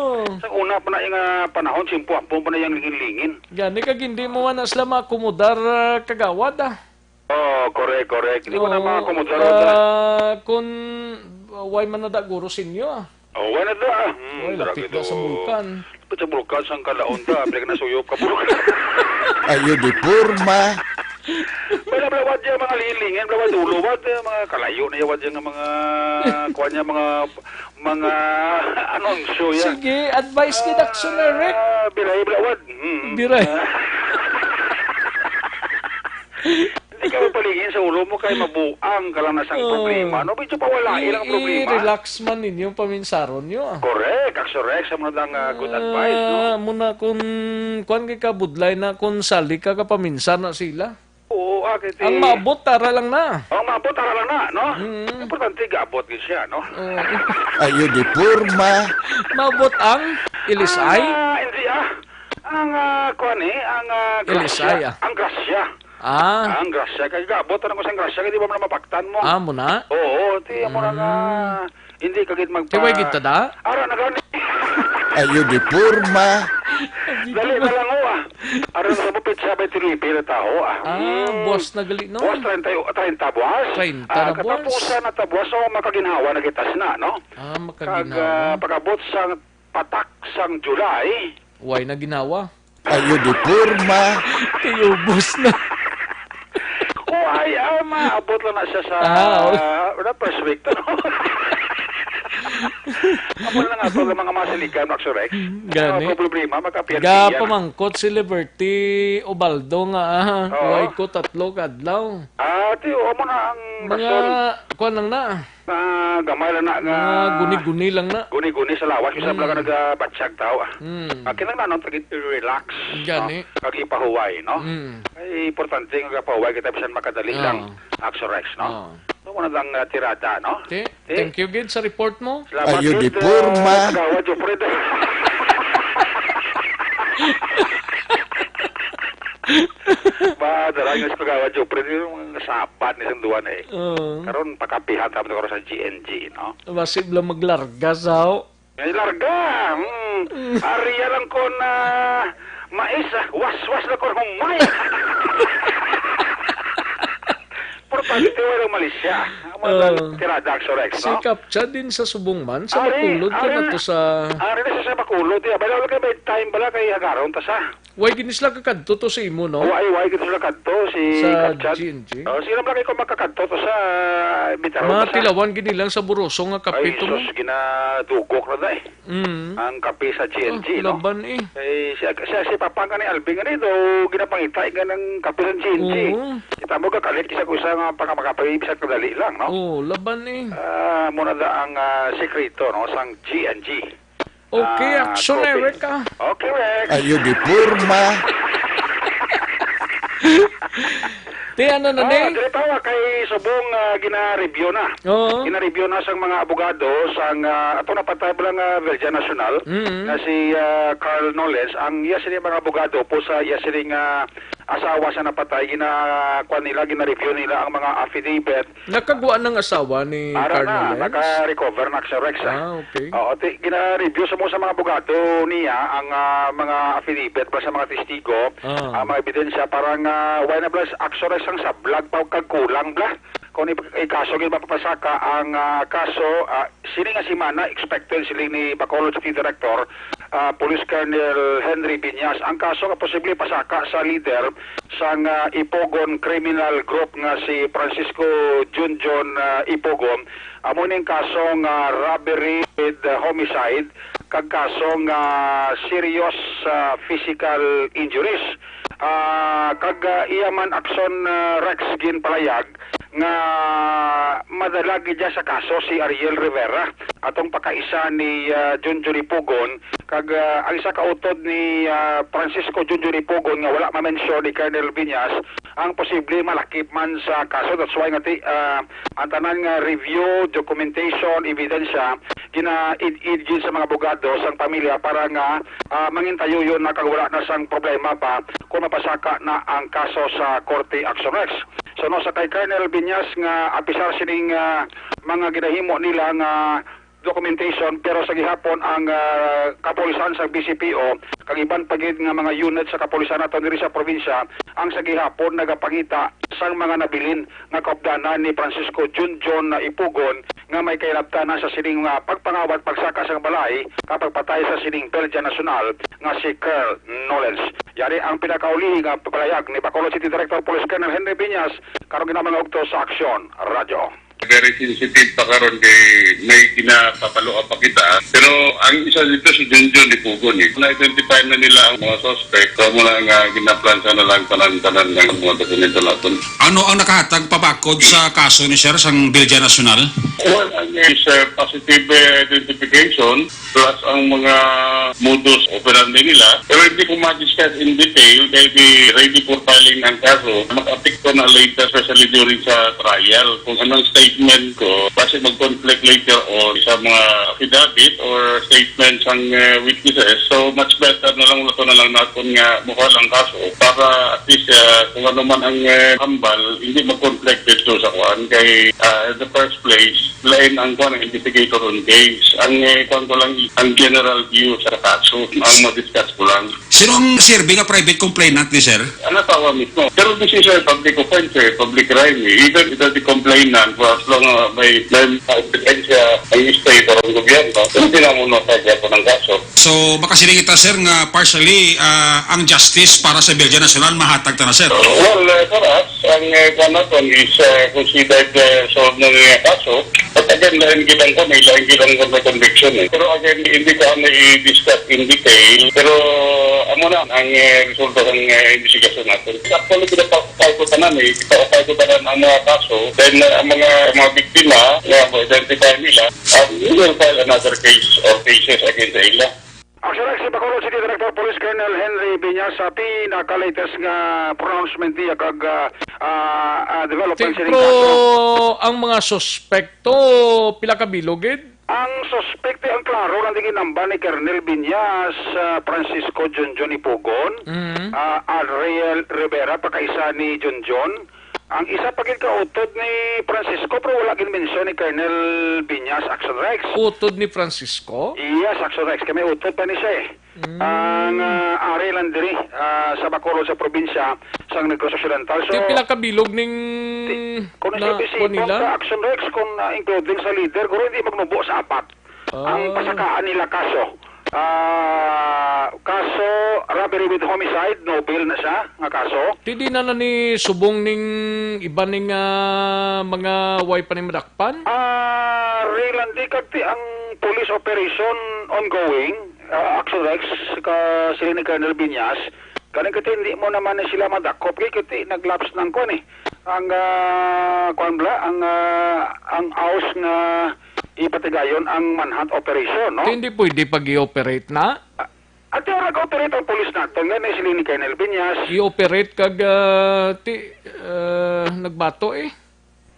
Speaker 2: Sa una pa na yung panahon, simpo-ampo pa na yung lingin.
Speaker 1: Gani kag hindi mo man sila makomodar Kagawad,
Speaker 2: correct. Hindi ko na makomodar.
Speaker 1: Kung why man na guro sinyo,
Speaker 2: wala da.
Speaker 1: Lapit na sa bulkan.
Speaker 2: Sa bulkan, sang kalaon da. Balik na suyop ka bulkan.
Speaker 6: Ayo di purma.
Speaker 2: Wala blawad yung mga lilingin, blawad ulawad, mga kalayo na yawad yung mga kuwan niya, mga anonsyo yan.
Speaker 1: Sige, advice kay Action Eric.
Speaker 2: Biray blawad.
Speaker 1: Biray.
Speaker 2: Hindi ka paligin sa ulo mo kay mabuang ka lang na sang problema. No, medyo pawala ilang problema.
Speaker 1: I-relax man ninyong paminsaron nyo.
Speaker 2: Correct, Action Rex, sa mga good advice, no?
Speaker 1: Muna kung kuwan kay kabudlay na kung sali ka kapaminsan na sila.
Speaker 2: Oo,
Speaker 1: ang maabot tara lang na.
Speaker 2: Ang maabot tara lang na, no? Importante gaabot din siya, no?
Speaker 6: Ayo di purma.
Speaker 1: Maabot ang ilisay?
Speaker 2: Hindi ang kuwan ang
Speaker 1: ilisay,
Speaker 2: Ang grasya. Ang grasya. Kaya gabot na ko sa grasya. Kaya di ba mo na mapaktan mo?
Speaker 1: Mo na?
Speaker 2: Oo, di mo na nga. Hindi kagit magpa...
Speaker 1: Tiway kita da?
Speaker 2: Ara na gani.
Speaker 6: Ayo di porma.
Speaker 2: Dali na lang o Ara na sa mupit sa betilipi na tao
Speaker 1: Boss na gali, no?
Speaker 2: Boss, 30 buwas.
Speaker 1: 30 na buwas.
Speaker 2: Katapusan na tabuas, so makaginhawa na kitas na, no?
Speaker 1: Makaginhawa.
Speaker 2: Pagabot sa patak sang July.
Speaker 1: Why na ginawa?
Speaker 6: Ayo di porma.
Speaker 1: Tiyubos na.
Speaker 2: Maabot lang na siya sa first week to, no? Amo na nga ito ng mga masiligan, Maxorex.
Speaker 1: Gani.
Speaker 2: Problema, makapiyat
Speaker 1: pamangkot si Liberty Ubaldo nga, Huwag ko 3 kadlaw.
Speaker 2: Tiyo, amo na ang
Speaker 1: mga, kuwan lang na.
Speaker 2: Gamay lang na.
Speaker 1: Guni-guni lang na.
Speaker 2: Guni-guni sa lawas. Isa lang ka nag-batsyag tao. Kinang na, no, relax.
Speaker 1: Gani.
Speaker 2: Kagipahuway, no? Ay, importante yung kapahuway kita bisan makadali lang. Maxorex, no? Ito mo na lang tirada, no?
Speaker 1: Thank you, Gid, sa report mo.
Speaker 6: Ayo di porma.
Speaker 2: Kagawad yung Fred. Darang yung kagawad yung Fred. Yung sapat ni Sanduan eh. Karon pakapihan kami na sa GNG, no?
Speaker 1: Masib lang maglarga, sao?
Speaker 2: Ay, larga! Ariya lang ko na mais, was-was lang ko na humay. Importante walang Malaysia. Tirada Axorex, no?
Speaker 1: Si Kapcha din sa Subong man, sa Bacolod ka na to sa...
Speaker 2: Ari na sa Bacolod, bala ka may time bala kay Hagaron ta sa.
Speaker 1: Way ginis lang kakadto to sa imo, no?
Speaker 2: Way ginis lang kakadto si
Speaker 1: sa
Speaker 2: Kapcha.
Speaker 1: GNG.
Speaker 2: Sino ba kayo kung makakadto to sa Bitaron?
Speaker 1: Mga tilawan gini lang sa Buroso nga kapito mo.
Speaker 2: Ay, sus, ginadugok na da Ang kape sa GNG, no?
Speaker 1: Laban eh.
Speaker 2: Siya si Papang ka ni Alvin nga nito, ginapangitay ka ng kape ng GNG. Kita mo kakalit kisa ko sa pagkamakapay, bisat kadali lang, no?
Speaker 1: Laban eh.
Speaker 2: Muna da ang sekreto, no? Sang GNG.
Speaker 1: Okay, action Erica.
Speaker 2: Okay, Rex.
Speaker 6: Ayo di porma.
Speaker 1: Ano na din?
Speaker 2: Diretawa kay Subong gina-review na. Gina-review na sang mga abogado sang ato na patay bilang Virgin National na si Carl Knowles. Ang iya sila mga abogado po sa iya siling asawa sa napatay, gina-review nila ang mga affidavit.
Speaker 1: Nakagawa ng asawa ni Carl Knowles?
Speaker 2: Naka-recover na sa Rex.
Speaker 1: Okay.
Speaker 2: Gina-review sa mga abogado niya ang mga affidavit sa mga testigo, ang mga ebidensya, parang why na plus action ang sablag pa kagkulang bla. Kung kaso gil mapapasaka ang kaso sini nga si Mana expected sila ni Bacolod City Director Police Colonel Henry Biñas. Ang kaso nga posible pasaka sa leader sang Ipogon Criminal Group nga si Francisco Junjon Ipogon. Amo ning kasong robbery with homicide kag kasong serious physical injuries. Kag iyaman akson Rex gin palayag nga madalagi dya sa kaso si Ariel Rivera atong pakaisa ni Junjun Ipogon kag ang isa kautod ni Francisco Junjun Ipogon nga wala ma-mention ni Colonel Biñas ang posible malakip man sa kaso. That's why nga ang tanan nga review, documentation, ebidensya gina-id sa mga abogado sang pamilya para nga mangintayo yun na kag wala na sang problema pa kung mapasaka na ang kaso sa Korte Action Rex. So no, sa kay Colonel Biñas nga apisar sining mga ginahimo nila nga documentation, pero sa gihapon ang kapulisan sa BCPO kag iban pagid nga mga unit sa kapulisan nato diri sa probinsya ang sa gihapon nagapangita sang mga nabilin nga kaupdanan ni Francisco Junjon Ipogon nga may kailabtan na sa sining pagpangawat pagsaka sa balay kapag patay sa sining Belgian National nga si Carl Knowles. Yari ang pinakauli nga palayag ni Bacolod City Director Police Colonel Henry Biñas karong ginamang ogto sa Aksyon Radio.
Speaker 8: Very sensitive pa karon kay may kinapapaloa pa kita. Pero ang isa dito si Junjun Ipogon. Na-identify na nila ang mga suspect. So muna nga ginaplansa na lang tanan-tanan ng mga dokumento natin.
Speaker 11: Ano ang nakahatag pabakod sa kaso ni Sir sang Belgian National?
Speaker 8: Well, is positive identification plus ang mga modus operandi nila. Pero hindi ko ma-discuss in detail dahil ready for filing ang kaso. Mag-apekto na later, especially during sa trial. Kung anong statement ko, kasi mag-conflict later or sa mga affidavit or statements ang witnesses. So, much better na lang ipato na lang natin nga mukhang ang kaso para at least kung ano man ang hambal, hindi mag-conflict dito sa kuan. Kay in the first place, lain ang kuan ang investigator on case. Ang kuan ko lang ang general view sa kaso. Ang ma-discuss ko lang.
Speaker 11: Sino ang sirbi nga private complainant ni sir?
Speaker 8: Ano tawa mismo? Pero this is a public offense, public crime. Even if the complainant, for as long may ebidensya ang state o ang gobyerno, hindi na muna tayo po ng kaso.
Speaker 11: So makasiling kita sir nga partially ang justice para sa Belgian National mahatag ta na sir.
Speaker 8: Well, for us, ang kanaton is considered solved na niya kaso. But again, lain gilang ko, may lain gilang ko na conviction. Pero again, hindi ko ano i-discuss in detail. Pero amo na ang resulta ng investigasyon natin. Actually, pinapakapay ko tanan pinapakapay ko tanan ang mga kaso. Then, ang mga biktima, na identify nila, we will file another case or cases against the ila.
Speaker 2: Actually, si Bacolod City Director Police Colonel Henry Biñas sa pinaka-latest nga pronouncement niya kag development sining
Speaker 1: Pero
Speaker 2: kaso.
Speaker 1: ang mga suspekto pila ka bilogid?
Speaker 2: Ang suspekte ang klaro ng ginamba ni Colonel Biñas, Francisco Junjun Ipugon, Adriel Rivera, pagkaisa ni Junjun. Ang isa pagin kautod ni Francisco pero wala ginmensyon ni Colonel Biñas Action Rex.
Speaker 1: Utod ni Francisco?
Speaker 2: Yes, Action Rex. Kami utod pa ni siya Ang Ari Landry sa Bacolod sa probinsya sa Negros Occidental. So,
Speaker 1: pila ka bilog ning
Speaker 2: kung
Speaker 1: na
Speaker 2: isipon ka Action Rex kung including sa leader, guro hindi magnubo sa apat. Ang pasakaan nila kaso. Kaso robbery with homicide, no bail na siya nga kaso.
Speaker 1: Hindi na ni subong ning iba ning mga way pa ni madakpan?
Speaker 2: Relandi kagti ang police operation ongoing, Action Rex ka sila ni Colonel Biñas. Kaning kati hindi mo naman sila madakop kay kati naglaps ng kon ang ang house nga ipatigayon ang manhunt operation, no?
Speaker 1: Hindi pwede pag i-operate na?
Speaker 2: At yung nag-operate ang police natin, nga na sila ni Colonel Biñas.
Speaker 1: I-operate kag nagbato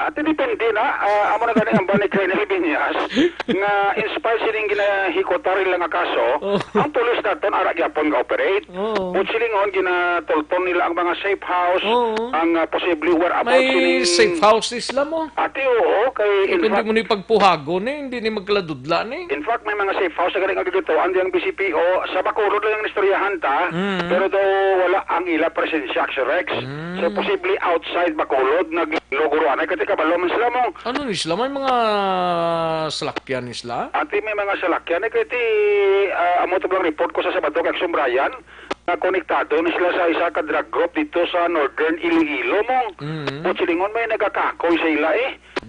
Speaker 2: At depende na, amo na ganing ang ba ni Colonel Biñas, nga inspire siling ginahikotarin lang ang kaso, ang police natin ara gyapon ga-operate. But silingon ginatulton nila ang mga safe house, ang possibly whereabouts
Speaker 1: may safe house sila mo?
Speaker 2: Ate, oo, kay in fact,
Speaker 1: hindi mo ni pagpuhago hindi ni magkaladudla
Speaker 2: In fact, may mga safe house sa galing dito, andi ang BCPO, sa Bacolod lang ang istoryahan ta, pero daw wala ang ila presensya, Action Rex. So, possibly outside Bacolod, nagloguruan. Ay, katika baloman sila mo.
Speaker 1: Ano ni sila? May mga salakyan ni sila?
Speaker 2: Ati may mga salakyan. Ay, kati, amo ito bang report ko sa Sabado, kay Action Brian, na konektado ni sila sa isa ka drug group dito sa Northern Iloilo mo. But silingon may nagkakakoy sa ila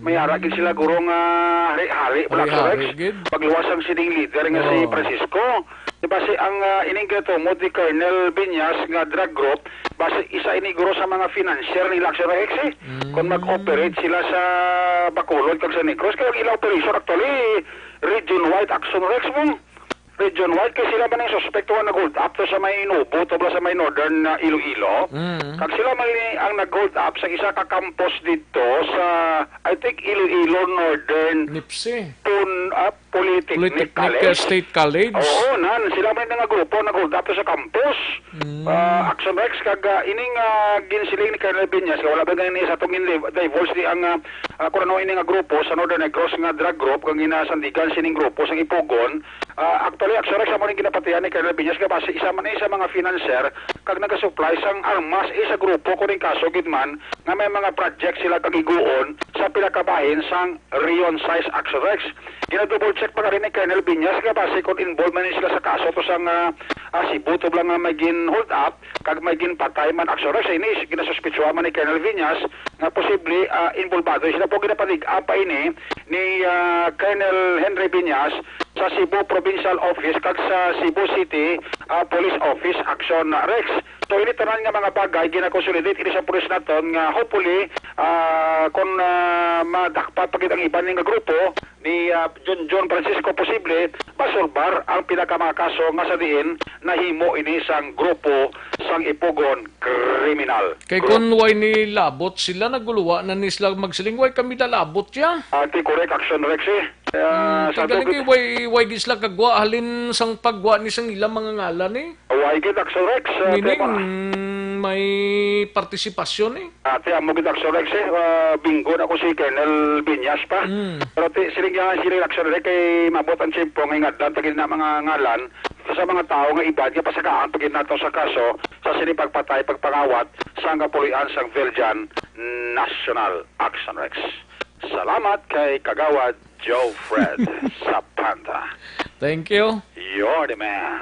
Speaker 2: May haragin sila gurong hari-hari, Black Rex. Pagluwasang sining leader nga si Francisco. Base ang ininggato mo di Colonel Biñas nga drug group, base isa ini guro sa mga financier ni Action Rex kung mag-operate sila sa Bacolod kag sa Negros. Kaya ang ila operation actually region-wide Action Rex mo. Region-wide kasi sila man yung suspektuhan na gold up to sa may Nubo, to sa may Northern Iloilo. Kag sila man ang nag-gold up sa isa ka campus dito sa, I think, Iloilo Northern
Speaker 1: Nipsi.
Speaker 2: Polytechnic College.
Speaker 1: State College.
Speaker 2: Oo, sila man nga grupo nag-gold up to sa campus. Action Rex, kag ining ginsiling ni Colonel Biñas, wala ba ganyan sa itong divulge di ang kung ano ining grupo sa Northern Negros nga drug group, kang inasandigan sining grupo sa Ipugon. Actually, Action Rex, mo rin ginapatihan ni Colonel Biñas, kasi isa man sa mga financier, kag nag-supply sang armas sa grupo ko rin kaso, gidman, nga may mga project sila kagiguon sa pinakabahin sang Rion Size Action Rex. Gina-double check pa rin ni Colonel Biñas, kasi kung involved man sila sa kaso, to sang Cebu, to lang nga may gin-hold up, kag may gin-patay man Action Rex, ini, ginasuspitsyohan man ni Colonel Biñas, nga posible involvado. Sila po ginapanig-apa ini ni Colonel Henry Biñas sa Cebu Provincial Office kag sa Cebu City Police Office Action Rex. So ini tanan nga mga bagay gina-consolidate ini sa police naton nga hopefully kung madakpat pagit ang iban nga grupo ni John Francisco posible masolbar ang pinaka mga kaso nga sa diin nahimo ini sang grupo sang Ipugon criminal.
Speaker 1: Kay kung way ni labot sila naguluwa na ni sila magsilingway kami labot siya.
Speaker 2: Ati correct Action Rex
Speaker 1: sa galing way gisla kagwa halin sang pagwa ni sang ilang mga ngalan
Speaker 2: Uy, kita Action Rex.
Speaker 1: May partisipasyon eh.
Speaker 2: Tiyan mo kita Action Rex bingo na ko si Colonel Binyas pa. Pero siling Action Rex kay mabutan siyempre ng ingat tagin na mga ngalan sa mga tao nga ibad nga pasakaan pagin nato sa kaso sa sinipagpatay pagpangawat sa kapulian sa Belgian National Action Rex. Salamat kay Kagawad Joe Fred sa Panta.
Speaker 1: Thank you.
Speaker 2: You're the man.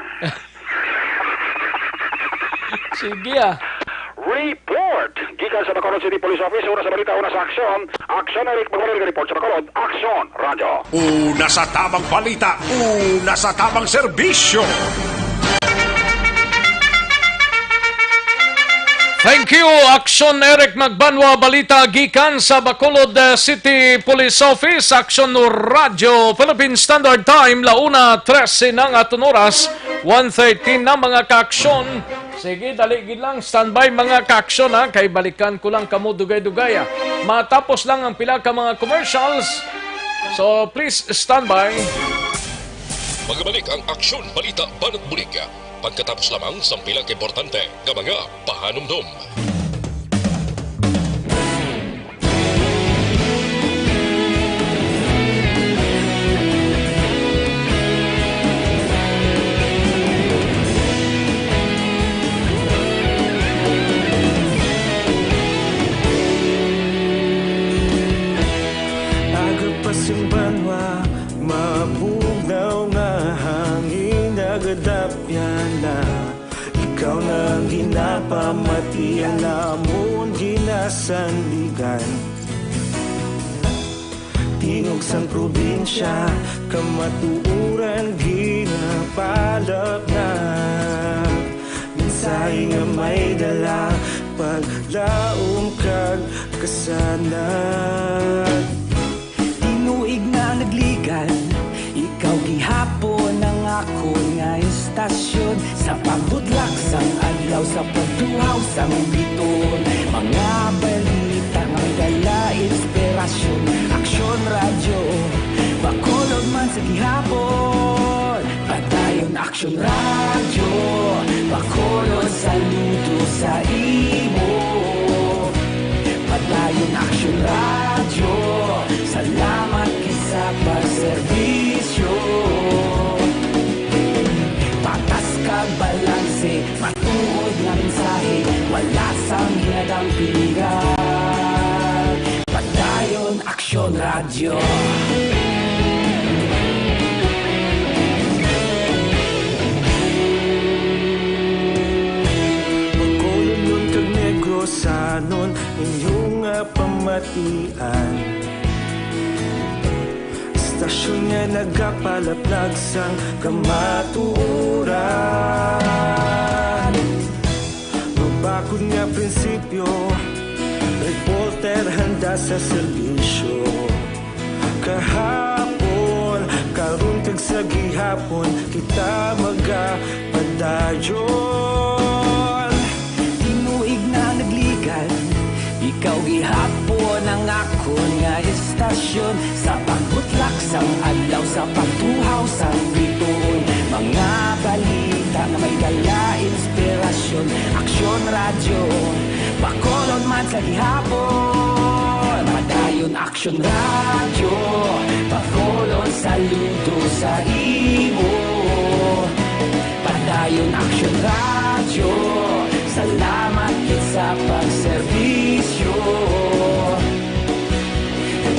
Speaker 1: Sige ah.
Speaker 2: Report! Gikan sa Bacolod City Police Office, una sa balita, una sa aksyon. Aksyon, Eric Magmanil, report sa Bacolod. Aksyon, radyo.
Speaker 4: Una sa tamang balita, una sa tamang serbisyo.
Speaker 1: Thank you, Action Eric Magbanwa, balita gikan sa Bacolod City Police Office. Action Radio, Philippine Standard Time, 1:13 ng aton oras, 1:13 na mga ka-aksyon. Sige, daligid lang, standby mga ka-aksyon ha, kay balikan ko lang kamo dugay-dugay ha. Matapos lang ang pila ka mga commercials, so please standby.
Speaker 3: Magbalik ang Aksyon Balita Banat Bulig. Pagkatapos lamang sa pilang importante ng mga pahanumdum.
Speaker 10: Agapasing banwa, mabugnaw nga hangin nagadapyan na. Ikaw nang ginapamatian namon ginasandigan. Tingog sang probinsya, kamatuuran ginapalap na. Minsay nga may dala, paglaom kag kasanad.
Speaker 7: Tinuig na nagligan, ikaw gihapon ang ako nga istasyon. Sa pagbutlak sang adlaw, sa pagduhaw sang biton. Mga balita nga may dala inspirasyon. Aksyon radyo, Bacolod man sa gihapon. Padayon Aksyon radyo, Bacolod saludo sa imo. Padayon Aksyon radyo, salamat kisa pagserbisyo. Patas kag balanse, matuod nga mensahe, wala sang hinadang piligan. Padayon Aksyon radyo.
Speaker 10: Bacolod nun kag Negros sanon inyong pamatian. Istasyon nga nagapalaplag sang kamatuuran. Mabakod nga prinsipyo, reporter handa sa serbisyo. Kahapon, karon kag sa gihapon, kita magapadayon.
Speaker 7: Tinuig na nagligan, ikaw gihapon ang ako nga istasyon. Sa pagbutlak sang adlaw, sa pagtuhaw sang biton. Mga balita na may dala inspirasyon. Aksyon radyo, Bacolod man sa gihapon. Padayon Aksyon radyo, Bacolod saludo sa imo. Padayon Aksyon radyo, salamat kit sa pagserbisyo.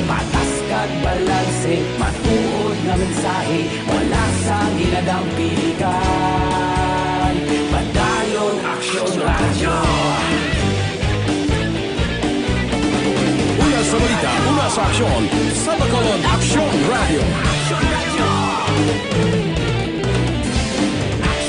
Speaker 7: Patas kag balanse, matuod nga mensahe, wala sang ginadang piligan. Padayon Aksyon radyo.
Speaker 4: Una sa balita, una sa aksyon, sa Bacolod Aksyon Radio.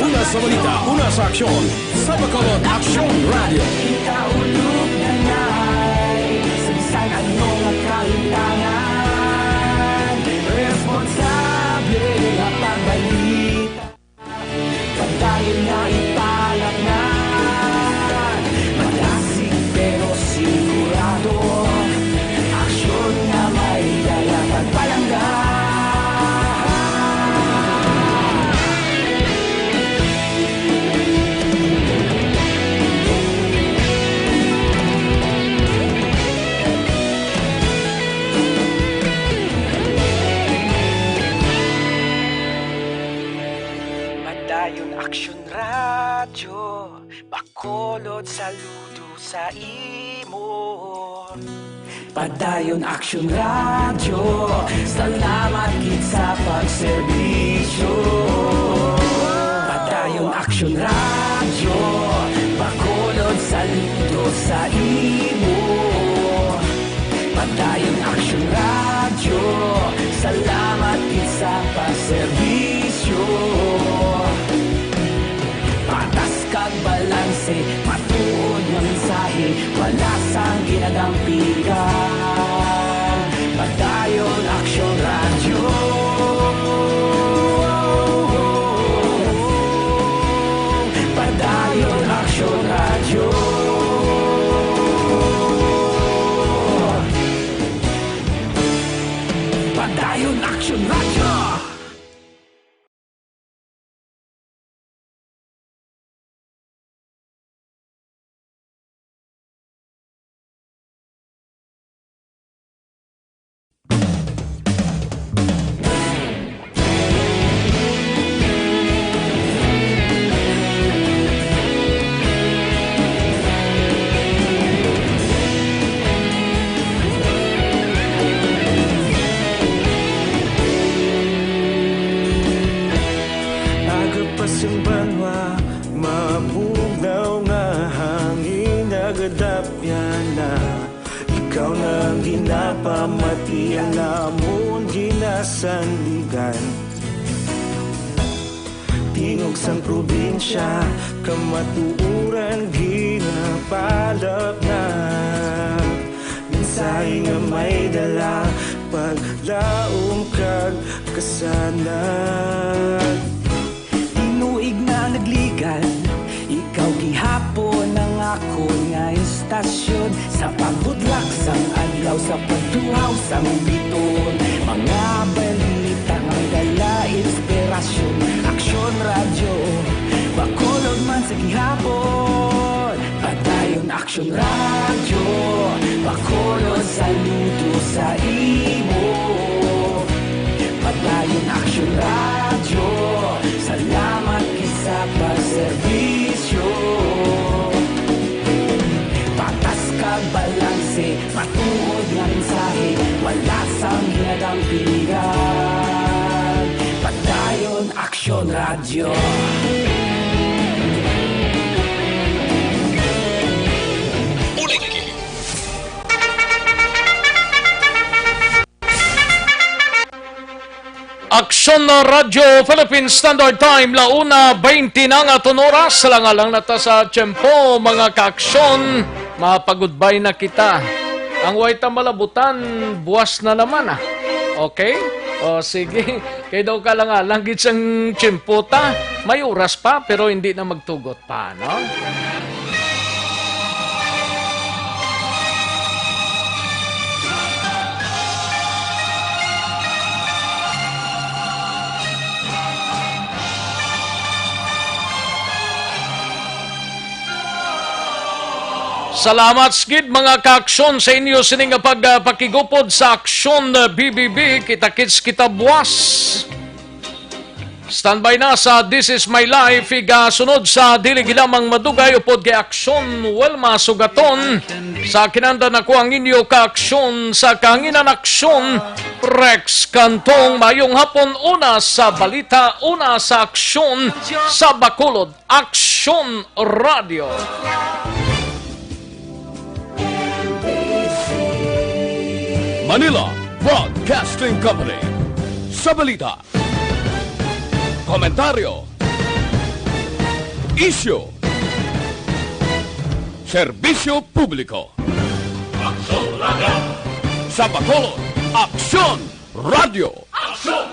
Speaker 4: Una sa balita, una sa aksyon, sa Bacolod Aksyon Radio.
Speaker 7: Ikaulog na na'y sabisan ano nga kahintangan. Responsable nga pagbalita, pagdayon na ipalak na. Malasig pero sigurado, aksyon nga may dala pagpalanggan. radyo, Bacolod saludo sa imo. Padayon Action Radio, salamat gid sa pagserbisyo. Padayon Action Radio, Bacolod saludo sa imo. Padayon Action Radio, salamat gid sa pagserbisyo. Patas kag balanse, matuod nga mensahe, wala sang ginadampigan. Padayon Action Radio. Padayon Action Radio. Padayon Action Radio.
Speaker 10: Banwa, mabugnaw nga hangin nagadapyan na. Ikaw nang ginapamati ang namon ginasandigan. Tingog sang probinsya, kamatuuran ginapalap na. Mensahe nga may dala, paglaom kag kasanag.
Speaker 7: Tinuig na nagligan, ikaw gihapon ang ako nga istasyon. Sa pagbudlak sang adlaw, sa pagduhaw sang biton. Mga balita nga dala inspirasyon. Action Radio, Bacolod man sa gihapon. Padayon Action Radio, Bacolod saludo sa imo. Padayon Action Radio, salamat kisa pagserbisyo. Patas kag balanse, matuod nga mensahe, wala sang ginadampigan. Padayon Action Radio.
Speaker 1: Action Radio Philippine Standard Time, 1:20 na nga oras. Salangalang nata sa tiyempo, mga ka-aksyon. Mapagudbay na kita. Ang waita malabutan, buwas na naman Okay? O sige, kaya daw ka lang langgit sang tiyempo ta. May oras pa, pero hindi na magtugot pa, no? Salamat skid mga ka-aksyon sa inyo sining pagpakigupod sa Aksyon BBB. Kita-kits kita buwas. Standby na sa This Is My Life. Sunod sa dili gilamang madugay upod kay Aksyon Welma Sugaton. Sa kinanda na ko ang inyo ka-aksyon sa kanginan Aksyon Rex Cantong. Mayong hapon, una sa balita, una sa aksyon sa Bacolod Action Radio.
Speaker 12: Manila Broadcasting Company. Sa balita, komentaryo, isyu, serbisyo publiko. Aksyon Radio. Sa Bacolod, Aksyon Radio. Aksyon